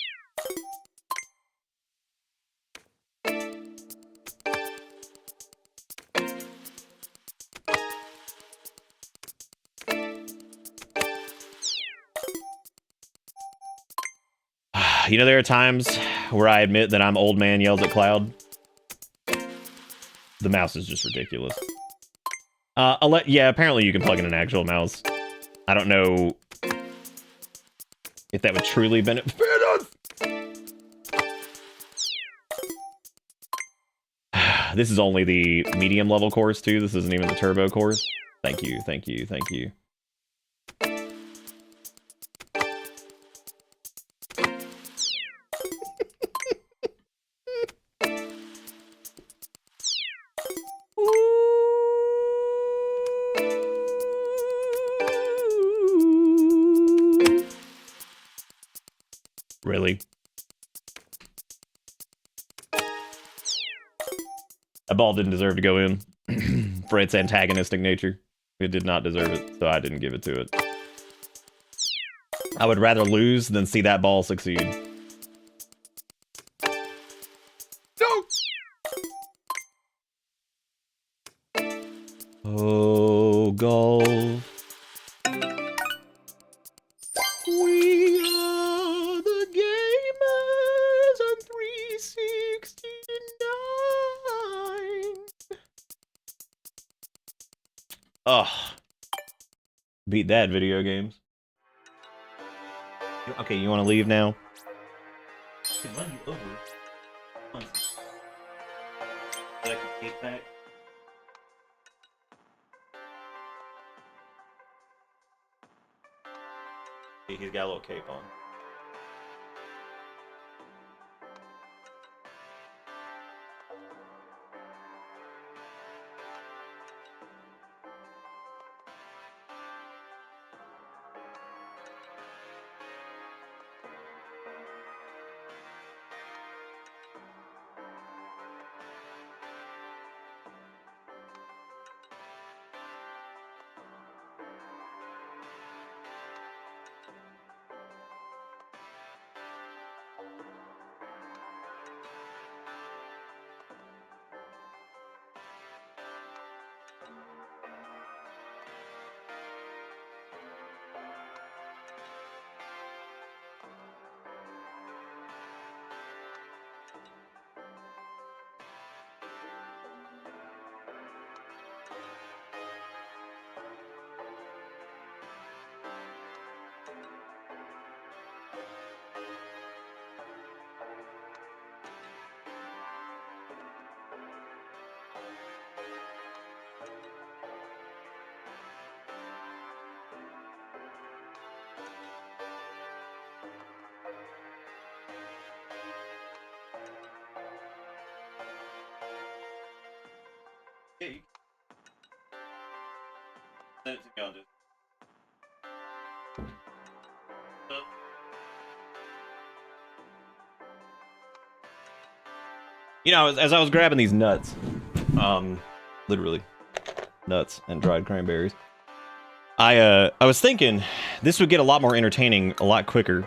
You know, there are times where I admit that I'm old man yells at cloud. The mouse is just ridiculous. Yeah, apparently you can plug in an actual mouse. I don't know if that would truly benefit us. This is only the medium level course too. This isn't even the turbo course. Thank you, thank you, thank you. Really? That ball didn't deserve to go in for its antagonistic nature. It did not deserve it, so I didn't give it to it. I would rather lose than see that ball succeed. No! Oh, golf. We are the gamers on 369. Ugh. Beat that, video games. Okay, you want to leave now? I can run you over. Once. I can take back. He's got a little cape on. Yeah, you send it to me on this. You know, as I was grabbing these nuts, literally nuts and dried cranberries, I was thinking this would get a lot more entertaining a lot quicker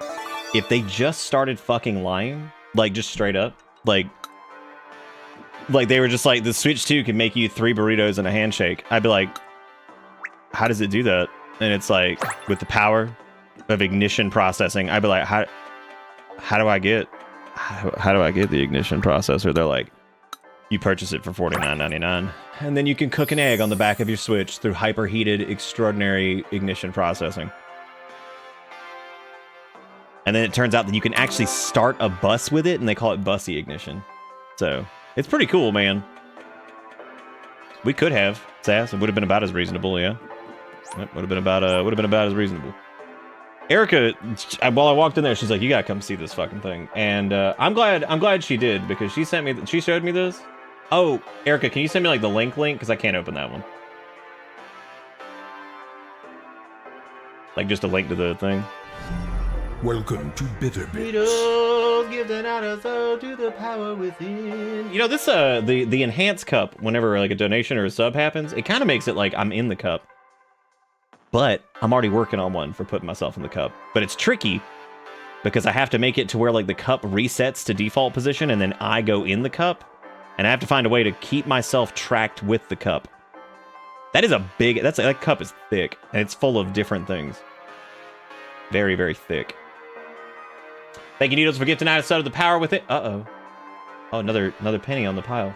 if they just started fucking lying, like just straight up, like they were just like, the Switch 2 can make you 3 burritos and a handshake. I'd be like, how does it do that? And it's like, with the power of ignition processing, I'd be like, how do I get the ignition processor? They're like, you purchase it for $49.99, and then you can cook an egg on the back of your Switch through hyperheated, extraordinary ignition processing. And then it turns out that you can actually start a bus with it, and they call it busy ignition. So it's pretty cool, man. We could have SAS. It would have been about as reasonable, yeah. It would have been about as reasonable. Erica, while I walked in there, she's like, "You gotta come see this fucking thing," and I'm glad she did, because she showed me this. Oh, Erica, can you send me like the link, because I can't open that one. Like just a link to the thing. Welcome to Bitter Bits. Give the night a soul to the power within. You know, this the enhanced cup, whenever like a donation or a sub happens, it kind of makes it like I'm in the cup. But I'm already working on one for putting myself in the cup. But it's tricky because I have to make it to where like the cup resets to default position and then I go in the cup, and I have to find a way to keep myself tracked with the cup. That is that cup is thick, and it's full of different things. Very, very thick. Thank you, Needles, for gifting out a sub of the power with it. Uh-oh. Oh, another penny on the pile.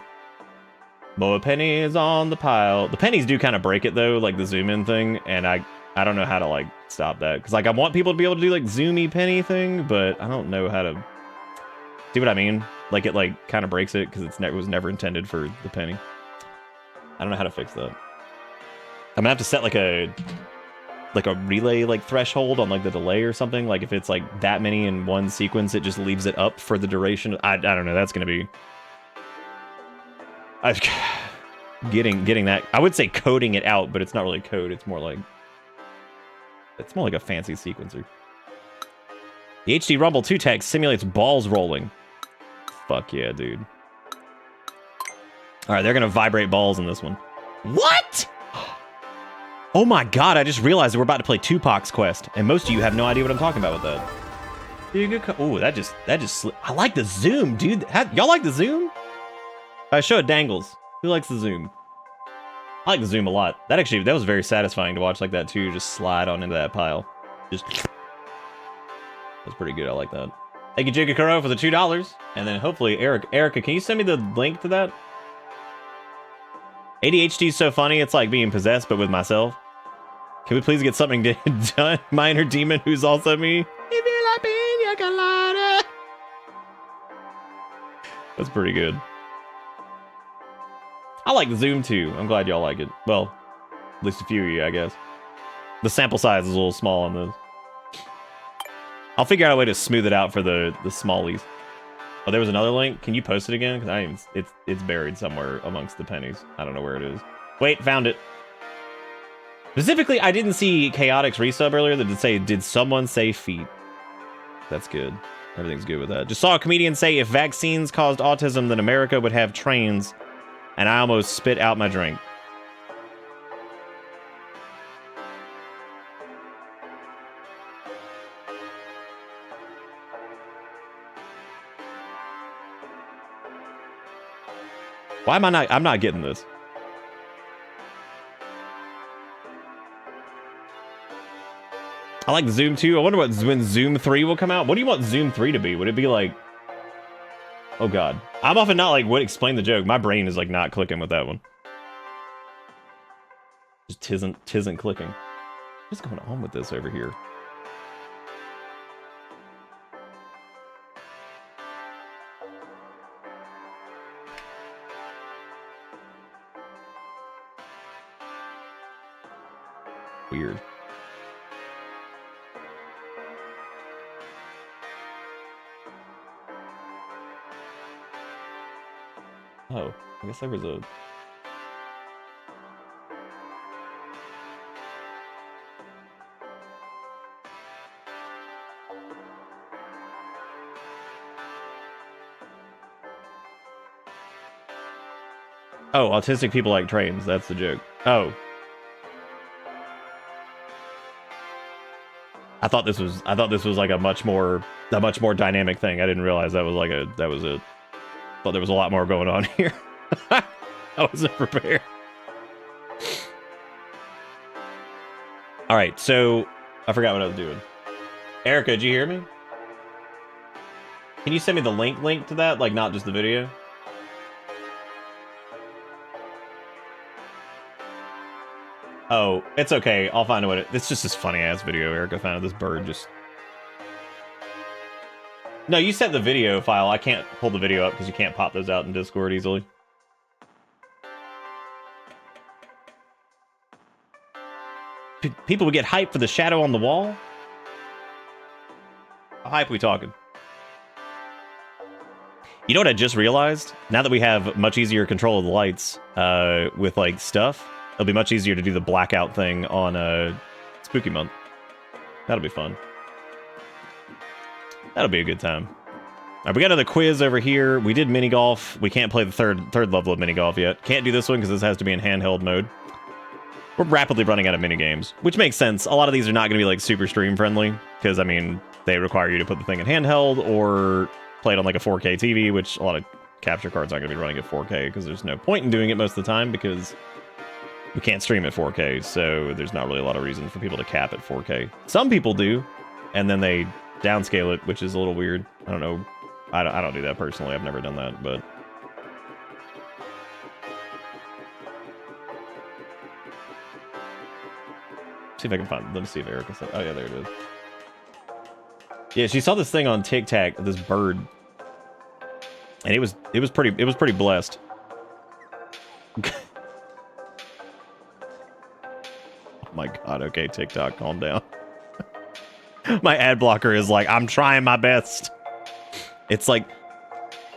More pennies on the pile. The pennies do kind of break it, though, like the zoom in thing, and I don't know how to, like, stop that. Because, like, I want people to be able to do, like, zoomy penny thing, but I don't know how to... See what I mean? Like, it, like, kind of breaks it, because it was never intended for the penny. I don't know how to fix that. I'm gonna have to set, like a relay, like, threshold on, like, the delay or something. Like, if it's, like, that many in one sequence, it just leaves it up for the duration. I don't know. That's gonna be... Getting that, I would say coding it out, but it's not really code. It's more like a fancy sequencer. The HD Rumble 2 text simulates balls rolling. Fuck yeah, dude. All right, they're gonna vibrate balls in this one. What? Oh my god! I just realized that we're about to play Tupac's Quest, and most of you have no idea what I'm talking about with that. Oh, that just I like the zoom, dude. Y'all like the zoom? I show it dangles. Who likes the zoom? I like the zoom a lot. That was very satisfying to watch like that too. Just slide on into that pile. Just that's pretty good. I like that. Thank you, Jigga Kuro, for the $2, and then hopefully Erica, can you send me the link to that? ADHD is so funny. It's like being possessed, but with myself. Can we please get something done? Minor demon, who's also me. If you like pina colada. That's pretty good. I like the zoom too. I'm glad y'all like it. Well, at least a few of you, I guess. The sample size is a little small on those. I'll figure out a way to smooth it out for the smallies. Oh, there was another link. Can you post it again? Because it's buried somewhere amongst the pennies. I don't know where it is. Wait, found it. Specifically, I didn't see Chaotix resub earlier that did someone say feet? That's good. Everything's good with that. Just saw a comedian say if vaccines caused autism, then America would have trains, and I almost spit out my drink. Why am I not? I'm not getting this. I like Zoom 2. I wonder when Zoom 3 will come out. What do you want Zoom 3 to be? Would it be like... Oh, God. I'm often not like, what? Explain the joke. My brain is like not clicking with that one. Just tisn't clicking. What's going on with this over here? Weird. Oh, I guess there was a... Oh, autistic people like trains. That's the joke. Oh. I thought this was like a much more dynamic thing. I didn't realize that was like thought there was a lot more going on here. I wasn't prepared. All right, so I forgot what I was doing. Erica, did you hear me? Can you send me the link to that? Like, not just the video? Oh, it's okay. I'll find a way to... It's just this funny-ass video Erica found of this bird just... No, you sent the video file. I can't pull the video up because you can't pop those out in Discord easily. People would get hyped for the shadow on the wall? How hype are we talking? You know what I just realized? Now that we have much easier control of the lights with, like, stuff, it'll be much easier to do the blackout thing on Spooky Month. That'll be fun. That'll be a good time. All right, we got another quiz over here. We did mini golf. We can't play the third level of mini golf yet. Can't do this one because this has to be in handheld mode. We're rapidly running out of mini games, which makes sense. A lot of these are not going to be like super stream friendly because, I mean, they require you to put the thing in handheld or play it on like a 4K TV, which a lot of capture cards aren't going to be running at 4K because there's no point in doing it most of the time because we can't stream at 4K. So there's not really a lot of reason for people to cap at 4K. Some people do, and then they downscale it, which is a little weird. I don't know. I don't do that personally. I've never done that, but see if I can find. Let me see if Erica said. Oh yeah, there it is. Yeah, she saw this thing on TikTok, this bird, and it was pretty blessed. Oh my God. Okay, TikTok, calm down. My ad blocker is like, I'm trying my best. It's like,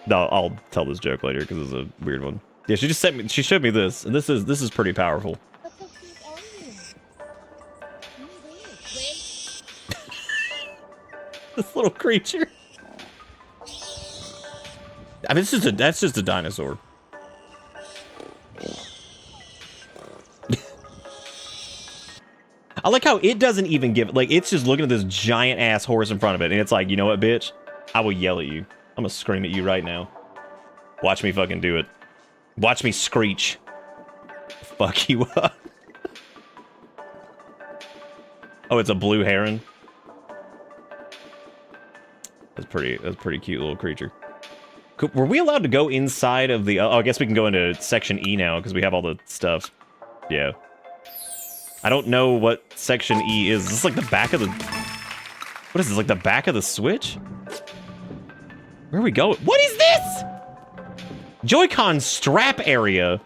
no, I'll tell this joke later because it's a weird one. Yeah, she just sent me. She showed me this, and this is pretty powerful. This little creature. I mean, that's just a dinosaur. I like how it doesn't even give, like, it's just looking at this giant ass horse in front of it, and it's like, you know what, bitch? I will yell at you. I'm gonna scream at you right now. Watch me fucking do it. Watch me screech. Fuck you up. Oh, it's a blue heron. That's pretty cute little creature. Were we allowed to go inside of the... Oh, I guess we can go into Section E now, because we have all the stuff. Yeah. I don't know what Section E is. Is this like the back of the... What is this, like the back of the Switch? Where are we going? What is this? Joy-Con strap area?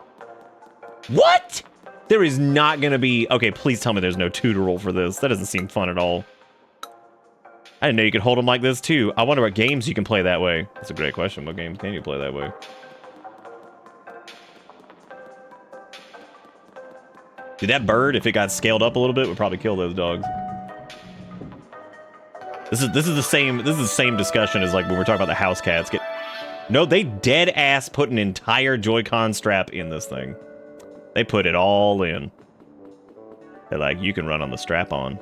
What? There is not gonna be... Okay, please tell me there's no tutorial for this. That doesn't seem fun at all. I didn't know you could hold them like this too. I wonder what games you can play that way. That's a great question. What games can you play that way? Dude, that bird, if it got scaled up a little bit, would probably kill those dogs. This is the same discussion as like when we're talking about the house cats. No, they dead ass put an entire Joy-Con strap in this thing. They put it all in. They're like, you can run on the strap on.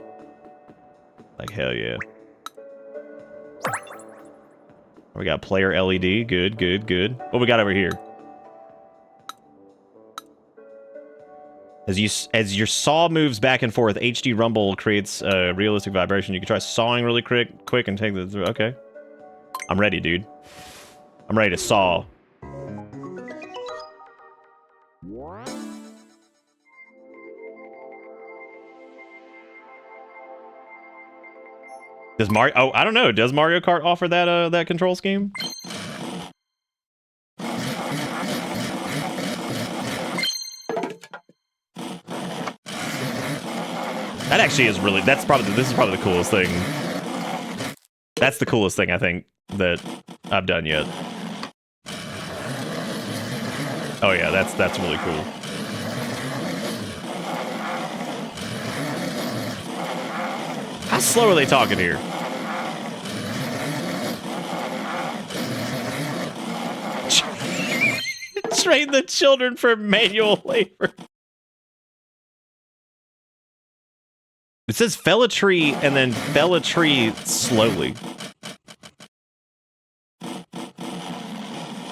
Like, hell yeah. We got player LED. Good, good, good. What we got over here? As your saw moves back and forth, HD rumble creates a realistic vibration. You can try sawing really quick and take the through. Okay. I'm ready, dude. I'm ready to saw. Does Mario? Oh, I don't know. Does Mario Kart offer that that control scheme? That actually is really. This is probably the coolest thing. That's the coolest thing I think that I've done yet. Oh yeah, that's really cool. How slow are they talking here? Train the children for manual labor. It says fell a tree and then fell a tree slowly.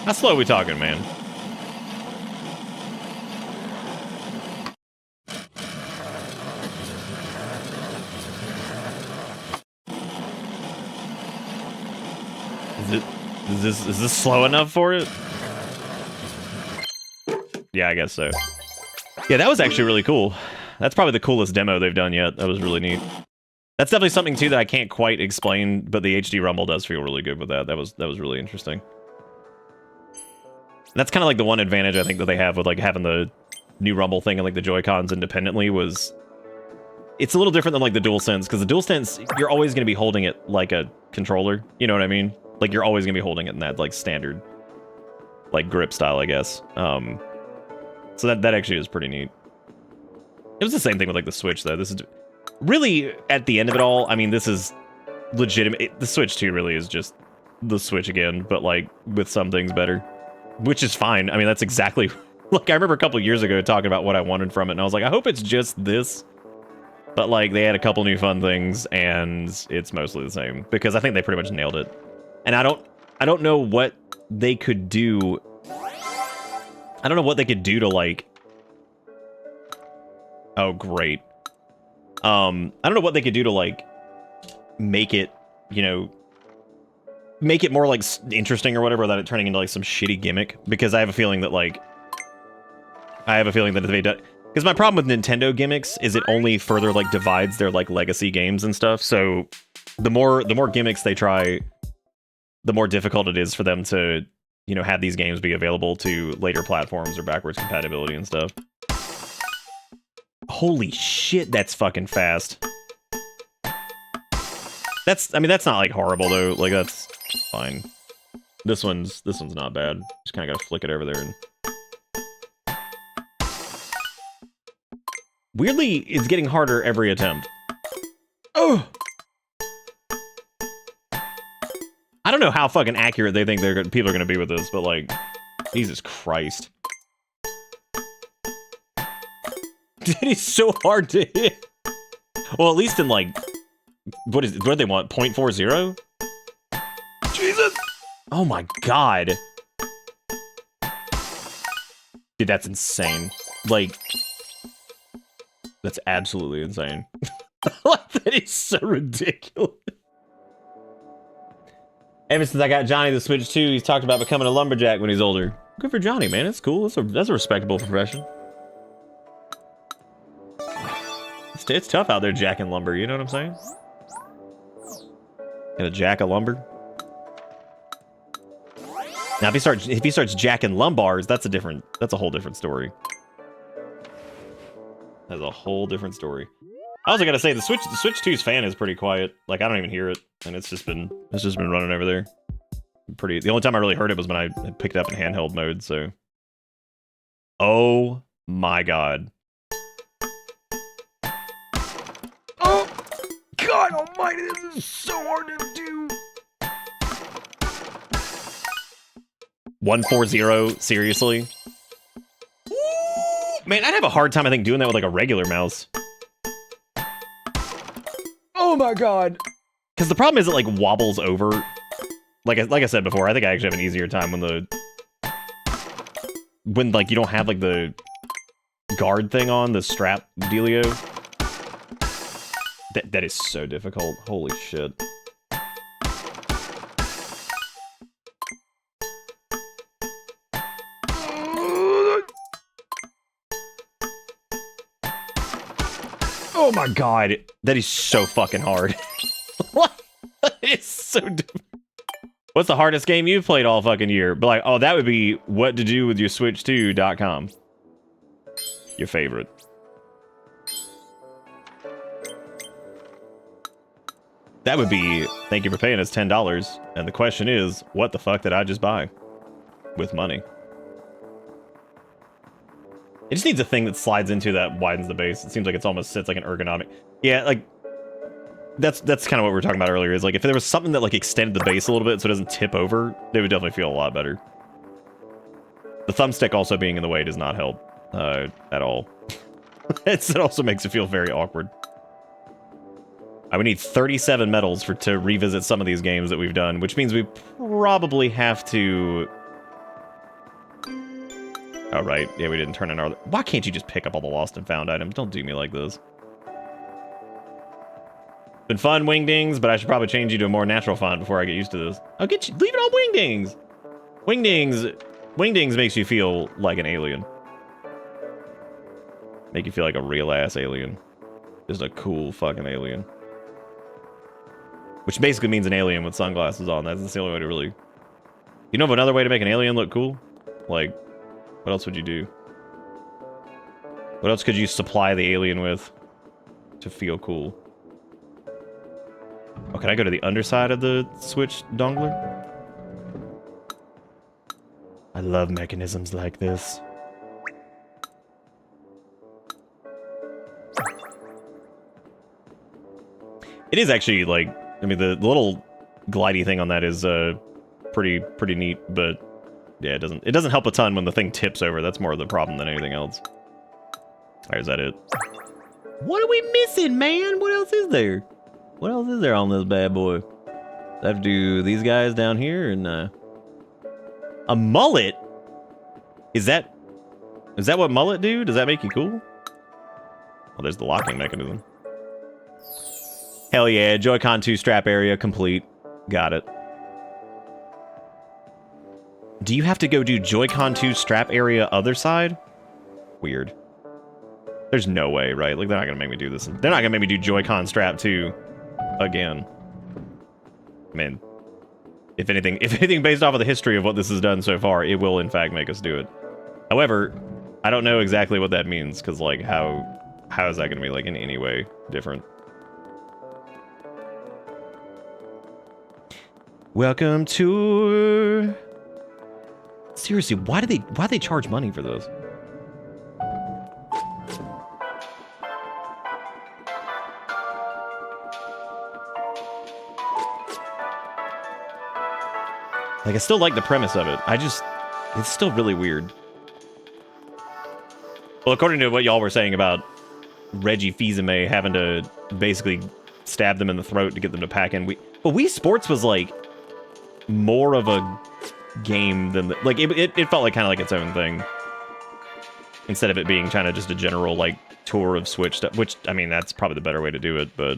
How slow are we talking, man? Is this slow enough for it? Yeah, I guess so. Yeah, that was actually really cool. That's probably the coolest demo they've done yet. That was really neat. That's definitely something too that I can't quite explain, but the HD rumble does feel really good with that. That was really interesting. That's kind of like the one advantage I think that they have with like having the new rumble thing and like the Joy-Cons independently was it's a little different than like the DualSense, because the DualSense you're always going to be holding it like a controller. You know what I mean? Like you're always going to be holding it in that like standard like grip style, I guess. So that actually is pretty neat. It was the same thing with like the Switch though. This is really at the end of it all. I mean, this is legitimate. The Switch 2 really is just the Switch again, but like with some things better, which is fine. I mean, that's exactly like I remember a couple years ago talking about what I wanted from it, and I was like, I hope it's just this. But like they had a couple new fun things, and it's mostly the same because I think they pretty much nailed it. And I don't know what they could do. I don't know what they could do to like. Oh, great. I don't know what they could do to like make it, you know, make it more like interesting or whatever, without it turning into like some shitty gimmick. Because I have a feeling that like, if they done, because my problem with Nintendo gimmicks is it only further like divides their like legacy games and stuff. So the more gimmicks they try, the more difficult it is for them to, you know, have these games be available to later platforms or backwards compatibility and stuff. Holy shit, that's fucking fast. I mean, that's not like horrible though. Like that's fine. This one's not bad. Just kind of gotta flick it over there and. Weirdly, it's getting harder every attempt. Oh. I don't know how fucking accurate they think people are gonna be with this, but like, Jesus Christ. Dude, he's so hard to hit. Well, at least in like, what do they want? 0.40? Jesus! Oh my god. Dude, that's insane. Like, that's absolutely insane. Like, that is so ridiculous. Ever since I got Johnny the Switch 2, he's talked about becoming a lumberjack when he's older. Good for Johnny, man. That's cool. That's a respectable profession. It's tough out there jacking lumber, you know what I'm saying? Gonna jack a lumber. Now if he starts jacking lumbars, that's a whole different story. That's a whole different story. I also gotta say the Switch 2's fan is pretty quiet. Like I don't even hear it, and it's just been running over there. Pretty. The only time I really heard it was when I picked it up in handheld mode. So, oh my god. Oh God Almighty! This is so hard to do. 140. Seriously. Ooh, man, I'd have a hard time, I think, doing that with like a regular mouse. Oh my god. Because the problem is it like wobbles over. Like I said before, I think I actually have an easier time when like you don't have like the guard thing on, the strap dealio. That is so difficult. Holy shit. Oh my god, that is so fucking hard. What? It's so difficult. What's the hardest game you've played all fucking year? But like, oh, that would be what to do with your Switch2.com. Your favorite. That would be, thank you for paying us $10. And the question is, what the fuck did I just buy? With money. It just needs a thing that slides into that widens the base. It seems like it's almost sits like an ergonomic. Yeah, like, that's kind of what we were talking about earlier, is like, if there was something that like extended the base a little bit so it doesn't tip over, they would definitely feel a lot better. The thumbstick also being in the way does not help at all. It also makes it feel very awkward. I would need 37 medals to revisit some of these games that we've done, which means we probably have to... Oh, right. Yeah, we didn't turn in our... Why can't you just pick up all the lost and found items? Don't do me like this. Been fun, Wingdings, but I should probably change you to a more natural font before I get used to this. I'll get you... Leave it on Wingdings! Wingdings makes you feel like an alien. Make you feel like a real-ass alien. Just a cool fucking alien. Which basically means an alien with sunglasses on. That's the only way to really... You know of another way to make an alien look cool? Like, what else would you do? What else could you supply the alien with to feel cool? Oh, can I go to the underside of the Switch dongler? I love mechanisms like this. It is actually, like, I mean, the little glidey thing on that is pretty neat, but yeah, it doesn't help a ton when the thing tips over. That's more of the problem than anything else. Alright, is that it? What are we missing, man? What else is there? What else is there on this bad boy? I have to do these guys down here and a mullet? Is that what mullet do? Does that make you cool? Oh, there's the locking mechanism. Hell yeah, Joy-Con 2 strap area complete. Got it. Do you have to go do Joy-Con 2 strap area other side? Weird. There's no way, right? Like, they're not gonna make me do this. They're not gonna make me do Joy-Con strap 2 again. I mean, if anything based off of the history of what this has done so far, it will in fact make us do it. However, I don't know exactly what that means, because like how is that gonna be like in any way different? Welcome to... Seriously, why do they charge money for those? Like, I still like the premise of it. It's still really weird. Well, according to what y'all were saying about Reggie Fils-Aimé having to basically stab them in the throat to get them to pack in, Wii Sports was like more of a game than like it felt like kind of like its own thing instead of it being kind of just a general like tour of Switch stuff, which I mean that's probably the better way to do it, but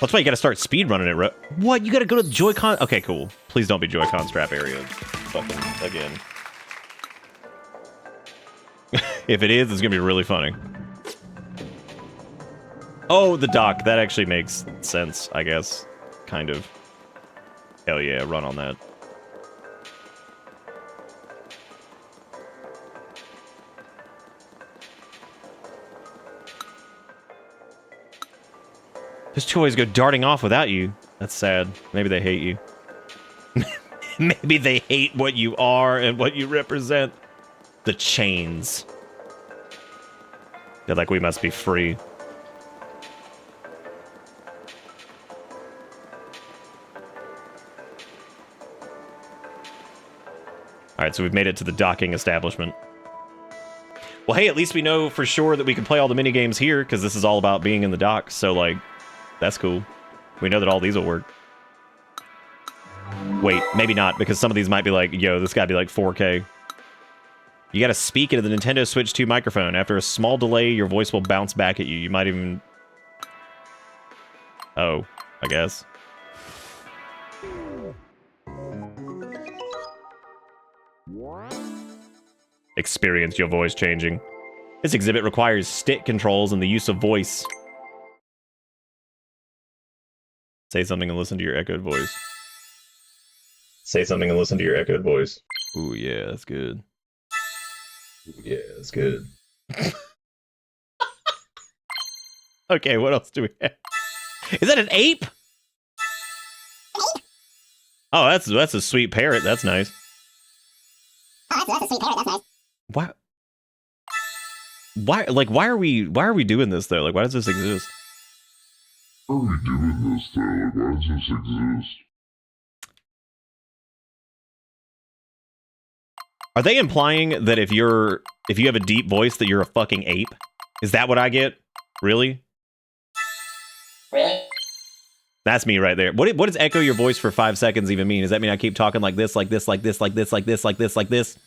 that's why you gotta start speed running it. What? You gotta go to the Joy-Con? Okay, cool. Please don't be Joy-Con strap area fucking again. If it is, it's gonna be really funny. Oh, the dock. That actually makes sense, I guess. Kind of. Hell yeah, run on that. Those two always go darting off without you. That's sad. Maybe they hate you. Maybe they hate what you are and what you represent. The chains. They're like, we must be free. Alright, so we've made it to the docking establishment. Well, hey, at least we know for sure that we can play all the minigames here, because this is all about being in the dock, so, like, that's cool. We know that all these will work. Wait, maybe not, because some of these might be like, yo, this gotta be like 4K. You gotta speak into the Nintendo Switch 2 microphone. After a small delay, your voice will bounce back at you. You might even... Oh, I guess. Experience your voice changing. This exhibit requires stick controls and the use of voice. Say something and listen to your echoed voice. Say something and listen to your echoed voice. Ooh, yeah, that's good. Yeah, that's good. Okay, what else do we have? Is that an ape? Oh, that's a sweet parrot. That's nice. Oh, that's a sweet parrot. That's nice. Why are we doing this though? Like, why does this exist? Why are we doing this though? Like, why does this exist? Are they implying that if you have a deep voice that you're a fucking ape? Is that what I get? Really? Really? That's me right there. What does echo your voice for 5 seconds even mean? Does that mean I keep talking like this, like this, like this, like this, like this, like this, like this?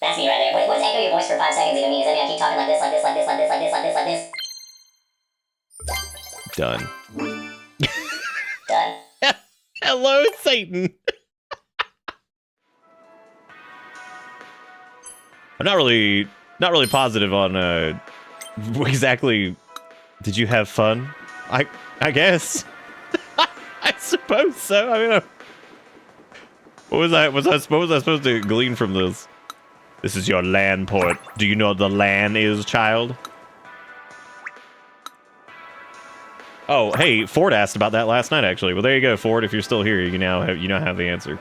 That's me right there. What does echo your voice for 5 seconds even mean? Does that mean I keep talking like this, like this, like this, like this, like this, like this, like this? Done. Done. Hello, Satan. I'm not really positive on exactly. Did you have fun? I guess. I suppose so. I mean, what was I supposed to glean from this? This is your LAN port. Do you know what the LAN is, child? Oh, hey, Ford asked about that last night, actually. Well, there you go, Ford. If you're still here, you now have the answer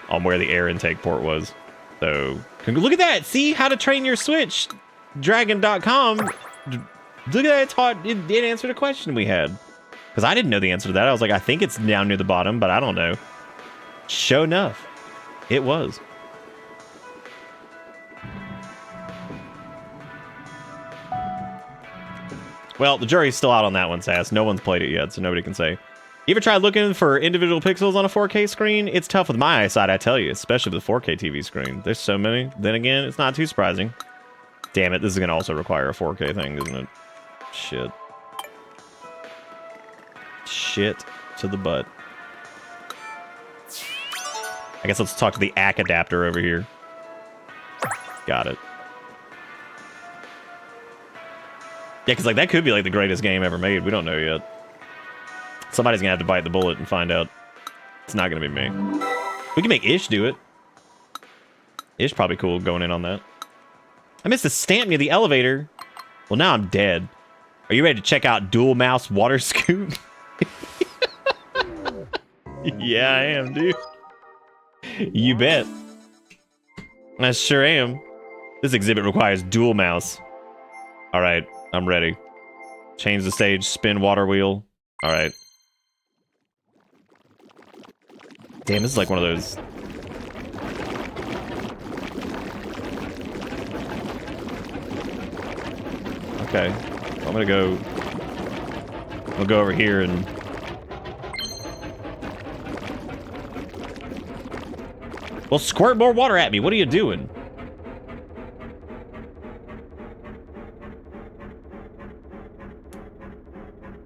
on where the air intake port was. So, look at that. See how to train your Switch. Dragon.com. Look at that. It answered a question we had. Because I didn't know the answer to that. I was like, I think it's down near the bottom, but I don't know. Sure enough, it was. Well, the jury's still out on that one, Sass. No one's played it yet, so nobody can say. You ever tried looking for individual pixels on a 4K screen? It's tough with my eyesight, I tell you, especially with a 4K TV screen. There's so many. Then again, it's not too surprising. Damn it, this is going to also require a 4K thing, isn't it? Shit. Shit to the butt. I guess let's talk to the ACK adapter over here. Got it. Yeah, because like that could be like the greatest game ever made. We don't know yet. Somebody's gonna have to bite the bullet and find out. It's not gonna be me. We can make Ish do it. Ish probably cool going in on that. I missed a stamp near the elevator. Well, now I'm dead. Are you ready to check out Dual Mouse Water Scoop? Yeah, I am, dude. You bet. I sure am. This exhibit requires dual mouse. All right, I'm ready. Change the stage, spin water wheel. All right. Damn, this is like one of those. Okay, I'm gonna go. I'll go over here and. Well, squirt more water at me. What are you doing?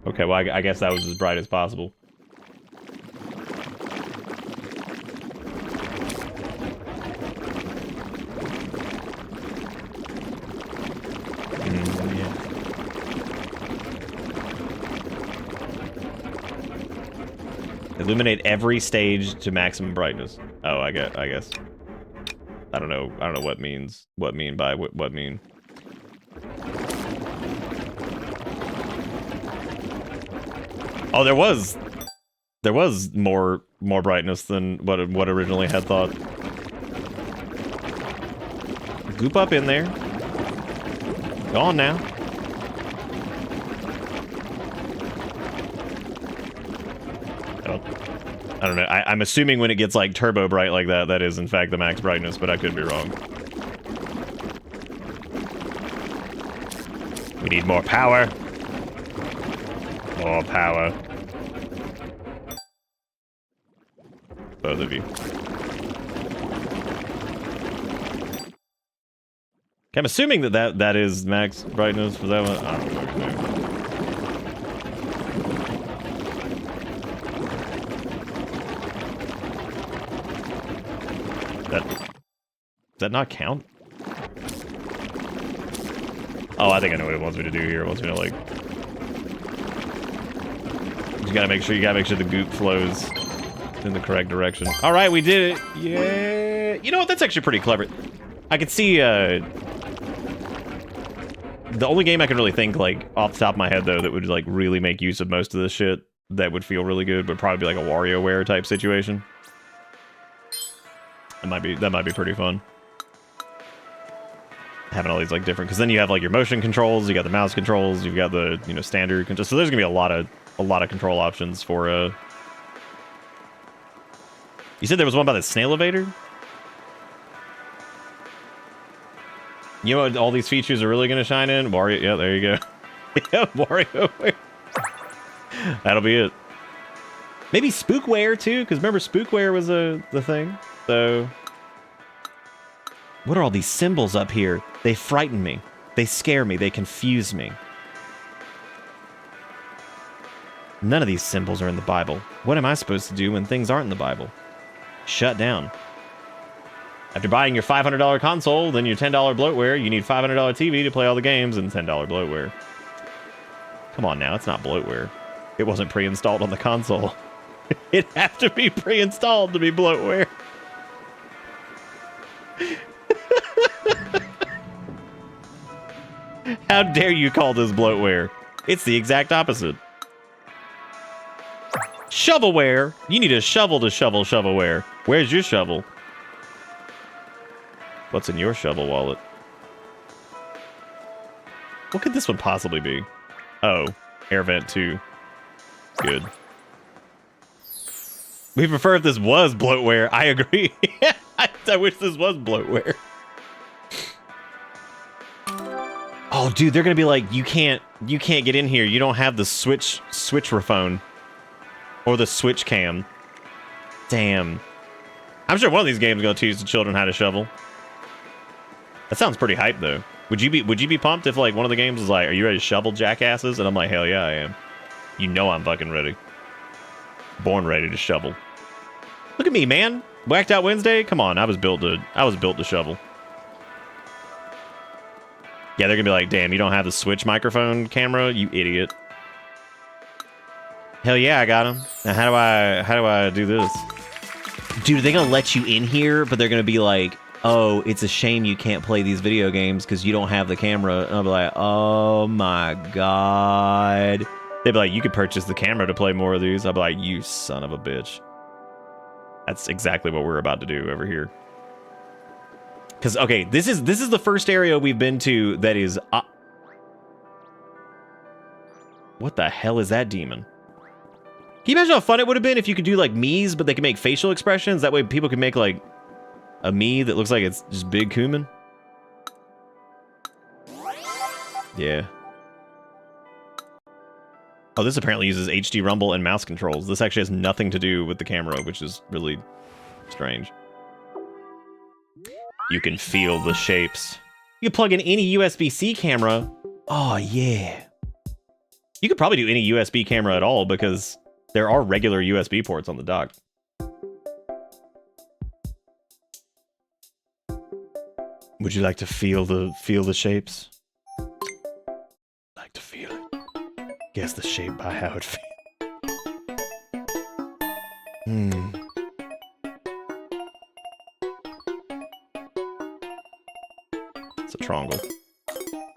Okay, well, I guess that was as bright as possible. Yeah. Illuminate every stage to maximum brightness. Oh, I guess. I don't know what means. What mean by what mean. Oh, there was more brightness than what originally had thought. Goop up in there. Go on now. I don't know. I'm assuming when it gets like turbo bright like that, that is in fact the max brightness, but I could be wrong. We need more power. More power. Both of you. Okay, I'm assuming that is max brightness for that one. I don't fucking know. Does that not count? Oh, I think I know what it wants me to do here. It wants me to like... You gotta make sure the goop flows in the correct direction. All right, we did it. Yeah. You know what? That's actually pretty clever. I could see, the only game I can really think, like, off the top of my head, though, that would, like, really make use of most of this shit, that would feel really good, would probably be, like, a WarioWare type situation. That might be pretty fun. Having all these, like, different... Because then you have, like, your motion controls, you got the mouse controls, you've got the, you know, standard controls. So there's gonna be a lot of control options for, You said there was one about the snail evader? You know what all these features are really going to shine in? Wario, yeah, there you go. Yeah, WarioWare. That'll be it. Maybe Spookware, too, because remember Spookware was the thing. So... What are all these symbols up here? They frighten me. They scare me. They confuse me. None of these symbols are in the Bible. What am I supposed to do when things aren't in the Bible? Shut down. After buying your $500 console, then your $10 bloatware, you need $500 TV to play all the games and $10 bloatware. Come on now, it's not bloatware. It wasn't pre-installed on the console. It'd have to be pre-installed to be bloatware. How dare you call this bloatware? It's the exact opposite. Shovelware! You need a shovel to shovel shovelware. Where's your shovel? What's in your shovel wallet? What could this one possibly be? Oh, air vent 2. Good. We prefer if this was bloatware. I agree. I wish this was bloatware. Oh, dude, they're gonna be like, you can't get in here. You don't have the switchrophone. Or the switch cam. Damn. I'm sure one of these games is gonna teach the children how to shovel. That sounds pretty hype though. Would you be pumped if like one of the games was like, are you ready to shovel, jackasses? And I'm like, hell yeah, I am. You know I'm fucking ready. Born ready to shovel. Look at me, man. Whacked Out Wednesday? Come on, I was built to shovel. Yeah, they're gonna be like, damn, you don't have the Switch microphone camera, you idiot. Hell yeah, I got him. Now how do I do this? Dude, they're gonna let you in here, but they're gonna be like, oh, it's a shame you can't play these video games because you don't have the camera. And I'll be like, oh my god. They'd be like, you could purchase the camera to play more of these. I'll be like, you son of a bitch. That's exactly what we're about to do over here. Because, okay, this is the first area we've been to that is... What the hell is that demon? Can you imagine how fun it would have been if you could do, like, Mii's, but they could make facial expressions? That way people could make, like, a Mii that looks like it's just big cumin? Yeah. Oh, this apparently uses HD Rumble and mouse controls. This actually has nothing to do with the camera, which is really strange. You can feel the shapes. You can plug in any USB-C camera. Oh, yeah. You could probably do any USB camera at all because there are regular USB ports on the dock. Would you like to feel the shapes? Like to feel it. Guess the shape by how it feels. It's a triangle.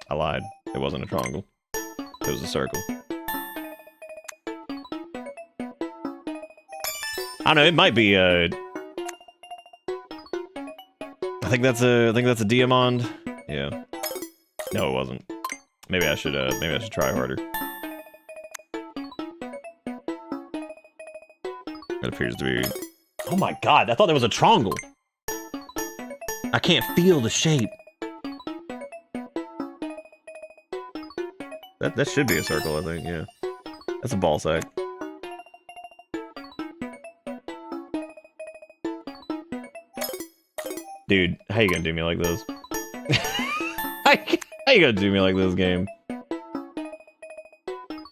I lied. It wasn't a triangle. It was a circle. I don't know. It might be I think that's a Diamond. Yeah. No, it wasn't. Maybe I should try harder. It appears to be. Oh my god! I thought there was a triangle. I can't feel the shape. That should be a circle, I think. Yeah. That's a ball sack. Dude, how you gonna do me like this? How you gonna do me like this, game?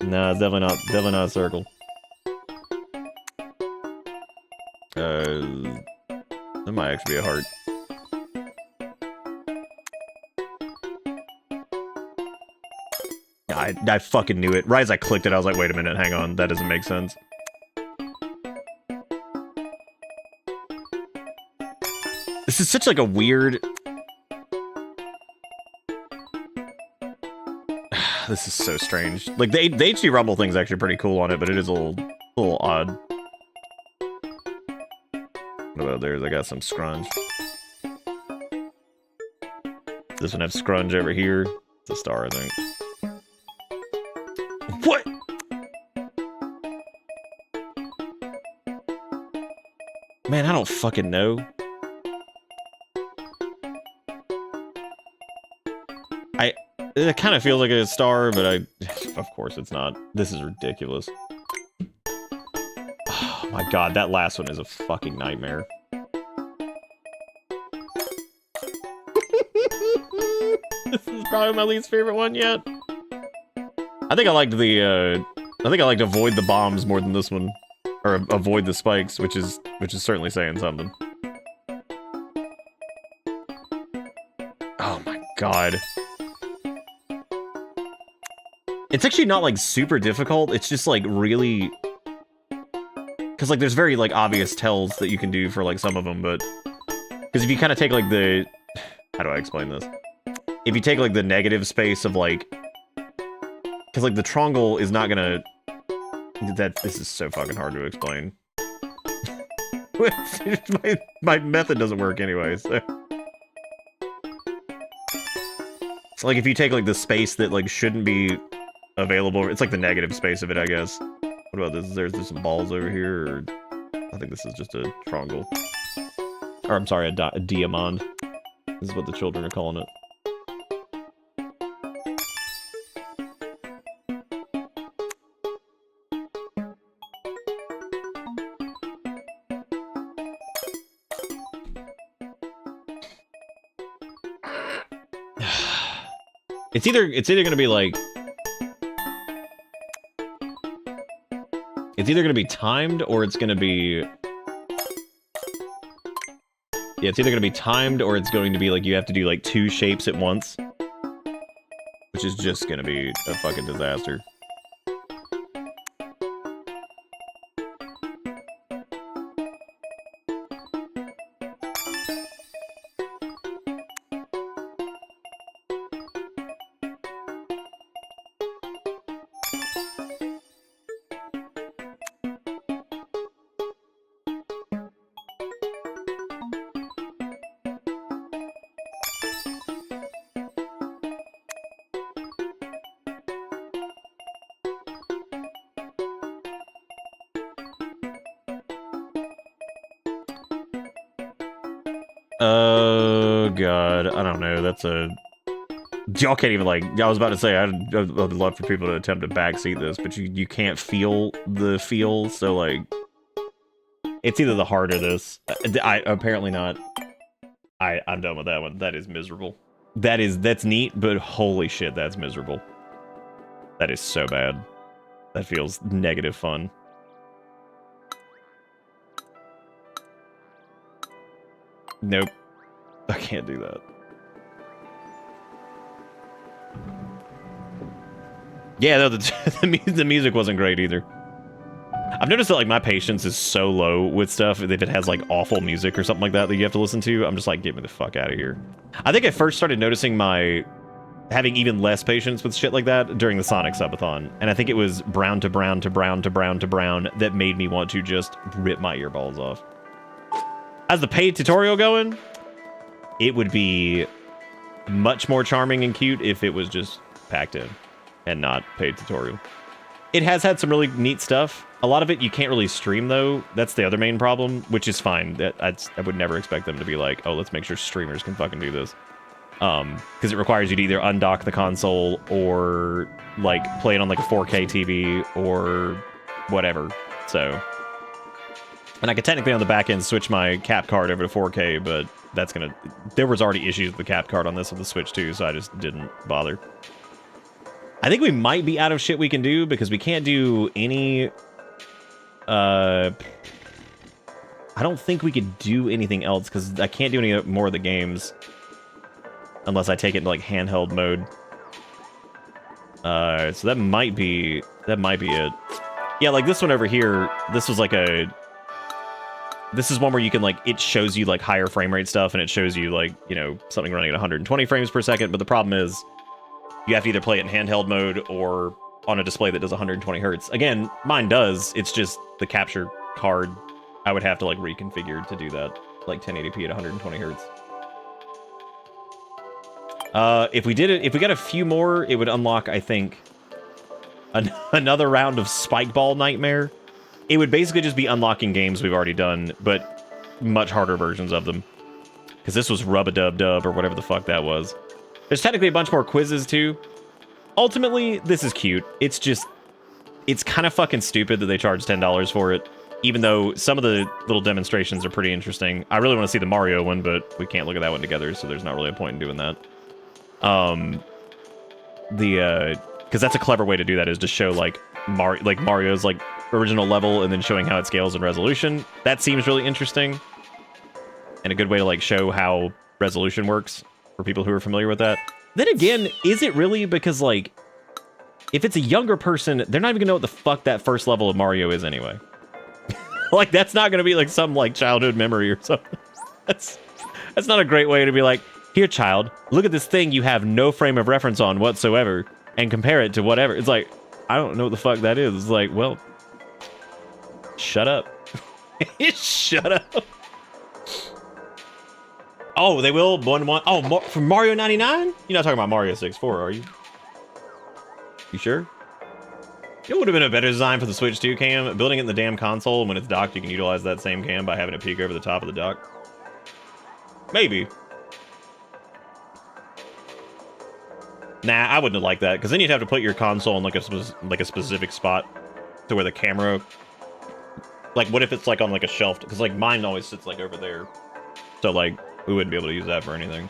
No, it's definitely not a circle. That might actually be a heart. I fucking knew it. Right as I clicked it, I was like, wait a minute, hang on, that doesn't make sense. This is such like a weird... This is so strange. Like, the HD Rumble thing's actually pretty cool on it, but it is a little odd. What about theirs? I got some scrunch. This one have scrunch over here. It's a star, I think. What? Man, I don't fucking know. It kind of feels like a star, but of course it's not. This is ridiculous. Oh my god, that last one is a fucking nightmare. This is probably my least favorite one yet. I think I liked avoid the bombs more than this one, or avoid the spikes, which is certainly saying something. Oh my god. It's actually not, like, super difficult, it's just, like, really... Because, like, there's very, like, obvious tells that you can do for, like, some of them, but... Because if you kind of take, like, the... How do I explain this? If you take, like, the negative space of, like... Because, like, the triangle is not gonna... This is so fucking hard to explain. my method doesn't work anyway, so... So, like, if you take, like, the space that, like, shouldn't be... available. It's like the negative space of it, I guess. What about this? There's some balls over here, or I think this is just a triangle. Or I'm sorry, a diamond. This is what the children are calling it. It's either gonna be like... It's either going to be timed, or it's going to be... Yeah, it's either going to be timed, or it's going to be, like, you have to do, like, 2 shapes at once. Which is just going to be a fucking disaster. Oh, God. I don't know. That's a... Y'all can't even, like... I was about to say, I'd love for people to attempt to backseat this, but you can't feel the feel, so, like... It's either the heart or this. Apparently not. I'm done with that one. That is miserable. That's neat, but holy shit, that's miserable. That is so bad. That feels negative fun. Nope. I can't do that. Yeah, no, the music wasn't great either. I've noticed that, like, my patience is so low with stuff if it has, like, awful music or something like that you have to listen to. I'm just like, get me the fuck out of here. I think I first started noticing my having even less patience with shit like that during the Sonic Subathon. And I think it was brown to brown to brown to brown to brown that made me want to just rip my earballs off. As the paid tutorial going, it would be much more charming and cute if it was just packed in and not paid tutorial. It has had some really neat stuff. A lot of it you can't really stream, though. That's the other main problem, which is fine. I would never expect them to be like, oh, let's make sure streamers can fucking do this. Because it requires you to either undock the console or, like, play it on, like, a 4K TV or whatever. So... And I could technically on the back end switch my cap card over to 4K, but that's gonna... There was already issues with the cap card on this with the Switch too, so I just didn't bother. I think we might be out of shit we can do because we can't do any... I don't think we could do anything else because I can't do any more of the games unless I take it into like handheld mode. So that might be it. Yeah, like this one over here, this was like a... This is one where you can, like, it shows you, like, higher frame rate stuff, and it shows you, like, you know, something running at 120 frames per second, but the problem is you have to either play it in handheld mode or on a display that does 120 hertz. Again, mine does, it's just the capture card, I would have to, like, reconfigure to do that, like, 1080p at 120 hertz. If we did it, if we got a few more, it would unlock, I think, another round of Spike Ball Nightmare. It would basically just be unlocking games we've already done, but much harder versions of them. Because this was Rub-a-Dub-Dub, or whatever the fuck that was. There's technically a bunch more quizzes, too. Ultimately, this is cute. It's just... It's kind of fucking stupid that they charge $10 for it. Even though some of the little demonstrations are pretty interesting. I really want to see the Mario one, but we can't look at that one together, so there's not really a point in doing that. Because that's a clever way to do that, is to show, like, Mario's, like, original level and then showing how it scales in resolution. That seems really interesting and a good way to like show how resolution works for people who are familiar with that. Then again, is it really? Because like if it's a younger person, they're not even gonna know what the fuck that first level of Mario is anyway. Like that's not gonna be like some like childhood memory or something. That's not a great way to be like, here child, look at this thing you have no frame of reference on whatsoever and compare it to whatever. It's like, I don't know what the fuck that is. It's like, well, shut up. Shut up. Oh, they will? 1-1. Oh, from Mario 99? You're not talking about Mario 64, are you? You sure? It would have been a better design for the Switch 2 cam. Building it in the damn console, and when it's docked, you can utilize that same cam by having it peek over the top of the dock. Maybe. Nah, I wouldn't have liked that, because then you'd have to put your console in like a specific spot to where the camera... Like, what if it's, like, on, like, a shelf? Because, like, mine always sits, like, over there. So, like, we wouldn't be able to use that for anything.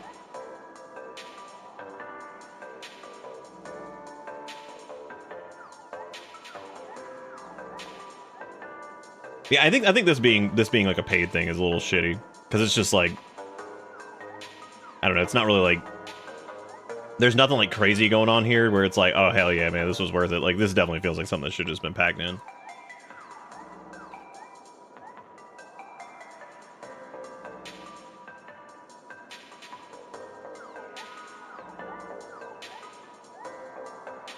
Yeah, I think this being, like, a paid thing is a little shitty. Because it's just, like... I don't know, it's not really, like... There's nothing, like, crazy going on here where it's like, oh, hell yeah, man, this was worth it. Like, this definitely feels like something that should have just been packed in.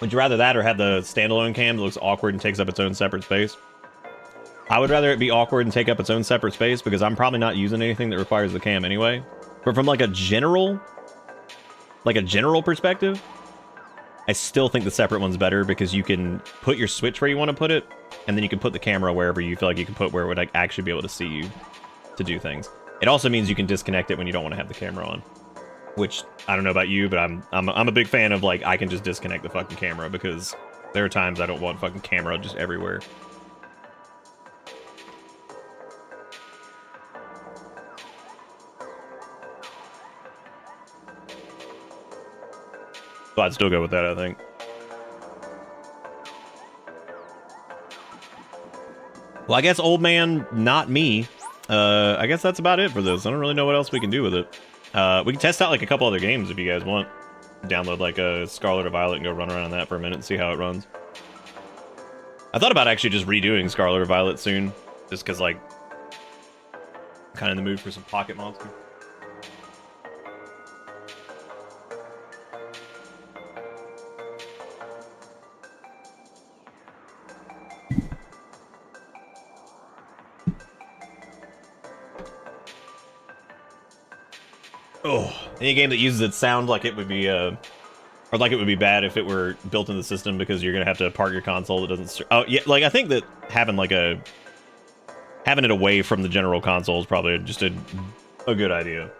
Would you rather that or have the standalone cam that looks awkward and takes up its own separate space? I would rather it be awkward and take up its own separate space because I'm probably not using anything that requires the cam anyway. But from like a general perspective, I still think the separate one's better because you can put your Switch where you want to put it, and then you can put the camera wherever you feel like you can put where it would like actually be able to see you to do things. It also means you can disconnect it when you don't want to have the camera on. Which, I don't know about you, but I'm a big fan of, like, I can just disconnect the fucking camera because there are times I don't want fucking camera just everywhere. So I'd still go with that, I think. Well, I guess old man, not me. I guess that's about it for this. I don't really know what else we can do with it. We can test out like a couple other games if you guys want. Download like a Scarlet or Violet and go run around on that for a minute and see how it runs. I thought about actually just redoing Scarlet or Violet soon, just because like, I'm kind of in the mood for some Pocket Monster. Oh, any game that uses its sound like it would be or like it would be bad if it were built in the system because you're gonna have to park your console that doesn't. Oh yeah, like I think that having it away from the general console is probably just a good idea.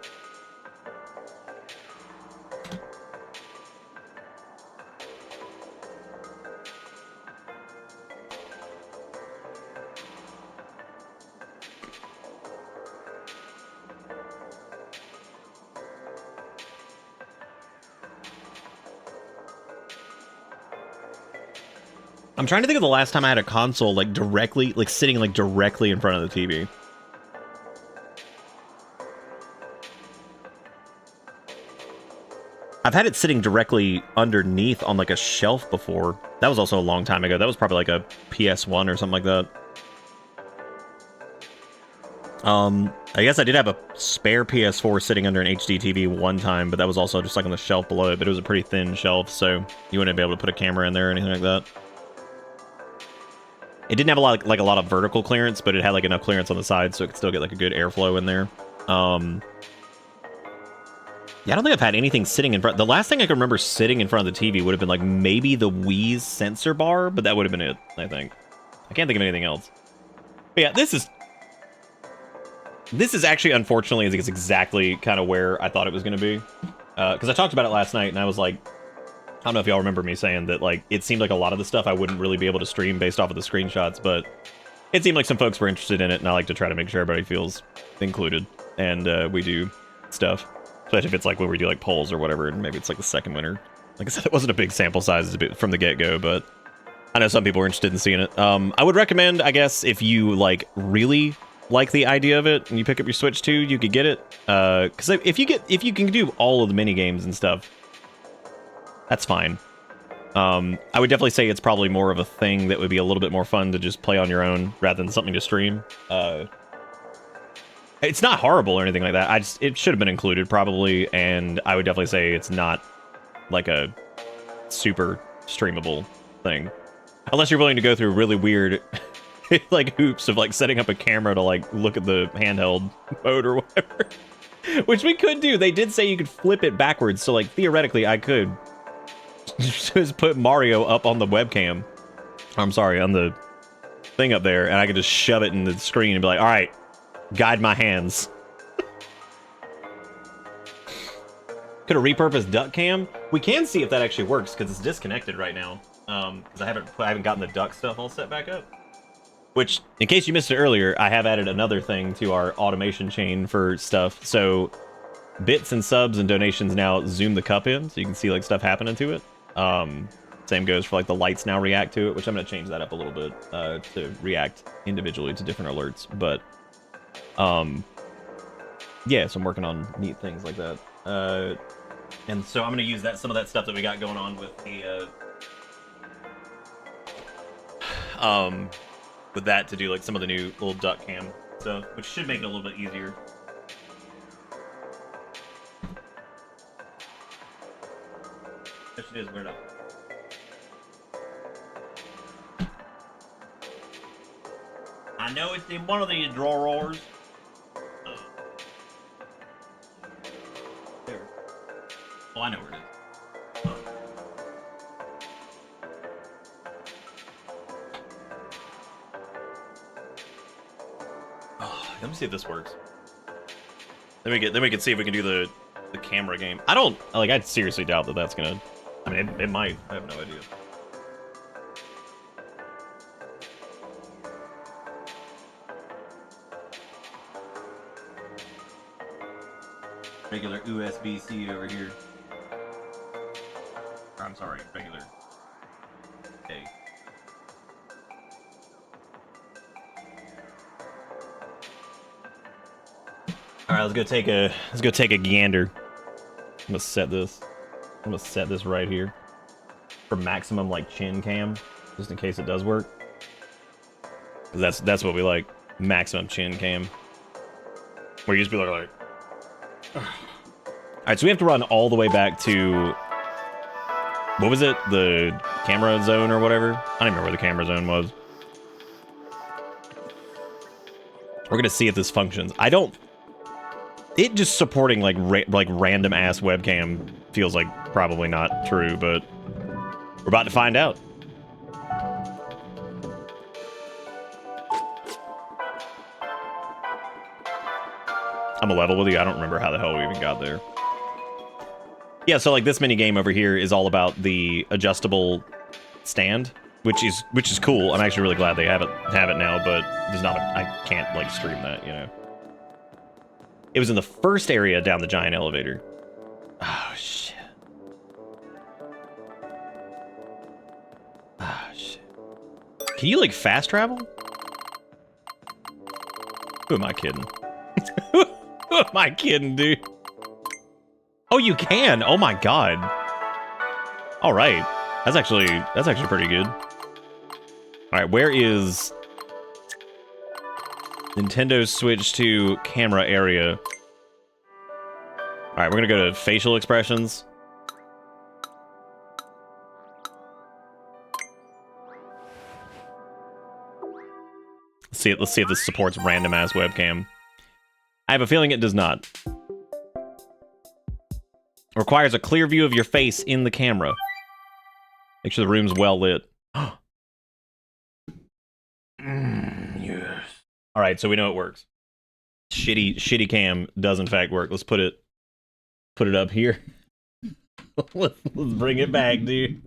I'm trying to think of the last time I had a console like sitting like directly in front of the TV. I've had it sitting directly underneath on like a shelf before. That was also a long time ago. That was probably like a PS1 or something like that. I guess I did have a spare PS4 sitting under an HD TV one time, but that was also just like on the shelf below it, but it was a pretty thin shelf, so you wouldn't be able to put a camera in there or anything like that. It didn't have a lot of vertical clearance, but it had like enough clearance on the side so it could still get like a good airflow in there. Yeah, I don't think I've had anything sitting in front. The last thing I can remember sitting in front of the TV would have been like maybe the Wii's sensor bar, but that would have been it, I think. I can't think of anything else. But yeah, this is actually, unfortunately, I think it's exactly kind of where I thought it was going to be. Because I talked about it last night, and I was like, I don't know if y'all remember me saying that, like, it seemed like a lot of the stuff I wouldn't really be able to stream based off of the screenshots, but it seemed like some folks were interested in it, and I like to try to make sure everybody feels included, and we do stuff. Especially if it's like when we do like polls or whatever, and maybe it's like the second winner. Like I said, it wasn't a big sample size from the get-go, but I know some people were interested in seeing it. I would recommend, I guess, if you like really like the idea of it and you pick up your Switch 2, you could get it. Because if you can do all of the mini games and stuff, that's fine. I would definitely say it's probably more of a thing that would be a little bit more fun to just play on your own rather than something to stream. It's not horrible or anything like that. It should have been included probably, and I would definitely say it's not like a super streamable thing. Unless you're willing to go through really weird like hoops of like setting up a camera to like look at the handheld mode or whatever. Which we could do. They did say you could flip it backwards, so like theoretically I could just put Mario up on the webcam. I'm sorry, on the thing up there, and I could just shove it in the screen and be like, alright, guide my hands. Could have repurposed duck cam. We can see if that actually works because it's disconnected right now. Because I haven't gotten the duck stuff all set back up. Which, in case you missed it earlier, I have added another thing to our automation chain for stuff. So bits and subs and donations now zoom the cup in, so you can see like stuff happening to it. Same goes for like the lights now react to it, which I'm gonna change that up a little bit to react individually to different alerts. But yeah, so I'm working on neat things like that. And so I'm gonna use some of that stuff that we got going on with the with that to do like some of the new little duck cam stuff, which should make it a little bit easier. Question is, where to? I know it's in one of these drawers. There. Oh, I know where it is. Let me see if this works. Then we can see if we can do the camera game. I seriously doubt that that's gonna. I mean, it might. I have no idea. Regular USB-C over here. I'm sorry, regular. A. All right, let's go take a gander. I'm gonna set this right here for maximum like chin cam, just in case it does work. 'Cause that's what we like, maximum chin cam. Where you just be like. All right, so we have to run all the way back to what was it? The camera zone or whatever? I don't even remember where the camera zone was. We're gonna see if this functions. It just supporting like random ass webcam feels like probably not true, but we're about to find out. I'm a level with you. I don't remember how the hell we even got there. Yeah, so like this mini game over here is all about the adjustable stand, which is cool. I'm actually really glad they have it now, but there's not I can't like stream that, you know. It was in the first area down the giant elevator. Oh shit. Oh shit. Can you like fast travel? Who am I kidding? Who am I kidding, dude? Oh, you can. Oh my god. All right. That's actually pretty good. All right, where is Nintendo Switch 2 camera area? All right, we're gonna go to facial expressions. Let's see if this supports random ass webcam. I have a feeling it does not. Requires a clear view of your face in the camera. Make sure the room's well lit. Yes. All right, so we know it works. Shitty cam does in fact work. Let's put it up here. let's bring it back, dude.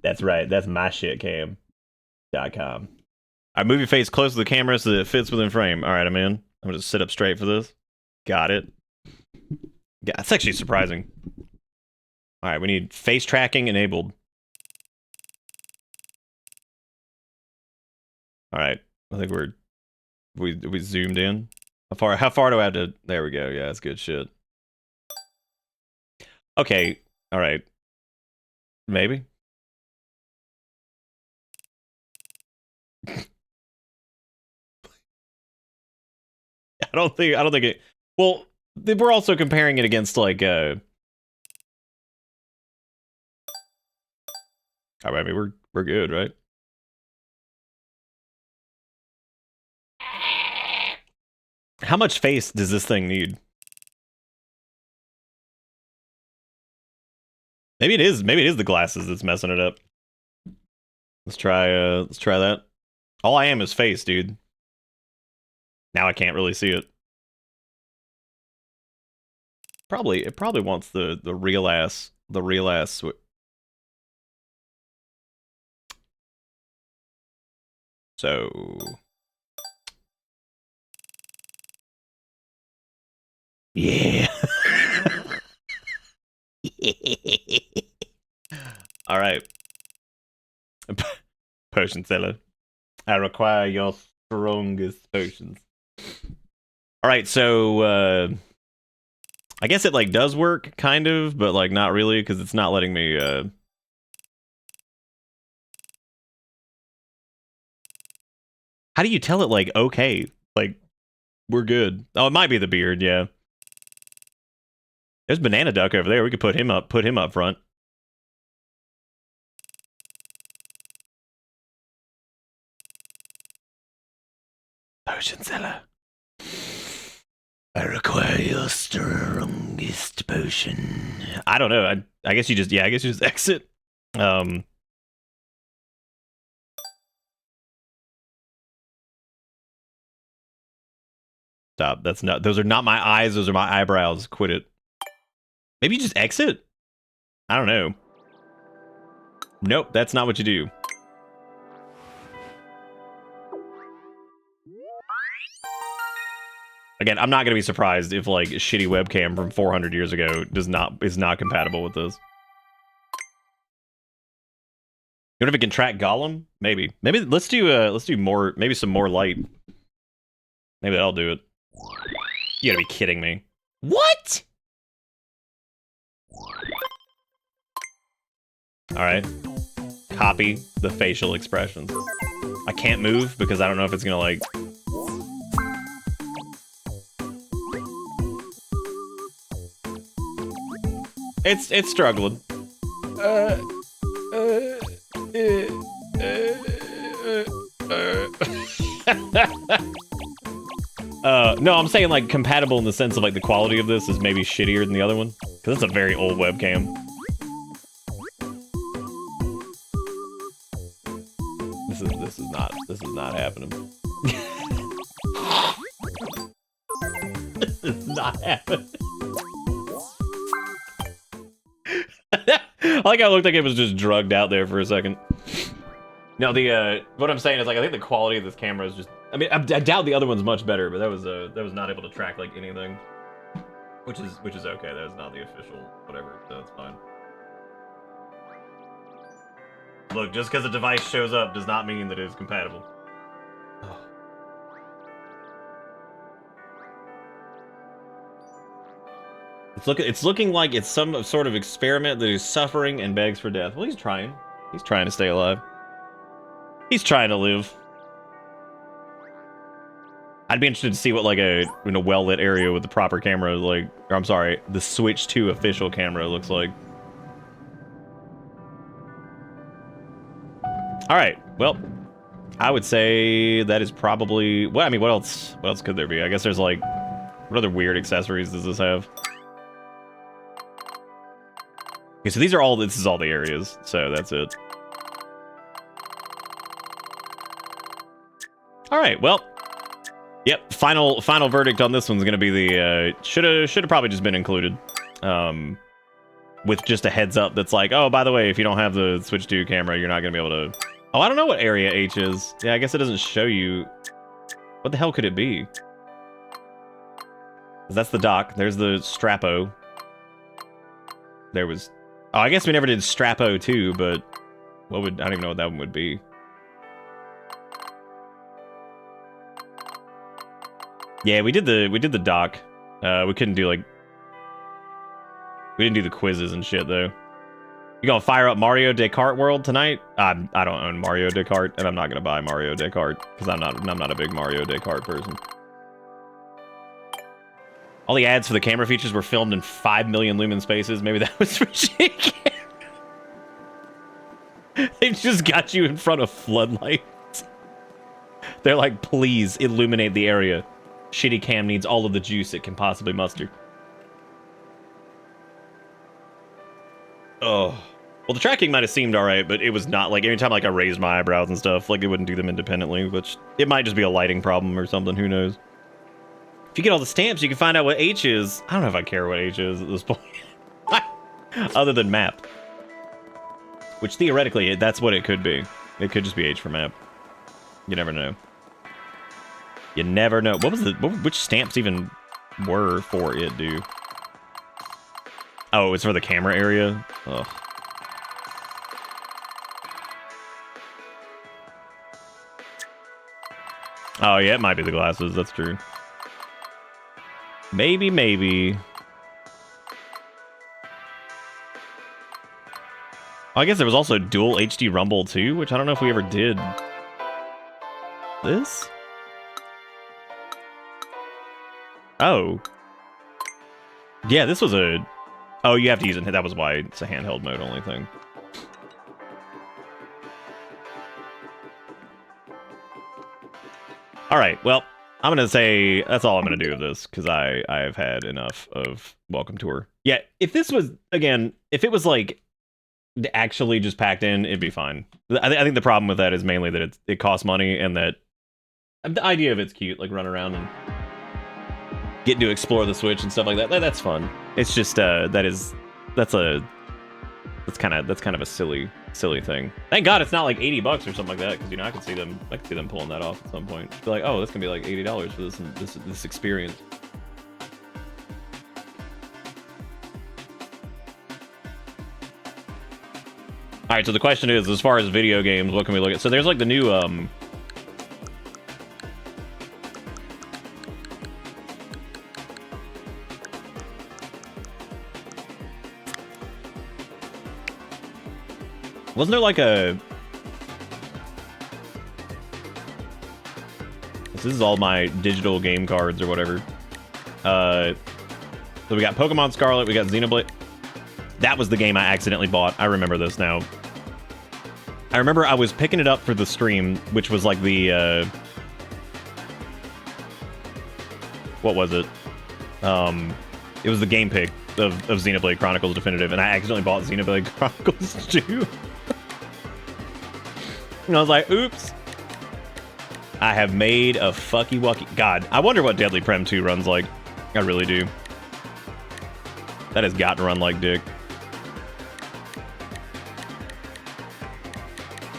That's right. That's myshitcam.com. All right, move your face close to the camera so that it fits within frame. All right, I'm in. I'm gonna sit up straight for this. Got it. Yeah, that's actually surprising. All right, we need face tracking enabled. All right, I think we zoomed in. How far do I have to? There we go. Yeah, that's good shit. Okay, all right. Maybe. I don't think it. Well, we're also comparing it against like I mean, we're good, right? How much face does this thing need? Maybe it is the glasses that's messing it up. Let's try that. All I am is face, dude. Now I can't really see it. It probably wants the real ass so yeah. All right. Potion seller. I require your strongest potions. All right, so I guess it like does work kind of, but like not really because it's not letting me How do you tell it like okay, like we're good? Oh, it might be the beard, yeah. There's Banana Duck over there. We could put him up front. Potion seller. I require your strongest potion. I don't know. I guess you just exit. Stop. Those are not my eyes, those are my eyebrows. Quit it. Maybe you just exit? I don't know. Nope, that's not what you do. Again, I'm not gonna be surprised if like a shitty webcam from 400 years ago is not compatible with this. You know if it can track Gollum? Maybe let's do more, maybe some more light. Maybe that'll do it. You gotta be kidding me. What? Alright. Copy the facial expressions. I can't move because I don't know if it's gonna like... It's struggling. No, I'm saying like compatible in the sense of like the quality of this is maybe shittier than the other one. Because it's a very old webcam. This is not happening. This is not happening. I like how it looked like it was just drugged out there for a second. No, what I'm saying is like I think the quality of this camera is just. I mean, I doubt the other one's much better, but that was not able to track like anything, which is okay. That was not the official whatever, so it's fine. Look, just because a device shows up does not mean that it is compatible. It's looking like it's some sort of experiment that is suffering and begs for death. Well, he's trying. He's trying to stay alive. He's trying to live. I'd be interested to see what like in a well-lit area with the proper camera, like, or I'm sorry, the Switch 2 official camera looks like. All right, well, I would say that is probably. Well, I mean, what else could there be? I guess there's like, what other weird accessories does this have? Okay, so this is all the areas, so that's it. All right, well, yep. Final verdict on this one's gonna be the should have probably just been included, with just a heads up that's like, oh, by the way, if you don't have the Switch 2 camera, you're not gonna be able to. Oh, I don't know what area H is. Yeah, I guess it doesn't show you. What the hell could it be? That's the dock. There's the Strapo. There was. Oh, I guess we never did Strapo 2, but I don't even know what that one would be. Yeah, we did the dock. We couldn't do like. We didn't do the quizzes and shit though. You gonna fire up Mario Descartes World tonight? I don't own Mario Descartes, and I'm not gonna buy Mario Descartes because I'm not a big Mario Descartes person. All the ads for the camera features were filmed in 5 million lumen spaces. Maybe that was for shitty camera. They just got you in front of floodlights. They're like, please illuminate the area. Shitty cam needs all of the juice it can possibly muster. Oh. Well, the tracking might have seemed alright, but it was not. Like, anytime like I raised my eyebrows and stuff, like, it wouldn't do them independently, which it might just be a lighting problem or something. Who knows? If you get all the stamps, you can find out what H is. I don't know if I care what H is at this point. Other than map. Which, theoretically, that's what it could be. It could just be H for map. You never know. You never know. Which stamps even were for it, dude? Oh, it's for the camera area? Ugh. Oh, yeah, it might be the glasses. That's true. Maybe. Oh, I guess there was also dual HD Rumble too, which I don't know if we ever did. This? Oh. Yeah, this was a... Oh, you have to use it. That was why it's a handheld mode only thing. All right, well, I'm going to say that's all I'm going to do with this, because I have had enough of Welcome Tour. Yeah, if this was, again, if it was, like, actually just packed in, it'd be fine. I think the problem with that is mainly that it costs money, and that the idea of it's cute, like, run around and getting to explore the Switch and stuff like that. That's fun. It's just, that's kind of a silly thing. Thank God it's not like $80 or something like that, because you know I could see them pulling that off at some point. Be like, oh, this can be like $80 for this experience. All right, so the question is, as far as video games, what can we look at? So there's like the new wasn't there like a... This is all my digital game cards or whatever. So we got Pokemon Scarlet, we got Xenoblade. That was the game I accidentally bought. I remember this now. I remember I was picking it up for the stream, which was like the... what was it? It was the game pick of Xenoblade Chronicles Definitive, and I accidentally bought Xenoblade Chronicles 2. And I was like, oops. I have made a fucky wucky. God, I wonder what Deadly Prem 2 runs like. I really do. That has got to run like dick.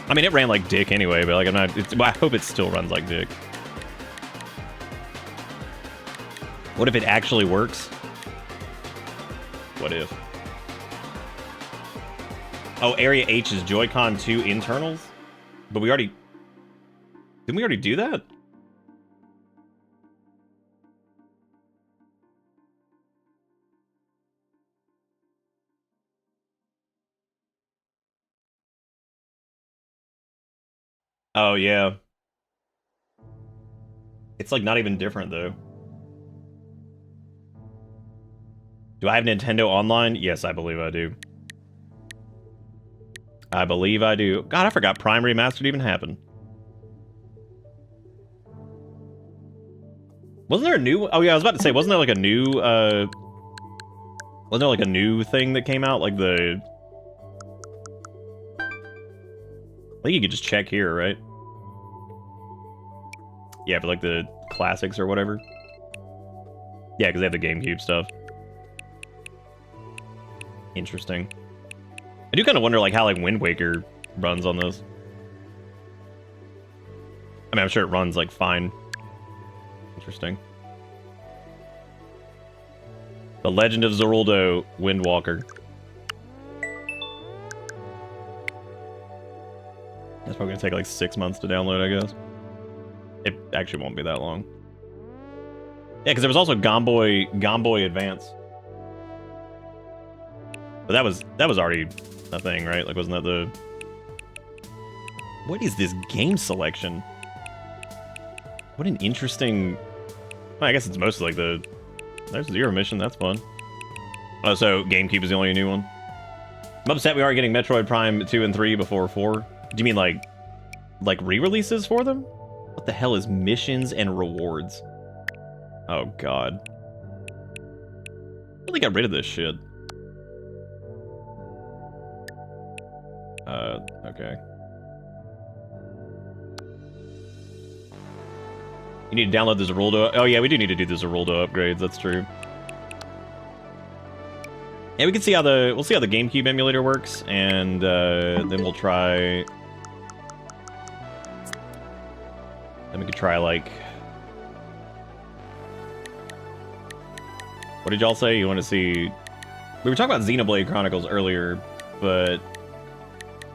I mean, it ran like dick anyway, but like I'm not. I hope it still runs like dick. What if it actually works? What if? Oh, Area H is Joy-Con 2 internals? But we already... Didn't we already do that? Oh, yeah. It's like not even different, though. Do I have Nintendo Online? Yes, I believe I do. I believe I do. God, I forgot Prime Remastered even happened. Wasn't there a new... Oh, yeah, I was about to say, wasn't there like a new... Wasn't there like a new thing that came out? Like the... I think you could just check here, right? Yeah, for like the classics or whatever. Yeah, because they have the GameCube stuff. Interesting. I do kind of wonder like how like Wind Waker runs on this. I mean, I'm sure it runs like fine. Interesting. The Legend of Zoruldo Windwalker. That's probably gonna take like 6 months to download, I guess. It actually won't be that long. Yeah, because there was also Gomboy Advance. But that was already a thing, right? Like, wasn't that the... What is this game selection? What an interesting... Well, I guess it's mostly like the... There's Zero Mission, that's fun. Oh, so GameCube is the only new one? I'm upset we aren't getting Metroid Prime 2 and 3 before 4. Do you mean like re-releases for them? What the hell is missions and rewards? Oh, God. I really got rid of this shit. Okay. You need to download the Zoruldo. Oh, yeah, we do need to do the Zoruldo upgrades. That's true. Yeah, we can see how we'll see how the GameCube emulator works, and then we'll try... Then we could try, like... What did y'all say? You want to see... We were talking about Xenoblade Chronicles earlier, but...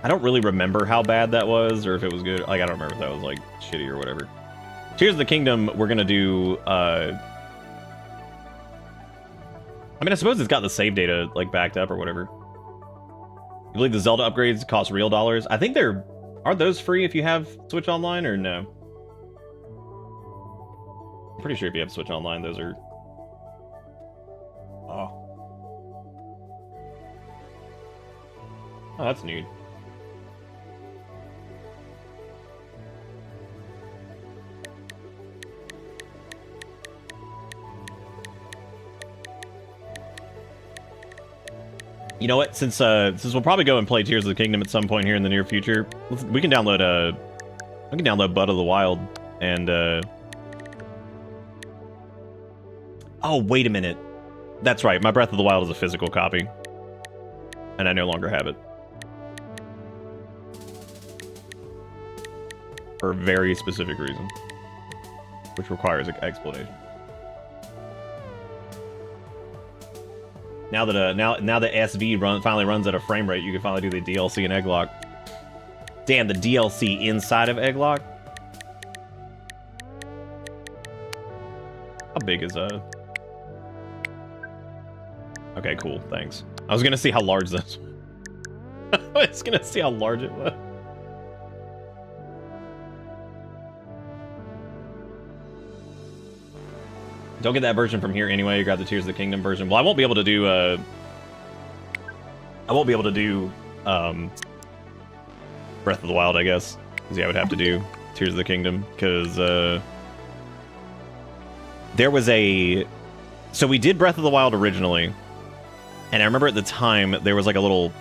I don't really remember how bad that was, or if it was good. Like, I don't remember if that was, like, shitty or whatever. Tears of the Kingdom, we're gonna do, I mean, I suppose it's got the save data, like, backed up or whatever. You believe the Zelda upgrades cost real dollars? I think they're... Are those free if you have Switch Online, or no? I'm pretty sure if you have Switch Online, those are... Oh. Oh, that's neat. You know what? Since we'll probably go and play Tears of the Kingdom at some point here in the near future, we can download Bud of the Wild and Oh, wait a minute. That's right. My Breath of the Wild is a physical copy, and I no longer have it for a very specific reason, which requires an explanation. Now that now that SV finally runs at a frame rate, you can finally do the DLC in Egglock. Damn, the DLC inside of Egglock. How big is Okay, cool. Thanks. I was gonna see how large this. I was gonna see how large it was. Don't get that version from here anyway. You grab the Tears of the Kingdom version. Well, I won't be able to do Breath of the Wild, I guess. Because yeah, I would have to do Tears of the Kingdom. Because there was a... So we did Breath of the Wild originally, and I remember at the time there was like a little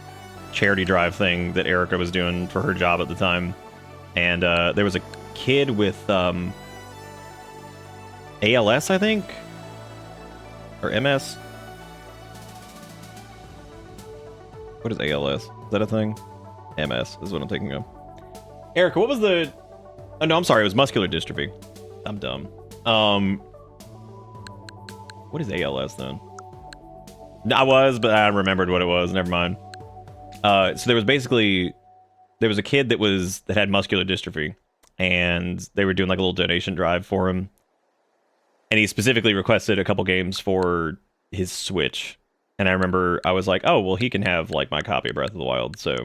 charity drive thing that Erica was doing for her job at the time, and there was a kid with ALS, I think, or MS. What is ALS? Is that a thing? MS is what I'm thinking of. Erica, what was the... Oh, no, I'm sorry. It was muscular dystrophy. I'm dumb. What is ALS then? I was, but I remembered what it was. Never mind. So there was a kid that had muscular dystrophy, and they were doing like a little donation drive for him. And he specifically requested a couple games for his Switch. And I remember I was like, oh, well, he can have like my copy of Breath of the Wild. So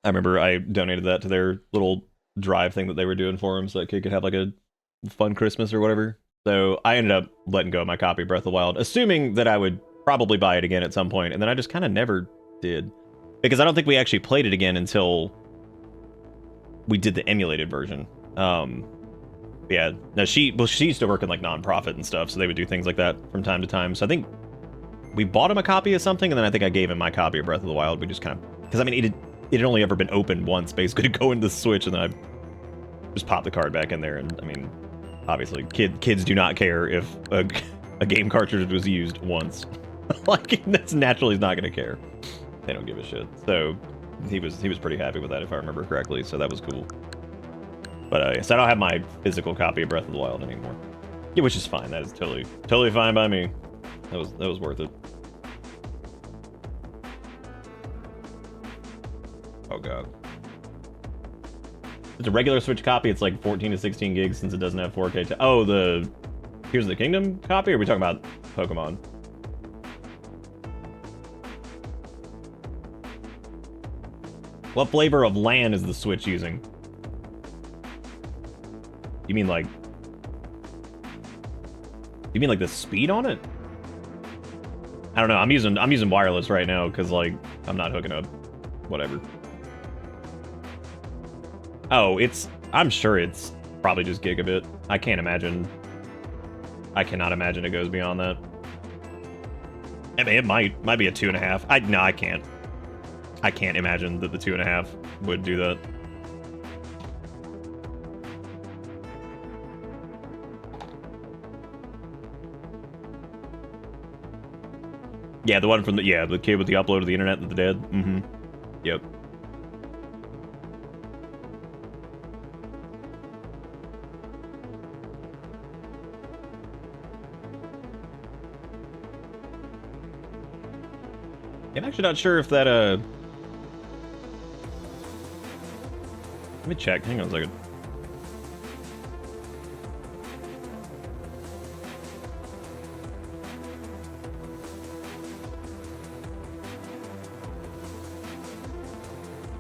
I remember I donated that to their little drive thing that they were doing for him so that kid could have like a fun Christmas or whatever. So I ended up letting go of my copy of Breath of the Wild, assuming that I would probably buy it again at some point. And then I just kind of never did. Because I don't think we actually played it again until we did the emulated version. Yeah, no, she used to work in like nonprofit and stuff, so they would do things like that from time to time. So I think we bought him a copy of something, and then I think I gave him my copy of Breath of the Wild. We just kind of, because I mean, it had only ever been opened once, basically, to go into the Switch, and then I just popped the card back in there. And I mean, obviously, kids do not care if a game cartridge was used once. Like, that's naturally is not going to care. They don't give a shit. So he was pretty happy with that, if I remember correctly. So that was cool. But so I don't have my physical copy of Breath of the Wild anymore. Yeah, which is fine. That is totally fine by me. That was worth it. Oh god. It's a regular Switch copy. It's like 14 to 16 gigs since it doesn't have 4K. Oh, the Tears of the Kingdom copy? Or are we talking about Pokemon? What flavor of LAN is the Switch using? You mean like the speed on it? I don't know. I'm using wireless right now because like I'm not hooking up. Whatever. Oh, I'm sure it's probably just gigabit. I cannot imagine it goes beyond that. I mean, it might be a 2.5. No, I can't. I can't imagine that the 2.5 would do that. Yeah, the one from the kid with the upload to the internet that did. Mm-hmm. Yep. I'm actually not sure if that let me check. Hang on a second.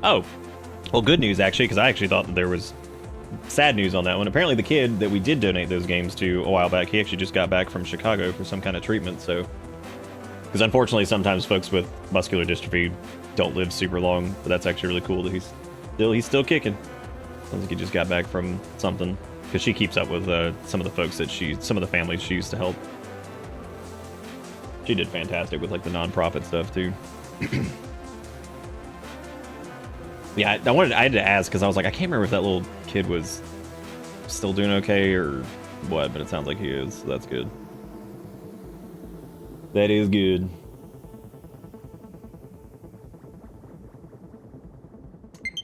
Oh, well, good news actually, because I actually thought that there was sad news on that one. Apparently, the kid that we did donate those games to a while back, he actually just got back from Chicago for some kind of treatment. So, because unfortunately, sometimes folks with muscular dystrophy don't live super long. But that's actually really cool that he's still kicking. Sounds like he just got back from something. Because she keeps up with some of the folks that some of the families she used to help. She did fantastic with like the nonprofit stuff too. Yeah, I had to ask because I was like, I can't remember if that little kid was still doing okay or what, but it sounds like he is, so that's good. That is good.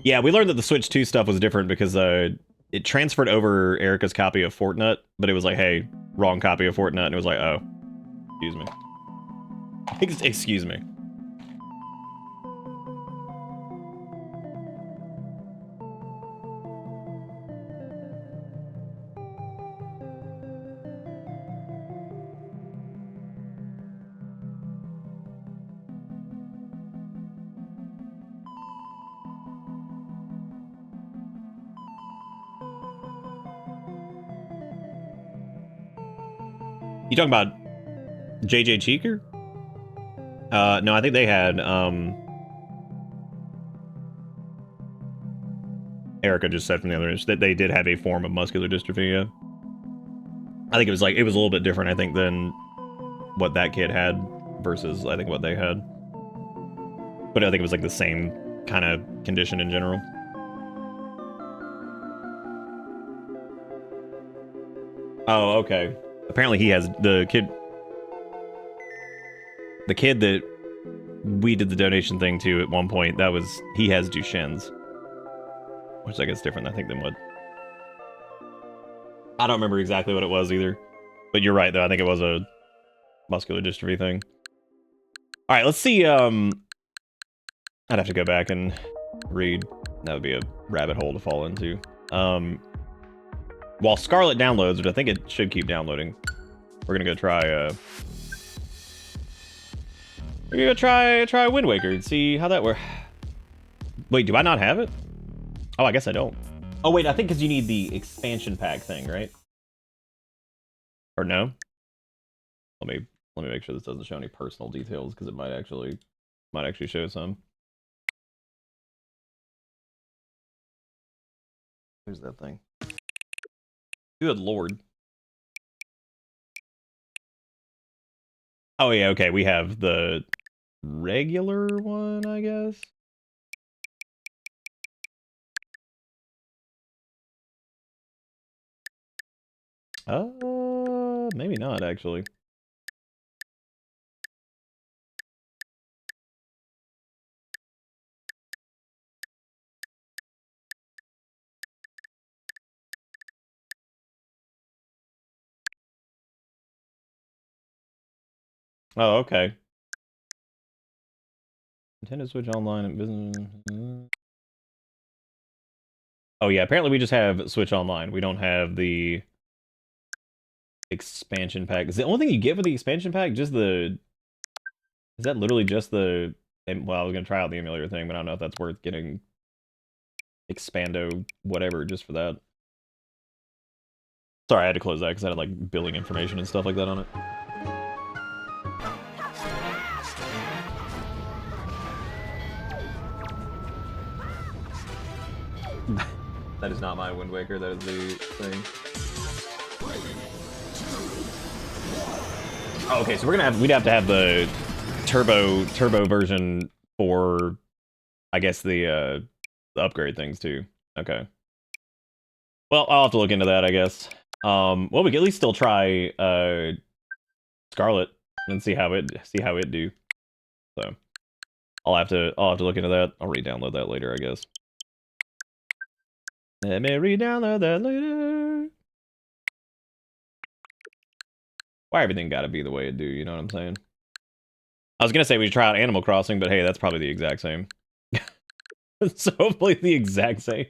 Yeah, we learned that the Switch 2 stuff was different because it transferred over Erica's copy of Fortnite, but it was like, hey, wrong copy of Fortnite, and it was like, oh, excuse me. Excuse me. You talking about JJ Cheeker? No, I think they had, Erica just said from the other end that they did have a form of muscular dystrophy, yeah. I think it was a little bit different, I think, than what that kid had versus, I think, what they had. But I think it was like the same kind of condition in general. Oh, okay. Apparently he has the kid that we did the donation thing to at one point, he has Duchenne's. Which I guess is different, I think, than what... I don't remember exactly what it was either. But you're right, though. I think it was a muscular dystrophy thing. Alright, let's see, I'd have to go back and read. That would be a rabbit hole to fall into. While Scarlet downloads, which I think it should keep downloading, we're gonna go try, we're gonna try Wind Waker and see how that works. Wait, do I not have it? Oh, I guess I don't. Oh, wait, I think because you need the expansion pack thing, right? Or no? Let me make sure this doesn't show any personal details, because it might actually show some. Where's that thing? Good lord. Oh yeah, okay, we have the regular one, I guess. Maybe not, actually. Oh, okay. Nintendo Switch Online and business. Oh yeah, apparently we just have Switch Online. We don't have the expansion pack. Is the only thing you get with the expansion pack just the... Is that literally just the... Well, I was gonna try out the emulator thing, but I don't know if that's worth getting Expando whatever just for that. Sorry, I had to close that because I had like billing information and stuff like that on it. That is not my Wind Waker, that is the thing. Oh, okay, so we'd have to have the turbo version for, I guess, the upgrade things too. Okay. Well, I'll have to look into that, I guess. Well, we can at least still try Scarlet and see how it do. So I'll have to look into that. I'll re-download that later, I guess. Let me re-download that later. Why everything gotta be the way it do, you know what I'm saying? I was gonna say we should try out Animal Crossing, but hey, that's probably the exact same. So hopefully the exact same.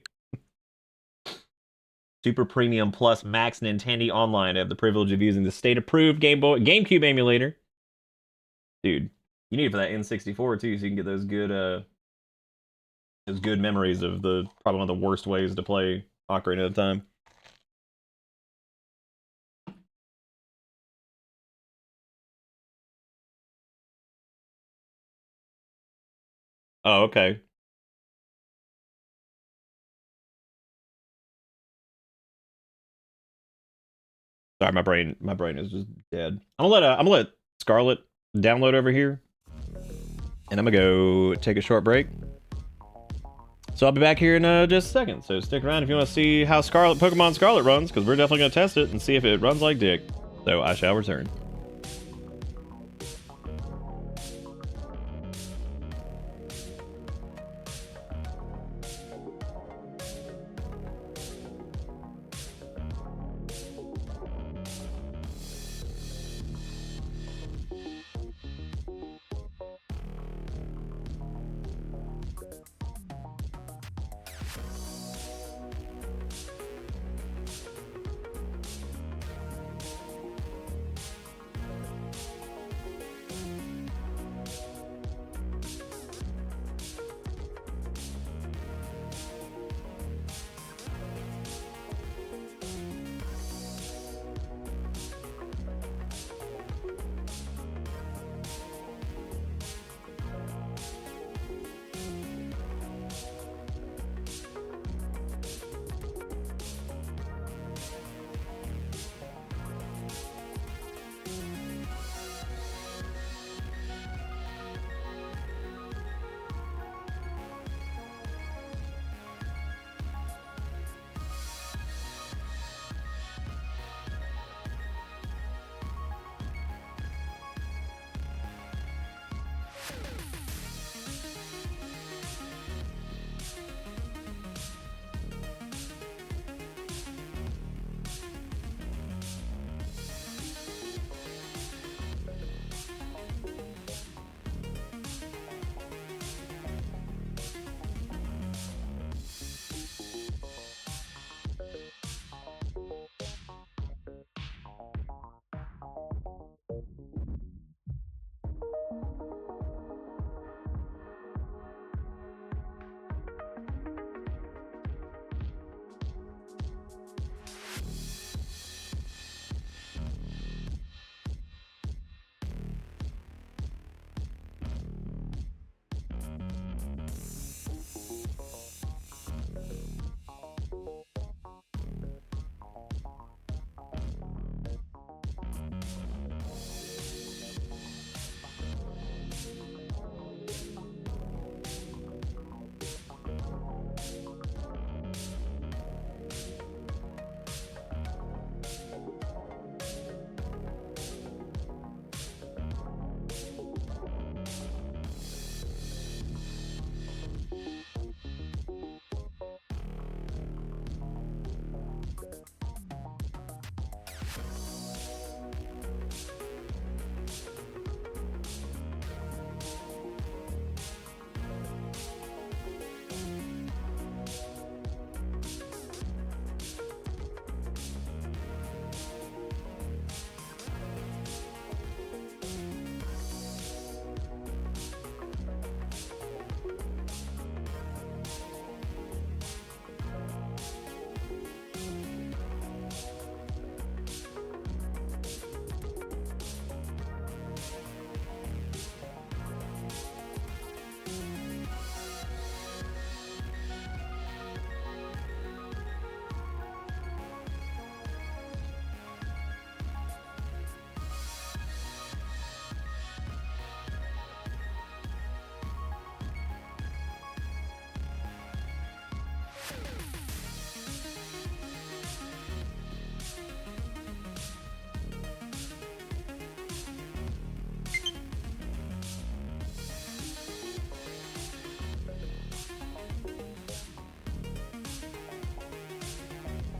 Super Premium Plus Max Nintendo Online. I have the privilege of using the state-approved GameCube emulator. Dude, you need it for that N64 too, so you can get those good memories of probably one of the worst ways to play Ocarina of Time. Oh, okay. Sorry, my brain is just dead. I'm gonna let Scarlet download over here, and I'm gonna go take a short break. So I'll be back here in just a second. So stick around if you want to see how Pokemon Scarlet runs, because we're definitely gonna test it and see if it runs like dick. So I shall return.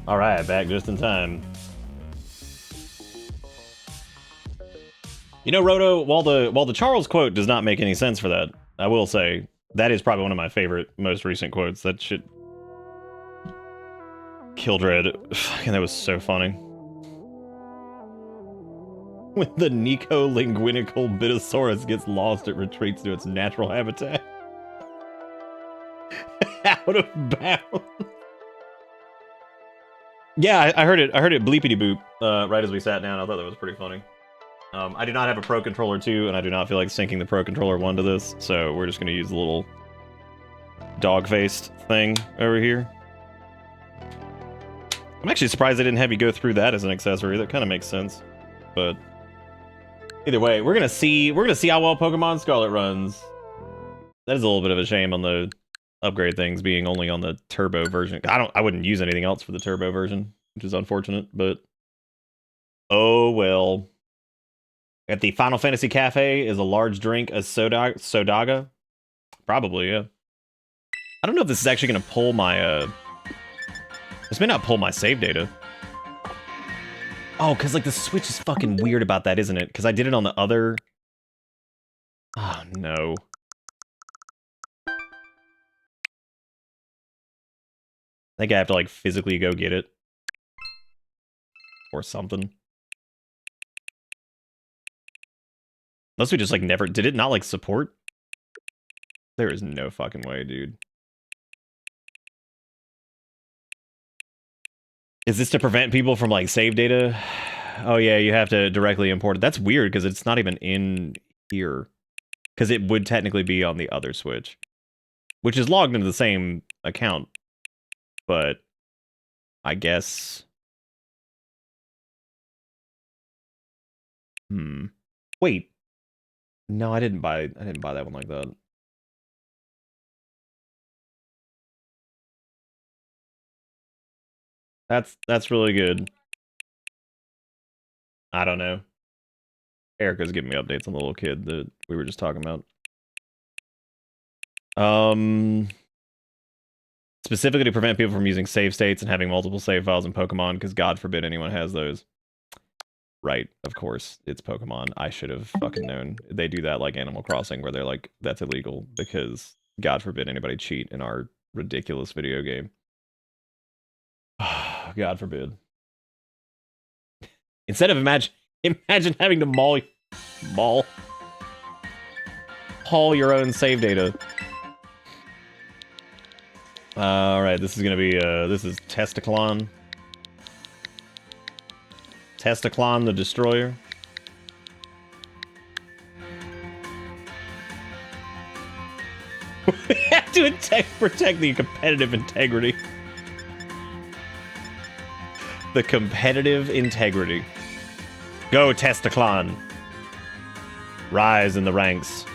All right, back just in time. You know, Roto, while the Charles quote does not make any sense for that, I will say that is probably one of my favorite, most recent quotes. That shit killed Red. Fucking, that was so funny. When the Nico-linguinical Bitosaurus gets lost, it retreats to its natural habitat. Out of bounds. Yeah, I heard it. I heard it bleepity boop right as we sat down. I thought that was pretty funny. I do not have a Pro Controller 2, and I do not feel like syncing the Pro Controller 1 to this, so we're just going to use the little dog-faced thing over here. I'm actually surprised they didn't have you go through that as an accessory. That kind of makes sense. But either way, we're gonna see how well Pokemon Scarlet runs. That is a little bit of a shame on the upgrade things being only on the turbo version. I wouldn't use anything else for the turbo version, which is unfortunate, but oh well. At the Final Fantasy Cafe is a large drink, a Sodaga. Probably, yeah. I don't know if this is actually gonna pull my this may not pull my save data. Oh, because like the Switch is fucking weird about that, isn't it? Because I did it on the other. Oh no. I think I have to like physically go get it. Or something. Unless we just like never... Did it not like support? There is no fucking way, dude. Is this to prevent people from like save data? Oh yeah, you have to directly import it. That's weird because it's not even in here. Because it would technically be on the other Switch. Which is logged into the same account. But I guess... Wait. No, I didn't buy that one like that. That's really good. I don't know. Erica's giving me updates on the little kid that we were just talking about. Specifically to prevent people from using save states and having multiple save files in Pokemon, because God forbid anyone has those. Right, of course, it's Pokemon. I should have fucking known. They do that like Animal Crossing, where they're like, that's illegal, because God forbid anybody cheat in our ridiculous video game. God forbid. Instead of imagine having to haul your own save data. All right, this is gonna be this is Testaclon. Testaclon the Destroyer. We have to protect the competitive integrity. The competitive integrity. Go, Testaclon. Rise in the ranks.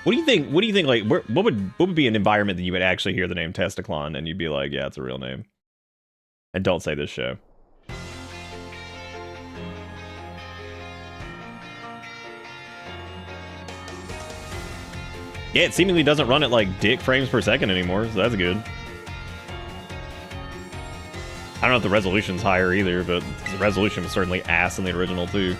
What do you think? What do you think? Like, what would be an environment that you would actually hear the name Testaclon and you'd be like, yeah, it's a real name? And don't say this show. Yeah, it seemingly doesn't run at like dick frames per second anymore, so that's good. I don't know if the resolution's higher either, but the resolution was certainly ass in the original too.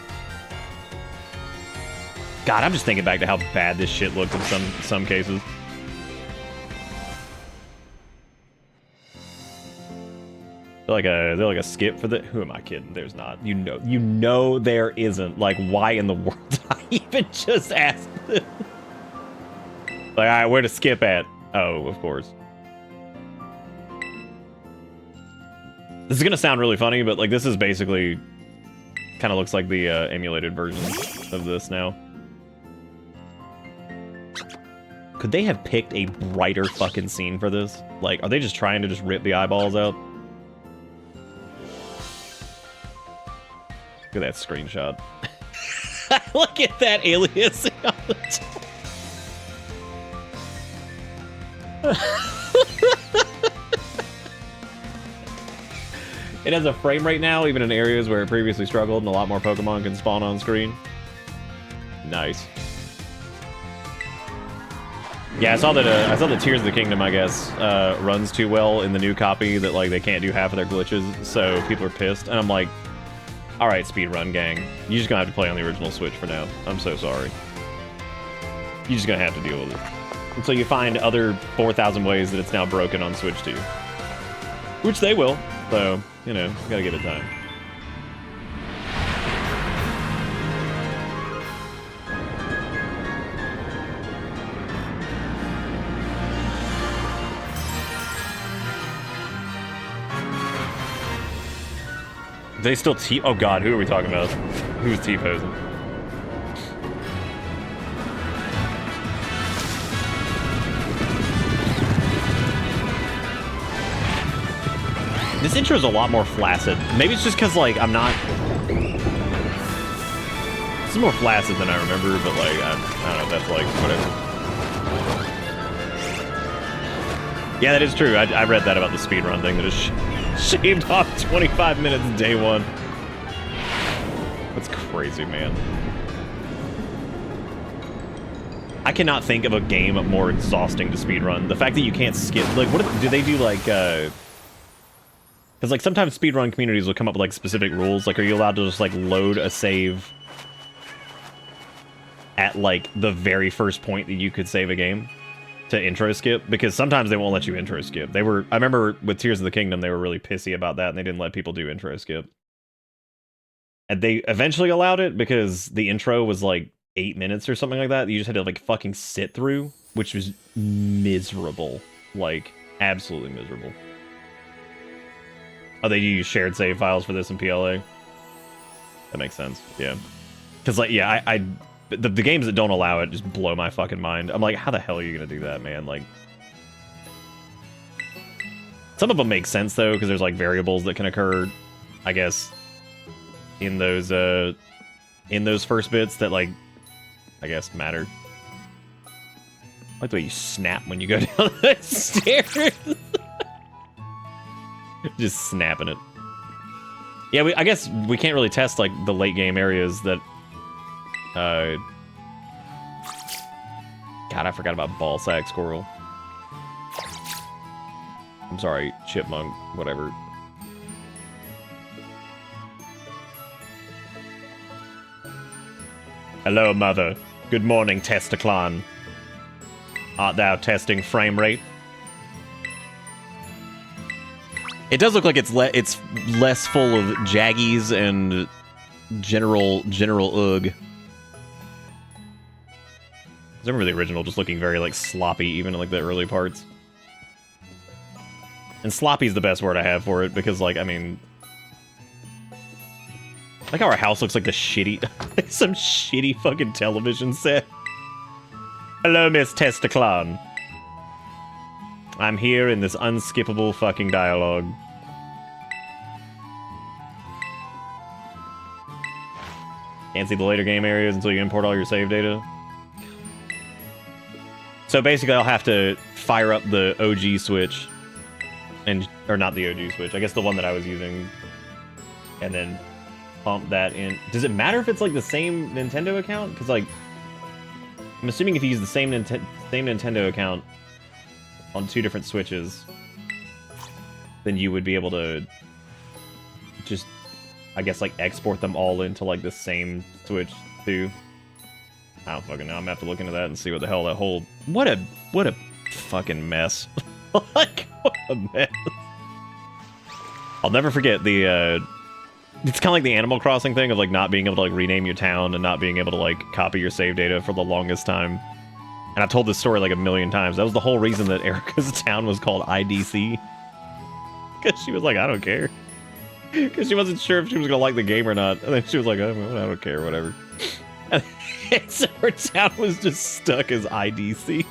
God, I'm just thinking back to how bad this shit looked in some cases. They're like a skip for the... Who am I kidding? There's not. You know there isn't. Like, why in the world did I even just ask this? Like, alright, where to skip at? Oh, of course. This is gonna sound really funny, but like this is basically kind of looks like the emulated version of this now. Could they have picked a brighter fucking scene for this? Like, are they just trying to just rip the eyeballs out? Look at that screenshot. Look at that aliasing on the top. It has a frame rate now, even in areas where it previously struggled, and a lot more Pokemon can spawn on screen. Nice. Yeah, I saw that Tears of the Kingdom, I guess, runs too well in the new copy that like they can't do half of their glitches, so people are pissed. And I'm like, all right, speedrun gang, you're just gonna have to play on the original Switch for now. I'm so sorry. You're just gonna have to deal with it until you find other 4,000 ways that it's now broken on Switch too, which they will. So you know, gotta give it time. They still T. Oh God, who are we talking about? Who's T-posing? This intro is a lot more flaccid. Maybe it's just because like I'm not. This is more flaccid than I remember, but like I don't know. That's like whatever. Yeah, that is true. I read that about the speedrun thing that is shaved off 25 minutes day one. That's crazy, man. I cannot think of a game more exhausting to speedrun. The fact that you can't skip, like, what do they do, like, because, like, sometimes speedrun communities will come up with, like, specific rules. Like, are you allowed to just, like, load a save at, like, the very first point that you could save a game to intro skip? Because sometimes they won't let you intro skip. I remember with Tears of the Kingdom, they were really pissy about that, and they didn't let people do intro skip. And they eventually allowed it because the intro was, like, 8 minutes or something like that. You just had to, like, fucking sit through, which was miserable. Like, absolutely miserable. Oh, they use shared save files for this in PLA? That makes sense, yeah. Because, like, yeah, the games that don't allow it just blow my fucking mind. I'm like, how the hell are you gonna do that, man? Like, some of them make sense, though, because there's, like, variables that can occur, I guess, in those first bits that, like, I guess matter. I like the way you snap when you go down the stairs. Just snapping it. Yeah, I guess we can't really test, like, the late game areas that... God, I forgot about Ballsack Squirrel. I'm sorry, Chipmunk, whatever. Hello, mother. Good morning, Testaclon. Art thou testing frame rate? It does look like it's less full of jaggies and general ugh. I remember the original just looking very, like, sloppy, even in, like, the early parts. And sloppy is the best word I have for it, because, like, I mean... like how our house looks like the shitty... like some shitty fucking television set. Hello, Miss Testaclon. I'm here in this unskippable fucking dialogue. Can't see the later game areas until you import all your save data. So basically, I'll have to fire up the OG Switch, or not the OG Switch, I guess the one that I was using, and then pump that in. Does it matter if it's like the same Nintendo account? Because like, I'm assuming if you use the same Nintendo account on two different Switches, then you would be able to just, I guess, like export them all into like the same Switch too. I don't fucking know. I'm gonna have to look into that and see what the hell that whole... What a fucking mess. Like, what a mess. I'll never forget the, it's kind of like the Animal Crossing thing of, like, not being able to, like, rename your town and not being able to, like, copy your save data for the longest time. And I've told this story, like, a million times. That was the whole reason that Erica's town was called IDC. Because she was like, I don't care. Because she wasn't sure if she was gonna like the game or not. And then she was like, oh, I don't care, whatever. And so her town was just stuck as IDC.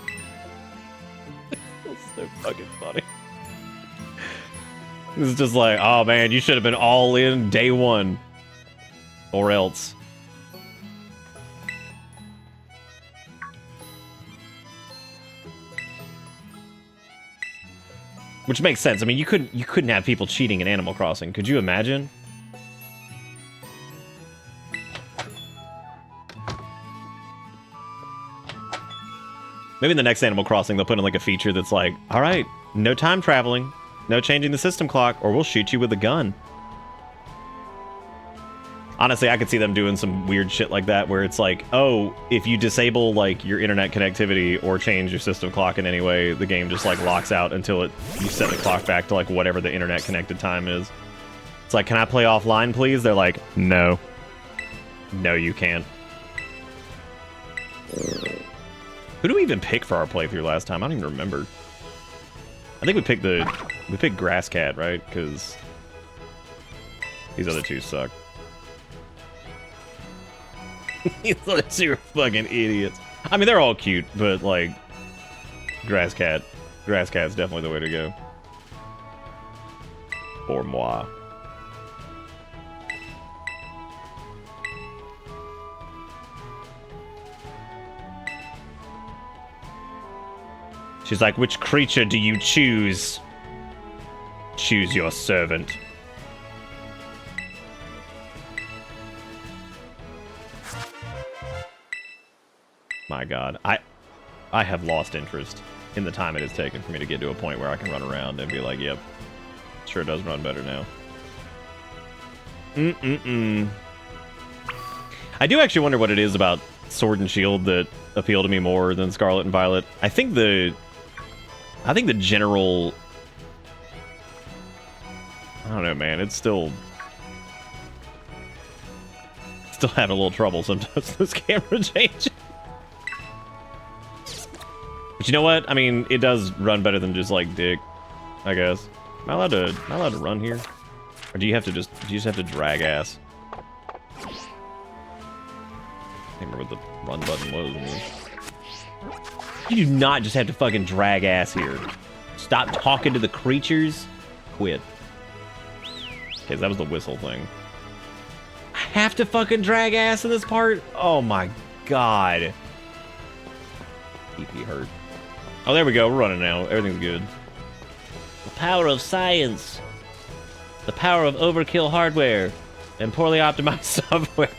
It's so fucking funny. It's just like, oh man, you should have been all in day one. Or else. Which makes sense. I mean, you couldn't have people cheating in Animal Crossing. Could you imagine? Maybe in the next Animal Crossing, they'll put in like a feature that's like, all right, no time traveling, no changing the system clock, or we'll shoot you with a gun. Honestly, I could see them doing some weird shit like that where it's like, oh, if you disable like your internet connectivity or change your system clock in any way, the game just like locks out until you set the clock back to like whatever the internet connected time is. It's like, can I play offline, please? They're like, no. No, you can't. Who do we even pick for our playthrough last time? I don't even remember. I think we picked Grass Cat, right? Because these other two suck. These other two are fucking idiots. I mean, they're all cute, but like, Grass Cat's definitely the way to go. Pour moi. She's like, which creature do you choose? Choose your servant. My god. I have lost interest in the time it has taken for me to get to a point where I can run around and be like, yep, sure does run better now. I do actually wonder what it is about Sword and Shield that appeal to me more than Scarlet and Violet. I think the general, I don't know, man, it's still having a little trouble sometimes, those camera changes. But you know what? I mean, it does run better than just like Dick, I guess. Am I allowed to run here? Or do you just have to drag ass? I can't remember what the run button was. You do not just have to fucking drag ass here. Stop talking to the creatures. Quit. Okay, that was the whistle thing. I have to fucking drag ass in this part? Oh my god. PP hurt. Oh, there we go. We're running now. Everything's good. The power of science. The power of overkill hardware and poorly optimized software.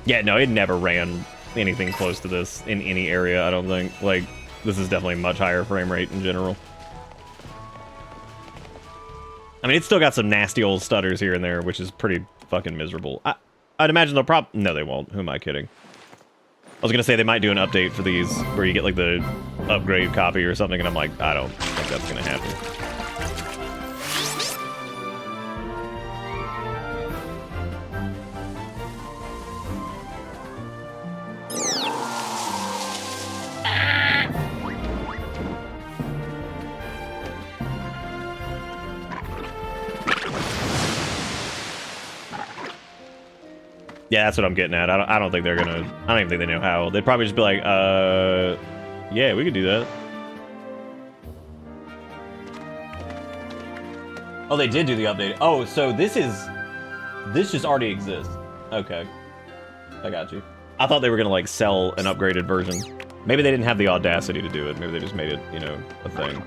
Yeah, no, it never ran anything close to this in any area, I don't think. Like, this is definitely much higher frame rate in general. I mean, it's still got some nasty old stutters here and there, which is pretty fucking miserable. I'd imagine they'll no, they won't. Who am I kidding? I was gonna say they might do an update for these where you get like the upgrade copy or something, and I'm like, I don't think that's gonna happen. Yeah, that's what I'm getting at. I don't think they're gonna. I don't even think they know how. They'd probably just be like, yeah, we could do that. Oh, they did do the update. Oh, so this just already exists. Okay, I got you. I thought they were gonna like sell an upgraded version. Maybe they didn't have the audacity to do it. Maybe they just made it, you know, a thing.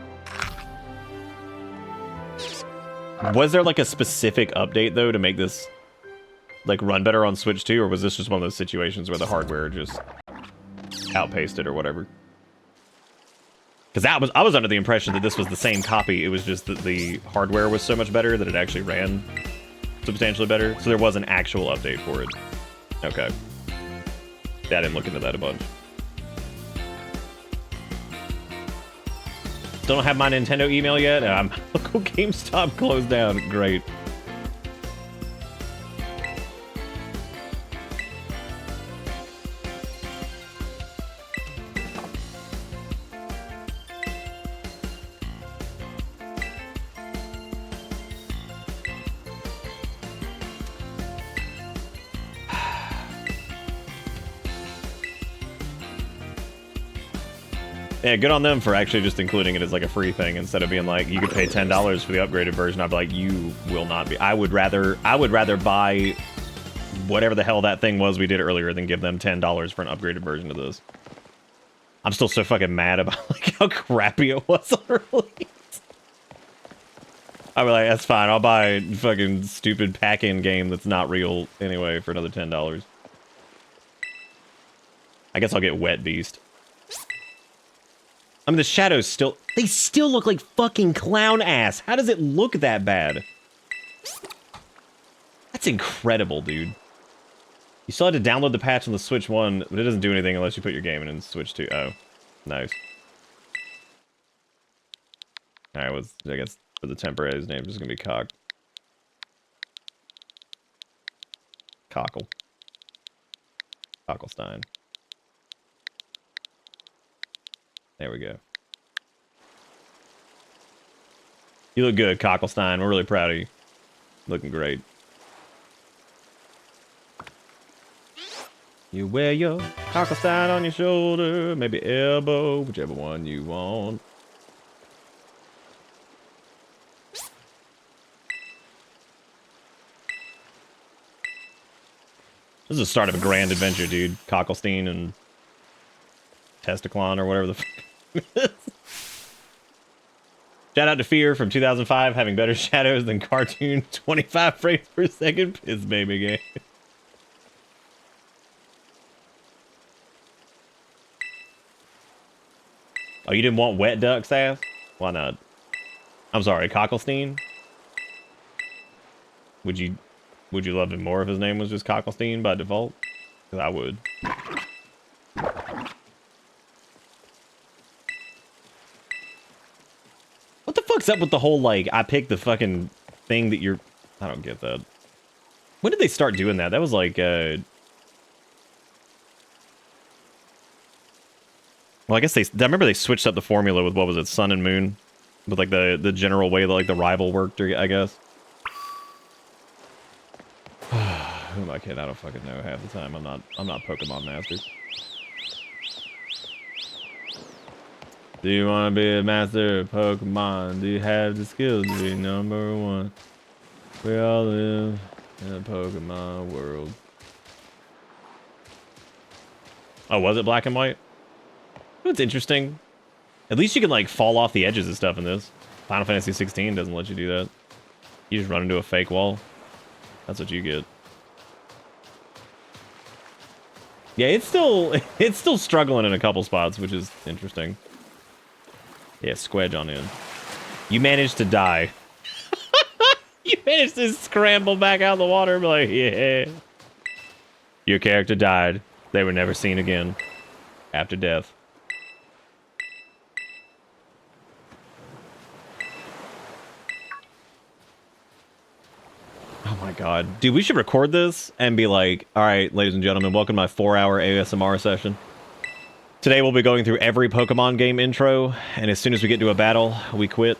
Was there like a specific update though to make this like run better on Switch 2, or was this just one of those situations where the hardware just outpaced it or whatever? Because I was under the impression that this was the same copy. It was just that the hardware was so much better that it actually ran substantially better. So there was an actual update for it. Okay. Yeah, I didn't look into that a bunch. Still don't have my Nintendo email yet. Local GameStop closed down. Great. Yeah, good on them for actually just including it as like a free thing instead of being like, you could pay $10 for the upgraded version. I'd be like, you will not be. I would rather buy whatever the hell that thing was we did earlier than give them $10 for an upgraded version of this. I'm still so fucking mad about like how crappy it was on release. I'll be like, that's fine. I'll buy a fucking stupid pack-in game that's not real anyway for another $10. I guess I'll get Wet Beast. I mean, the shadows still... They still look like fucking clown ass. How does it look that bad? That's incredible, dude. You still had to download the patch on the Switch 1, but it doesn't do anything unless you put your game in Switch 2. Oh, nice. Alright, I guess for the temporary, his name's just gonna be Cockle. Cocklestein. There we go. You look good, Cocklestein. We're really proud of you. Looking great. You wear your Cocklestein on your shoulder, maybe elbow, whichever one you want. This is the start of a grand adventure, dude. Cocklestein and Testiclon or whatever the fuck it is. Shout out to Fear from 2005 having better shadows than cartoon 25 frames per second piss baby game. Oh, you didn't want Wet Duck's ass? Why not? I'm sorry, Cocklestein? Would you love him more if his name was just Cocklestein by default? Because I would. What the fuck's up with the whole, like, I picked the fucking thing that you're... I don't get that. When did they start doing that? That was like, well, I guess I remember they switched up the formula with, what was it, Sun and Moon? With, like, the general way that, like, the rival worked, I guess. Who am I kidding? I don't fucking know half the time. I'm not Pokemon Master. Do you want to be a master of Pokemon? Do you have the skills to be #1? We all live in a Pokemon world. Oh, was it black and white? That's interesting. At least you can, like, fall off the edges and stuff in this. Final Fantasy 16 doesn't let you do that. You just run into a fake wall. That's what you get. Yeah, it's still struggling in a couple spots, which is interesting. Yeah, squedge on in. You managed to die. You managed to scramble back out of the water, be like, yeah. Your character died. They were never seen again. After death. Oh my god. Dude, we should record this and be like, alright, ladies and gentlemen, welcome to my 4-hour ASMR session. Today we'll be going through every Pokemon game intro, and as soon as we get to a battle, we quit.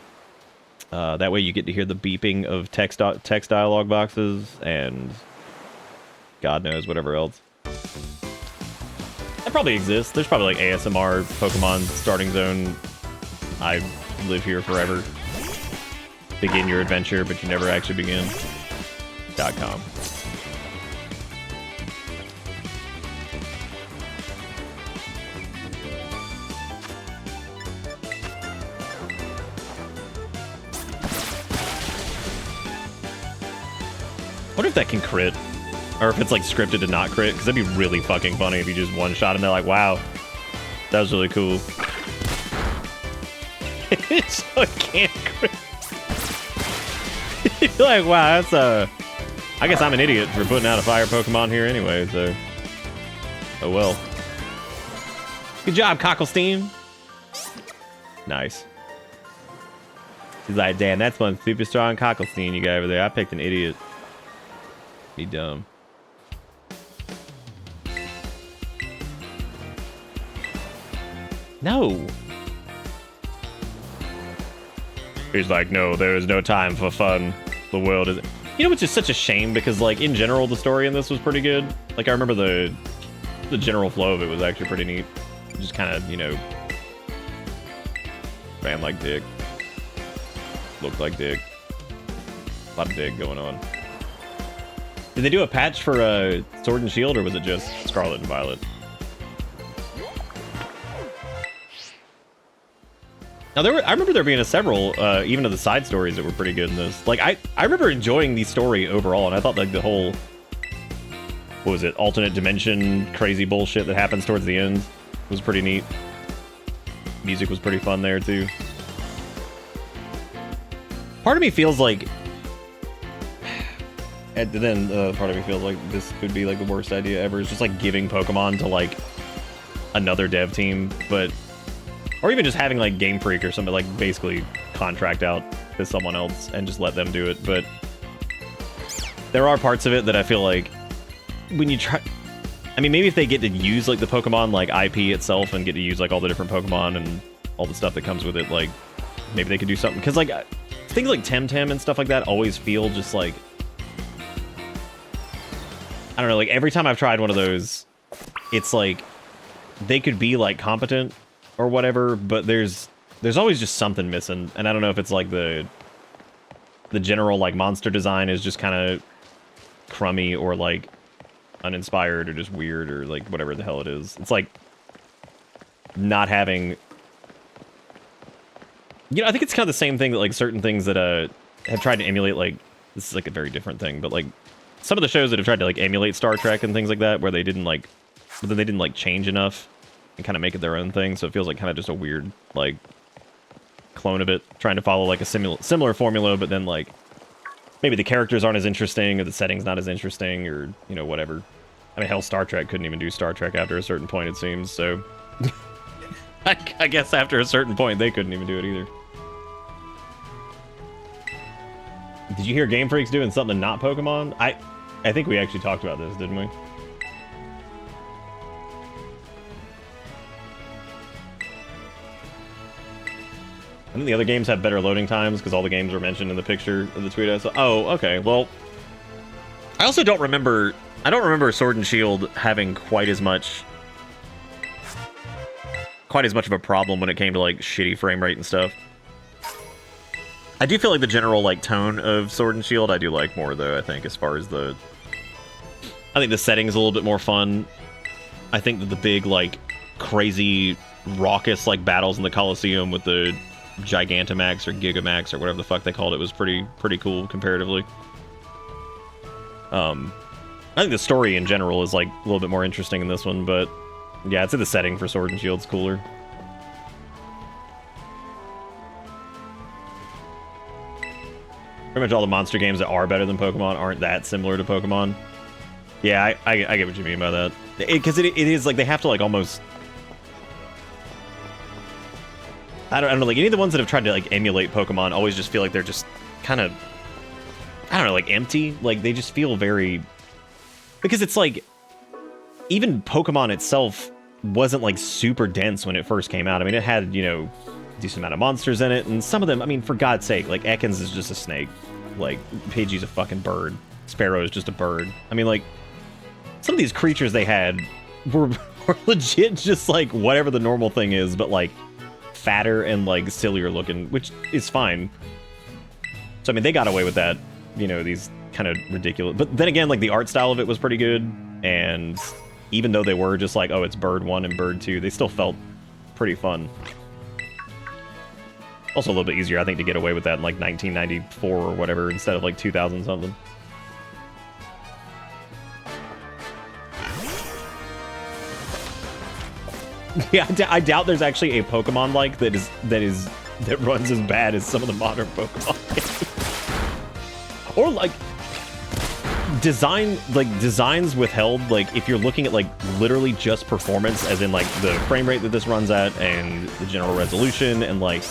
That way you get to hear the beeping of text dialogue boxes, and God knows whatever else. That probably exists. There's probably like ASMR Pokemon starting zone. I live here forever. Begin your adventure, but you never actually begin. .com. Wonder if that can crit, or if it's like scripted to not crit, because that'd be really fucking funny if you just one shot and they're like, wow, that was really cool. So it can't crit. You're like, wow, that's I guess I'm an idiot for putting out a fire Pokemon here anyway, so oh well. Good job, Cocklestein. Nice. He's like, damn, that's one super strong Cocklestein you got over there. I picked an idiot. Be dumb. No. He's like, no, there is no time for fun. The world is... You know, which is such a shame, because, like, in general, the story in this was pretty good. Like, I remember the general flow of it was actually pretty neat. Just kind of, you know... ran like dick. Looked like dick. A lot of dick going on. Did they do a patch for Sword and Shield, or was it just Scarlet and Violet? Now I remember there being several, even of the side stories that were pretty good in this. Like I remember enjoying the story overall, and I thought like the whole, what was it, alternate dimension crazy bullshit that happens towards the end was pretty neat. Music was pretty fun there too. Part of me feels like, and then part of me feels like this could be like the worst idea ever. It's just like giving Pokemon to like another dev team, but. Or even just having like Game Freak or something, like basically contract out to someone else and just let them do it. But there are parts of it that I feel like when you try, I mean, maybe if they get to use like the Pokemon like IP itself and get to use like all the different Pokemon and all the stuff that comes with it, like maybe they could do something. Because like things like Temtem and stuff like that always feel just like, I don't know, like every time I've tried one of those, it's like they could be like competent or whatever, but there's always just something missing, and I don't know if it's like the general like monster design is just kind of crummy or like uninspired or just weird or like whatever the hell it is. It's like not having, you know, I think it's kind of the same thing that like certain things that have tried to emulate, like this is like a very different thing, but like some of the shows that have tried to like emulate Star Trek and things like that, where they didn't like, but then they didn't like change enough and kind of make it their own thing, so it feels like kind of just a weird like clone of it, trying to follow like a similar formula, but then like maybe the characters aren't as interesting or the setting's not as interesting or, you know, whatever. I mean, hell, Star Trek couldn't even do Star Trek after a certain point, it seems, so I guess after a certain point they couldn't even do it either. Did you hear Game Freak's doing something not Pokemon? I think we actually talked about this, didn't we? I think the other games have better loading times because all the games were mentioned in the picture of the tweet I saw. Oh, okay. Well, I also don't remember. I don't remember Sword and Shield having quite as much of a problem when it came to like shitty frame rate and stuff. I do feel like the general like tone of Sword and Shield I do like more though. I think as far as I think the setting is a little bit more fun. I think that the big like crazy raucous like battles in the Coliseum with the Gigantamax or Gigamax or whatever the fuck they called it was pretty cool comparatively. I think the story in general is like a little bit more interesting in this one, but yeah, I'd say the setting for Sword and Shield's cooler. Pretty much all the monster games that are better than Pokemon aren't that similar to Pokemon. Yeah, I get what you mean by that. Because it is like they have to like almost, I don't know, like any of the ones that have tried to like emulate Pokemon always just feel like they're just kind of, I don't know, like empty. Like they just feel very, because it's like, even Pokemon itself wasn't like super dense when it first came out. I mean, it had, you know, a decent amount of monsters in it, and some of them, I mean, for God's sake, like Ekans is just a snake, like Pidgey's a fucking bird, Sparrow is just a bird. I mean, like some of these creatures they had were legit just like whatever the normal thing is, but like fatter and like sillier looking, which is fine. So I mean, they got away with that, you know, these kind of ridiculous, but then again, like the art style of it was pretty good, and even though they were just like, oh, it's Bird 1 and Bird 2, they still felt pretty fun. Also a little bit easier, I think, to get away with that in like 1994 or whatever instead of like 2000 something. Yeah, I doubt there's actually a Pokemon like that runs as bad as some of the modern Pokemon games. Or like designs withheld, like if you're looking at like literally just performance, as in like the frame rate that this runs at and the general resolution and like,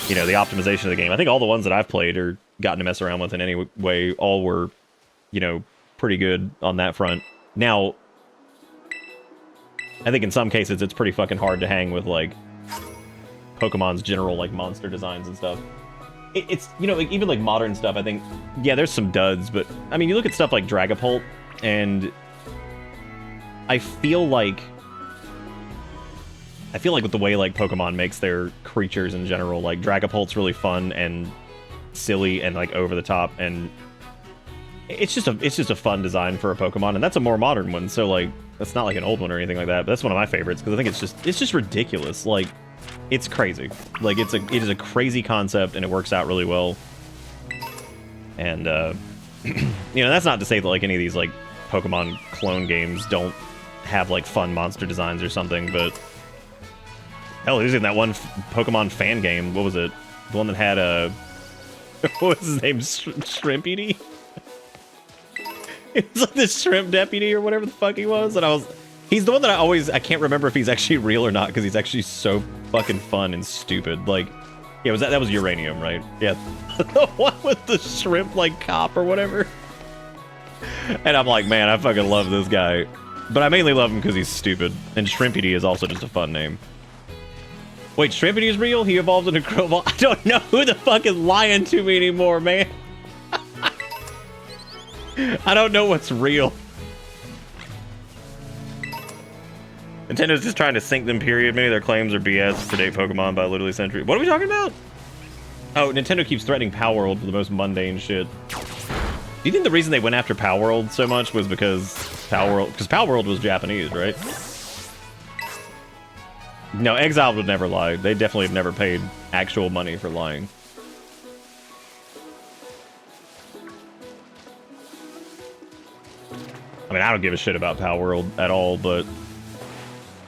you know, the optimization of the game. I think all the ones that I've played or gotten to mess around with in any way all were, you know, pretty good on that front. Now, I think in some cases it's pretty fucking hard to hang with like Pokemon's general like monster designs and stuff. It's, you know, like even like modern stuff, I think, yeah, there's some duds, but I mean, you look at stuff like Dragapult, and I feel like with the way like Pokemon makes their creatures in general, like Dragapult's really fun and silly and like over the top, and it's just a fun design for a Pokemon, and that's a more modern one, so like that's not like an old one or anything like that, but that's one of my favorites because I think it's just ridiculous. Like It's crazy. Like, it is a crazy concept, and it works out really well. And, you know, that's not to say that, like, any of these, like, Pokemon clone games don't have, like, fun monster designs or something, but... Hell, there's in that one Pokemon fan game. What was it? The one that had a... what was his name? Shrimpedy? It was like the shrimp deputy or whatever the fuck he was, and I was... He's the one that I can't remember if he's actually real or not, because he's actually so fucking fun and stupid. Like, yeah, that was Uranium, right? Yeah. The one with the shrimp, like, cop or whatever. And I'm like, man, I fucking love this guy. But I mainly love him because he's stupid. And Shrimpedy is also just a fun name. Wait, Shrimpedy is real? He evolved into Crowball? I don't know who the fuck is lying to me anymore, man. I don't know what's real. Nintendo's just trying to sink them, period. Many of their claims are BS to date Pokemon by literally century. What are we talking about? Oh, Nintendo keeps threatening Palworld for the most mundane shit. Do you think the reason they went after Palworld so much was because Palworld was Japanese, right? No, Exiled would never lie. They definitely have never paid actual money for lying. I mean, I don't give a shit about Palworld at all, but...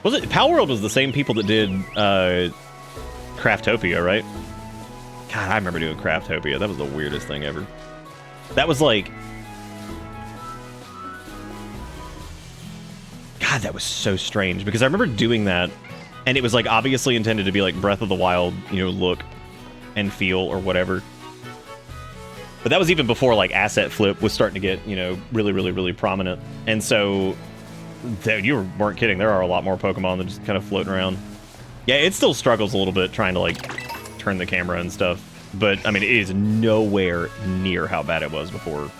Was it... Palworld was the same people that did, Craftopia, right? God, I remember doing Craftopia. That was the weirdest thing ever. That was like... God, that was so strange, because I remember doing that, and it was, like, obviously intended to be, like, Breath of the Wild, you know, look and feel or whatever. But that was even before, like, Asset Flip was starting to get, you know, really, really, really prominent. And so... You weren't kidding. There are a lot more Pokemon that just kind of floating around. Yeah, it still struggles a little bit trying to, like, turn the camera and stuff. But, I mean, it is nowhere near how bad it was before.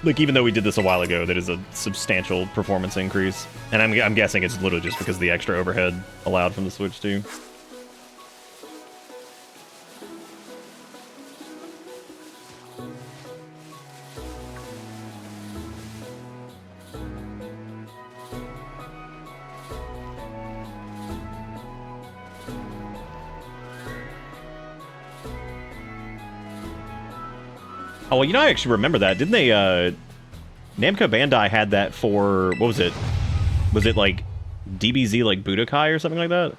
Like, even though we did this a while ago, that is a substantial performance increase. And I'm guessing it's literally just because the extra overhead allowed from the Switch, too. Oh, well, you know, I actually remember that. Didn't they, Namco Bandai had that for, what was it? Was it, like, DBZ, like, Budokai or something like that?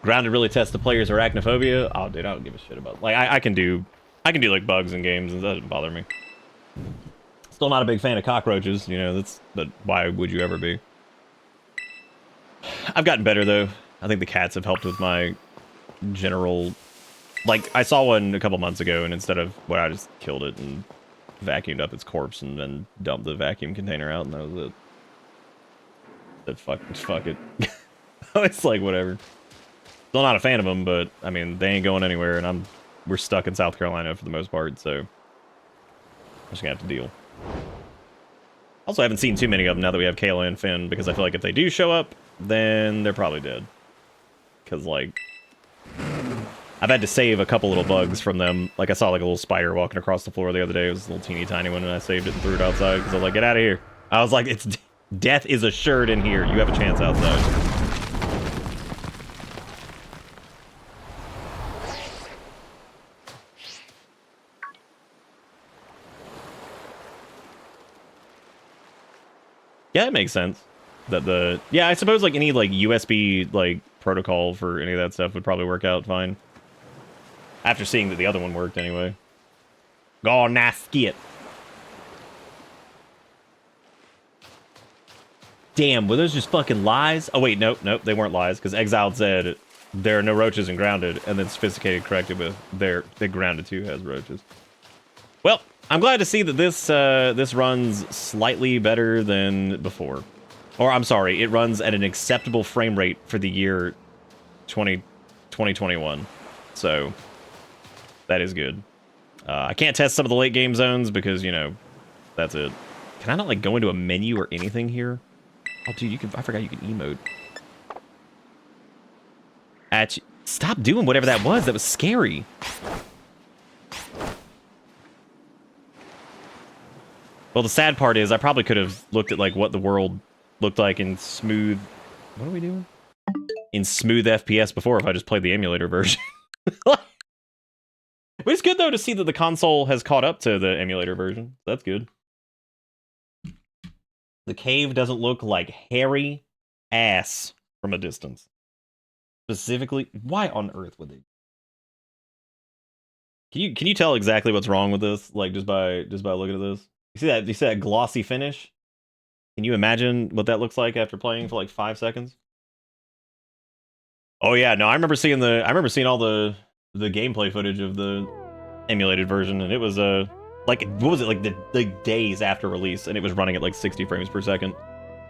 Ground to really test the player's arachnophobia? Oh, dude, I don't give a shit about... Like, I can do, like, bugs in games, and that doesn't bother me. Still not a big fan of cockroaches, you know, but why would you ever be? I've gotten better, though. I think the cats have helped with my general... Like, I saw one a couple months ago, and instead of... Well, I just killed it and vacuumed up its corpse and then dumped the vacuum container out, and that was it. Fuck it. It's like, whatever. Still not a fan of them, but, I mean, they ain't going anywhere, and we're stuck in South Carolina for the most part, so... I'm just gonna have to deal. Also, I haven't seen too many of them now that we have Kayla and Finn, because I feel like if they do show up, then they're probably dead. Because, like... I've had to save a couple little bugs from them. Like, I saw, like, a little spider walking across the floor the other day. It was a little teeny tiny one, and I saved it and threw it outside, because I was like, get out of here. I was like, death is assured in here. You have a chance outside. Yeah, it makes sense. That yeah, I suppose, like, any, like, USB, like, protocol for any of that stuff would probably work out fine. After seeing that the other one worked anyway. Go nasty it. Damn, were those just fucking lies? Oh wait, nope, they weren't lies, because Exiled said there are no roaches in Grounded, and then Sophisticated corrected with the Grounded 2 has roaches. Well, I'm glad to see that this runs slightly better than before. Or, I'm sorry, it runs at an acceptable frame rate for the year 2021. So... that is good. I can't test some of the late game zones because, you know, that's it. Can I not, like, go into a menu or anything here? Oh, dude, I forgot you can emote. Stop doing whatever that was. That was scary. Well, the sad part is I probably could have looked at, like, what the world looked like in smooth What are we doing? In smooth FPS before if I just played the emulator version. But it's good though to see that the console has caught up to the emulator version. That's good. The cave doesn't look like hairy ass from a distance. Specifically, why on earth would they? Can you tell exactly what's wrong with this? Like just by looking at this? You see that glossy finish? Can you imagine what that looks like after playing for like 5 seconds? Oh yeah, no, I remember seeing all the gameplay footage of the emulated version, and it was like what was it, like the days after release, and it was running at like 60 frames per second.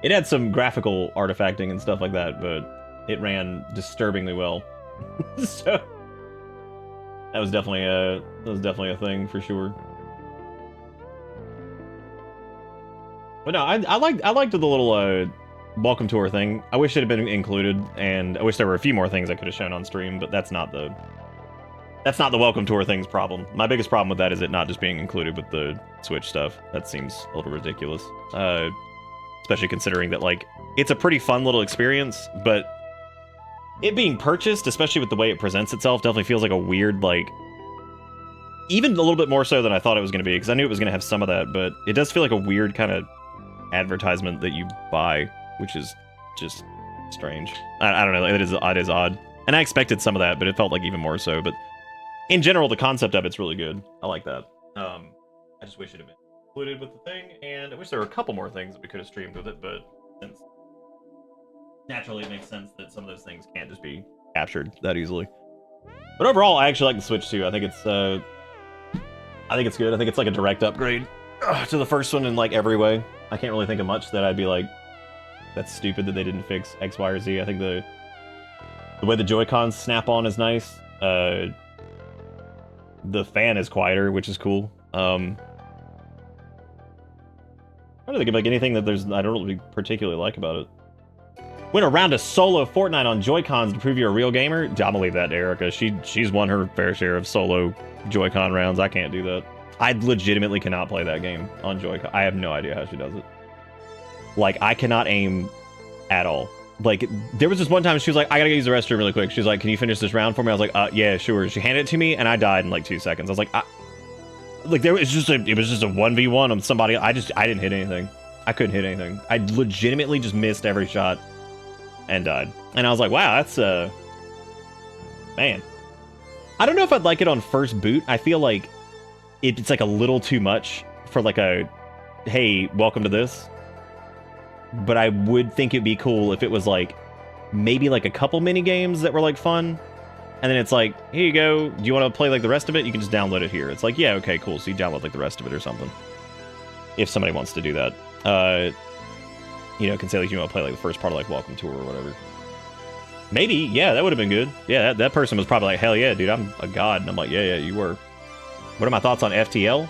It had some graphical artifacting and stuff like that, but it ran disturbingly well. So that was definitely a thing for sure. But no, I liked the little welcome tour thing. I wish it had been included, and I wish there were a few more things I could have shown on stream, but that's not the welcome tour thing's problem. My biggest problem with that is it not just being included with the Switch stuff. That seems a little ridiculous. Especially considering that, like, it's a pretty fun little experience, but it being purchased, especially with the way it presents itself, definitely feels like a weird, like, even a little bit more so than I thought it was going to be, because I knew it was going to have some of that, but it does feel like a weird kind of advertisement that you buy, which is just strange. I don't know, it is odd. And I expected some of that, but it felt like even more so. But in general, the concept of it's really good. I like that. I just wish it had been included with the thing, and I wish there were a couple more things that we could have streamed with it, but since naturally it makes sense that some of those things can't just be captured that easily. But overall, I actually like the Switch too. I think it's good. I think it's like a direct upgrade to the first one in like every way. I can't really think of much that I'd be like, that's stupid that they didn't fix X, Y, or Z. I think the way the Joy-Cons snap on is nice. The fan is quieter, which is cool. I don't think of like anything that I don't really particularly like about it. Went around a solo Fortnite on Joy-Cons to prove you're a real gamer? I'll believe that to Erica. She's won her fair share of solo Joy-Con rounds. I can't do that. I legitimately cannot play that game on Joy-Con. I have no idea how she does it. Like, I cannot aim at all. Like, there was this one time she was like, I gotta go use the restroom really quick. She was like, can you finish this round for me? I was like, yeah, sure. She handed it to me, and I died in like 2 seconds. I was like, it was just a 1v1 on somebody. I didn't hit anything. I couldn't hit anything. I legitimately just missed every shot and died. And I was like, wow, that's man. I don't know if I'd like it on first boot. I feel like it's like a little too much for like a, hey, welcome to this. But I would think it'd be cool if it was like maybe like a couple mini games that were like fun, and then it's like, here you go, do you want to play like the rest of it? You can just download it here. It's like, yeah, okay, cool. So you download like the rest of it or something, if somebody wants to do that. You know, can say like you want to play like the first part of like Welcome Tour or whatever. Maybe, yeah, that would have been good. Yeah, that person was probably like, hell yeah, dude, I'm a god. And I'm like, yeah, you were. What are my thoughts on FTL?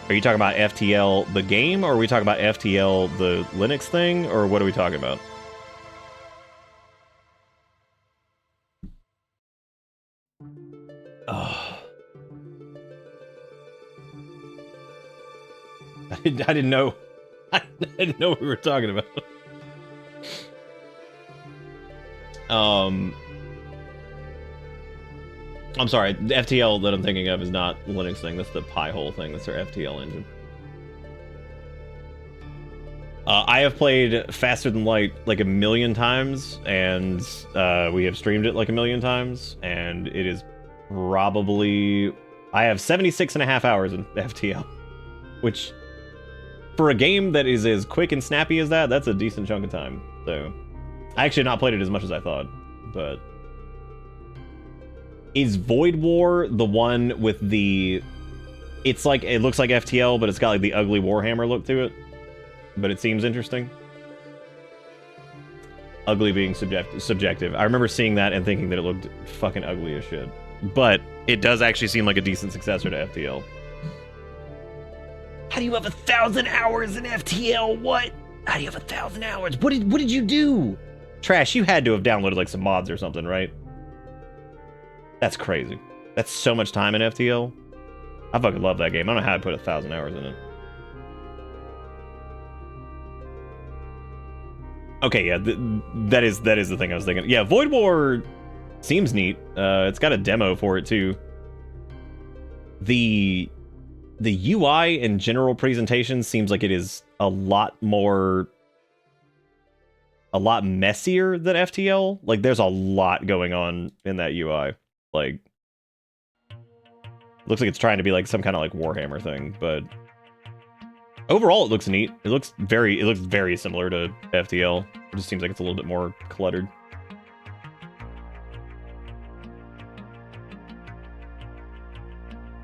Are you talking about FTL the game, or are we talking about FTL the Linux thing, or what are we talking about? Oh. I didn't know. I didn't know what we were talking about. I'm sorry, the FTL that I'm thinking of is not the Linux thing. That's the Pi-hole thing. That's their FTL engine. I have played Faster Than Light like 1 million times, and we have streamed it like 1 million times, and it is probably... I have 76.5 hours in FTL, which, for a game that is as quick and snappy as that, that's a decent chunk of time. So, I actually have not played it as much as I thought, but... Is Void War the one with the... It's like, it looks like FTL, but it's got like the ugly Warhammer look to it. But it seems interesting. Ugly being subjective. I remember seeing that and thinking that it looked fucking ugly as shit. But it does actually seem like a decent successor to FTL. How do you have 1,000 hours in FTL? What? How do you have 1,000 hours? What did you do? Trash, you had to have downloaded like some mods or something, right? That's crazy. That's so much time in FTL. I fucking love that game. I don't know how I put 1,000 hours in it. Okay, yeah, that is the thing I was thinking. Yeah, Void War seems neat. It's got a demo for it too. The UI and general presentation seems like it is a lot messier than FTL. Like, there's a lot going on in that UI. Like, looks like it's trying to be like some kind of like Warhammer thing, but overall it looks neat. It looks very similar to FTL. It just seems like it's a little bit more cluttered.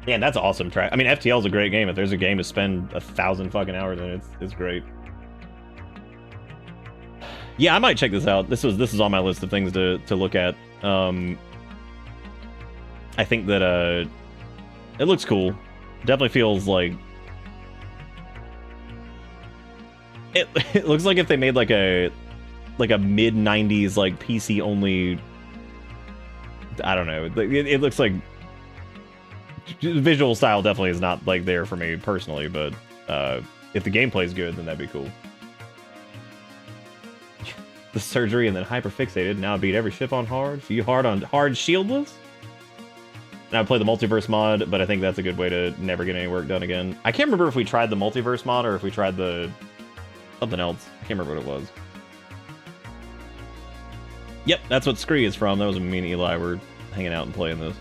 Yeah, and that's awesome track. I mean, FTL is a great game. If there's a game to spend 1,000 fucking hours in, it's great. Yeah, I might check this out. This is on my list of things to look at. I think that it looks cool. Definitely feels like it looks like if they made like a mid 90s like PC only, I don't know. It looks like the visual style definitely is not like there for me personally, but if the gameplay is good, then that'd be cool. The surgery and then hyperfixated. Now I beat every ship on hard. So you hard shieldless? Now I play the multiverse mod, but I think that's a good way to never get any work done again. I can't remember if we tried the multiverse mod or if we tried the something else. I can't remember what it was. Yep, that's what Scree is from. That was me and Eli were hanging out and playing this.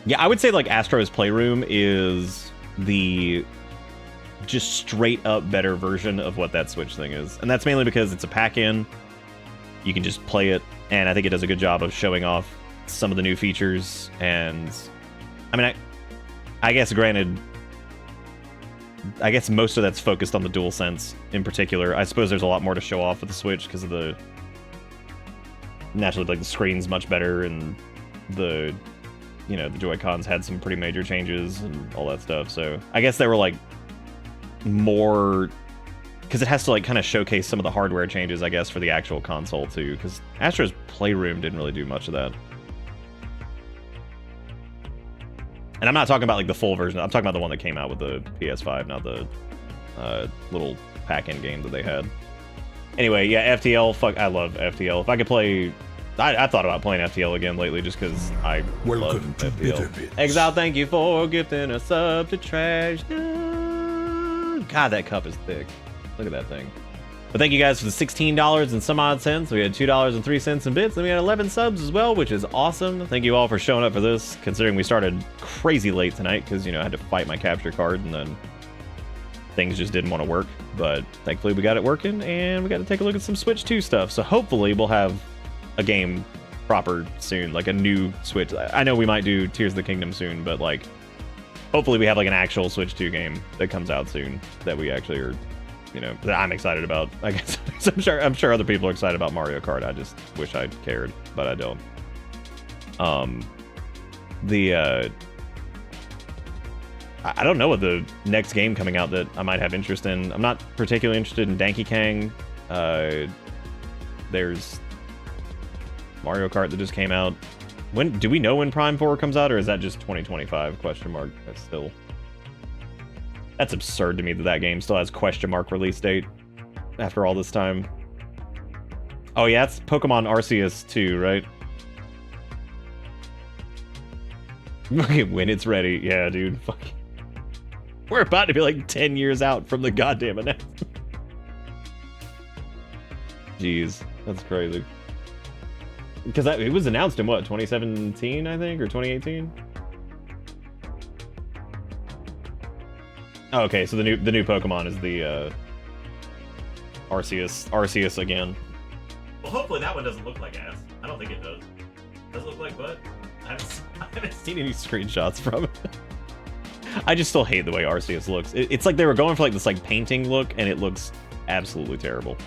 Yeah, I would say like Astro's Playroom is the just straight up better version of what that Switch thing is. And that's mainly because it's a pack-in. You can just play it, and I think it does a good job of showing off some of the new features. And I mean, I guess granted, I guess most of that's focused on the DualSense in particular. I suppose there's a lot more to show off with the Switch because of the naturally, like, the screen's much better, and the, you know, the Joy-Cons had some pretty major changes and all that stuff. So I guess they were like more, because it has to like kind of showcase some of the hardware changes, I guess, for the actual console too, because Astro's Playroom didn't really do much of that. And I'm not talking about like the full version. I'm talking about the one that came out with the PS5, not the little pack-in game that they had. Anyway, yeah, FTL. Fuck, I love FTL. If I could play, I thought about playing FTL again lately just because I love FTL. Exile, thank you for gifting a sub to Trash. God, that cup is thick. Look at that thing. But thank you guys for the $16 and some odd cents. We had $2.03 in bits, and we had 11 subs as well, which is awesome. Thank you all for showing up for this, considering we started crazy late tonight because, you know, I had to fight my capture card and then things just didn't want to work. But thankfully we got it working, and we got to take a look at some Switch 2 stuff. So hopefully we'll have a game proper soon, like a new Switch. I know we might do Tears of the Kingdom soon, but like hopefully we have like an actual Switch 2 game that comes out soon that we actually are, you know, that I'm excited about. I guess I'm sure other people are excited about Mario Kart. I just wish I cared, but I don't. I don't know what the next game coming out that I might have interest in. I'm not particularly interested in Donkey Kong. There's Mario Kart that just came out. When do we know when Prime 4 comes out, or is that just 2025 question mark? That's absurd to me that game still has question mark release date after all this time. Oh yeah, it's Pokemon Arceus 2, right? When it's ready. Yeah, dude. Fuck. We're about to be like 10 years out from the goddamn announcement. Jeez, that's crazy. Because it was announced in what, 2017, I think, or 2018? Oh, okay, so the new Pokemon is the Arceus again. Well, hopefully that one doesn't look like ass. I don't think it does. Does it look like butt? I haven't seen any screenshots from it. I just still hate the way Arceus looks. It's like they were going for like this like painting look, and it looks absolutely terrible.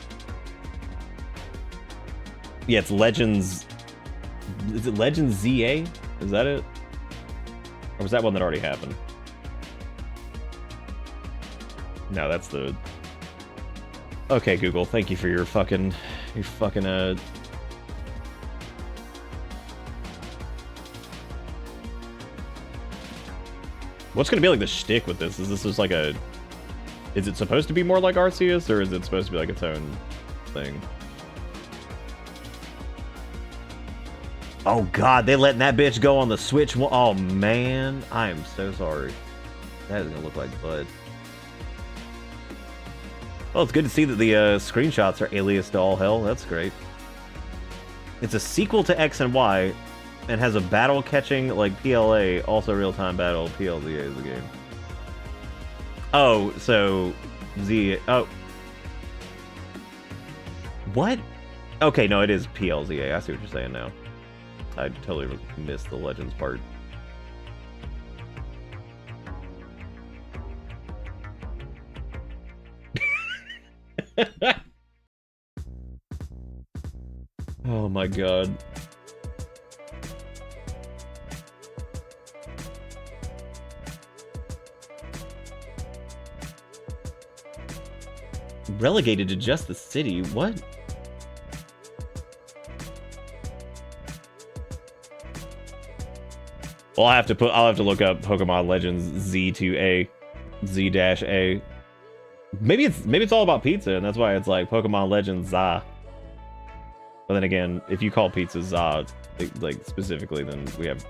Yeah, it's Legends. Is it Legends ZA? Is that it? Or was that one that already happened? No, that's the... Okay, Google, thank you for your fucking... What's gonna be like the shtick with this? Is this just like a... Is it supposed to be more like Arceus, or is it supposed to be like its own thing? Oh god, they letting that bitch go on the Switch. Oh man, I am so sorry. That is gonna look like butt. Well, it's good to see that the screenshots are aliased to all hell. That's great. It's a sequel to X and Y, and has a battle catching like PLA, also real-time battle. PLZA is the game. Oh, so Z. Oh, what? Okay, no, it is PLZA. I see what you're saying now. I totally missed the Legends part. Oh my god. Relegated to just the city? What? Well, I'll have to look up Pokemon Legends Z2A, Z-A. Maybe it's all about pizza, and that's why it's like Pokemon Legends ZA. But then again, if you call pizza ZA, like specifically, then we have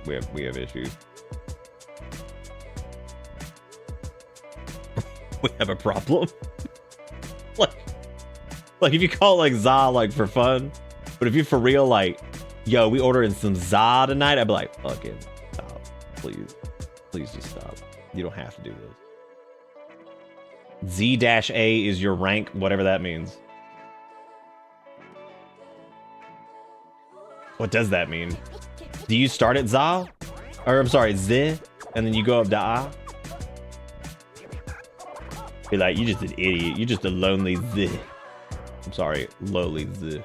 issues. We have a problem. like if you call it like ZA like for fun, but if you for real like, yo, we ordering some ZA tonight, I'd be like, fucking stop, please just stop. You don't have to do this. Z-A is your rank, whatever that means. What does that mean? Do you start at ZA? Or I'm sorry, Z, and then you go up to A? Be like, you just an idiot. You're just a lonely Z. I'm sorry, lowly Z.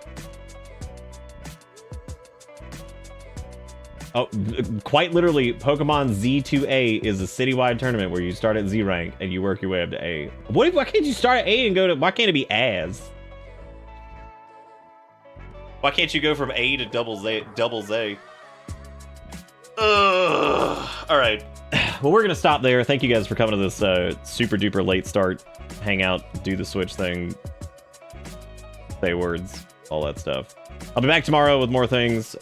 Oh, quite literally, Pokemon Z2A is a citywide tournament where you start at Z rank and you work your way up to A. Why can't you start at A and go to... Why can't it be as? Why can't you go from A to double Z? Alright. Well, we're going to stop there. Thank you guys for coming to this super duper late start. Hang out, do the Switch thing. Say words, all that stuff. I'll be back tomorrow with more things.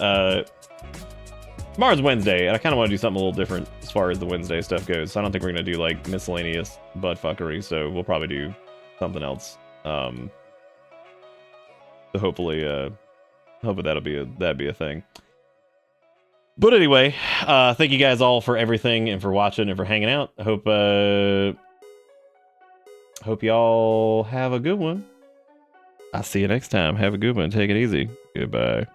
Tomorrow's Wednesday, and I kind of want to do something a little different as far as the Wednesday stuff goes. So I don't think we're going to do, like, miscellaneous buttfuckery, so we'll probably do something else. So hopefully that'd be a thing. But anyway, thank you guys all for everything and for watching and for hanging out. I hope y'all have a good one. I'll see you next time. Have a good one. Take it easy. Goodbye.